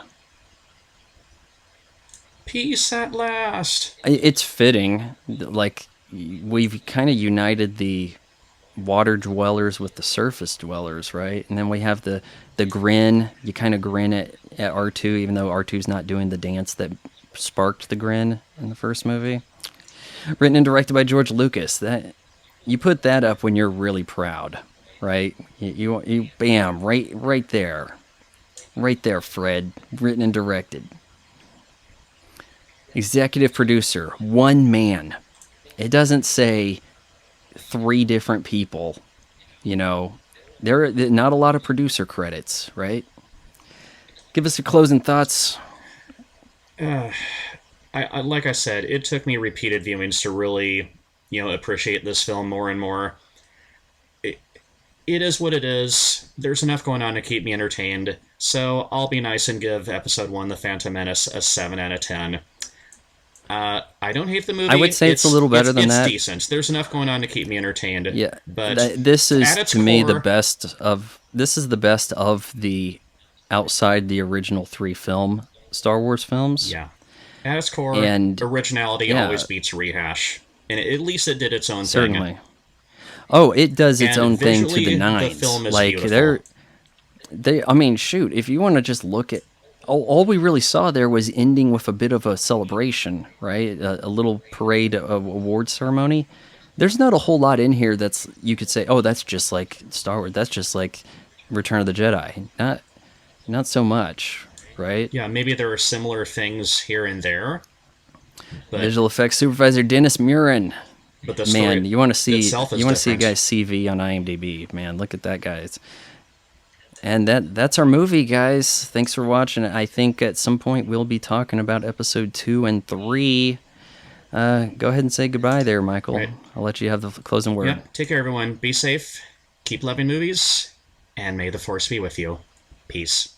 Peace at last. It's fitting. Like we've kind of united the water dwellers with the surface dwellers, right? And then we have the grin. You kind of grin at R2, even though R2's not doing the dance that sparked the grin in the first movie. Written and directed by George Lucas. That you put that up when you're really proud, right? You bam, right there, Fred. Written and directed. Executive producer, 1 man. It doesn't say 3 different people. You know, there are not a lot of producer credits, right? Give us your closing thoughts. I like I said, it took me repeated viewings to really, appreciate this film more and more. It is what it is. There's enough going on to keep me entertained. So I'll be nice and give Episode 1, The Phantom Menace, a 7 out of 10. I don't hate the movie. I would say it's a little better than that. It's decent. There's enough going on to keep me entertained. Yeah, but this is at its to me the core- best of. This is the best of the outside the original 3 Star Wars films. Yeah. At its core, And- originality yeah. always beats rehash. And at least it did its own Certainly. thing. Oh, it does its And own thing to visually, the the nines. film is like beautiful. they. I mean, shoot, if you want to just look at. All we really saw there was ending with a bit of a celebration, right? A little parade of award ceremony. There's not a whole lot in here that's you could say, oh, that's just like Star Wars. That's just like Return of the Jedi. Not so much, right? Yeah, maybe there are similar things here and there. But, Visual effects supervisor Dennis Murin. but the story Man, you want to see itself is a different. guy's CV on IMDb. Man, look at that guy. And that's our movie, guys. Thanks for watching. I think at some point we'll be talking about episode 2 and 3. Go ahead and say goodbye there, Michael. Right. I'll let you have the closing word. Yeah, take care, everyone. Be safe. Keep loving movies. And may the Force be with you. Peace.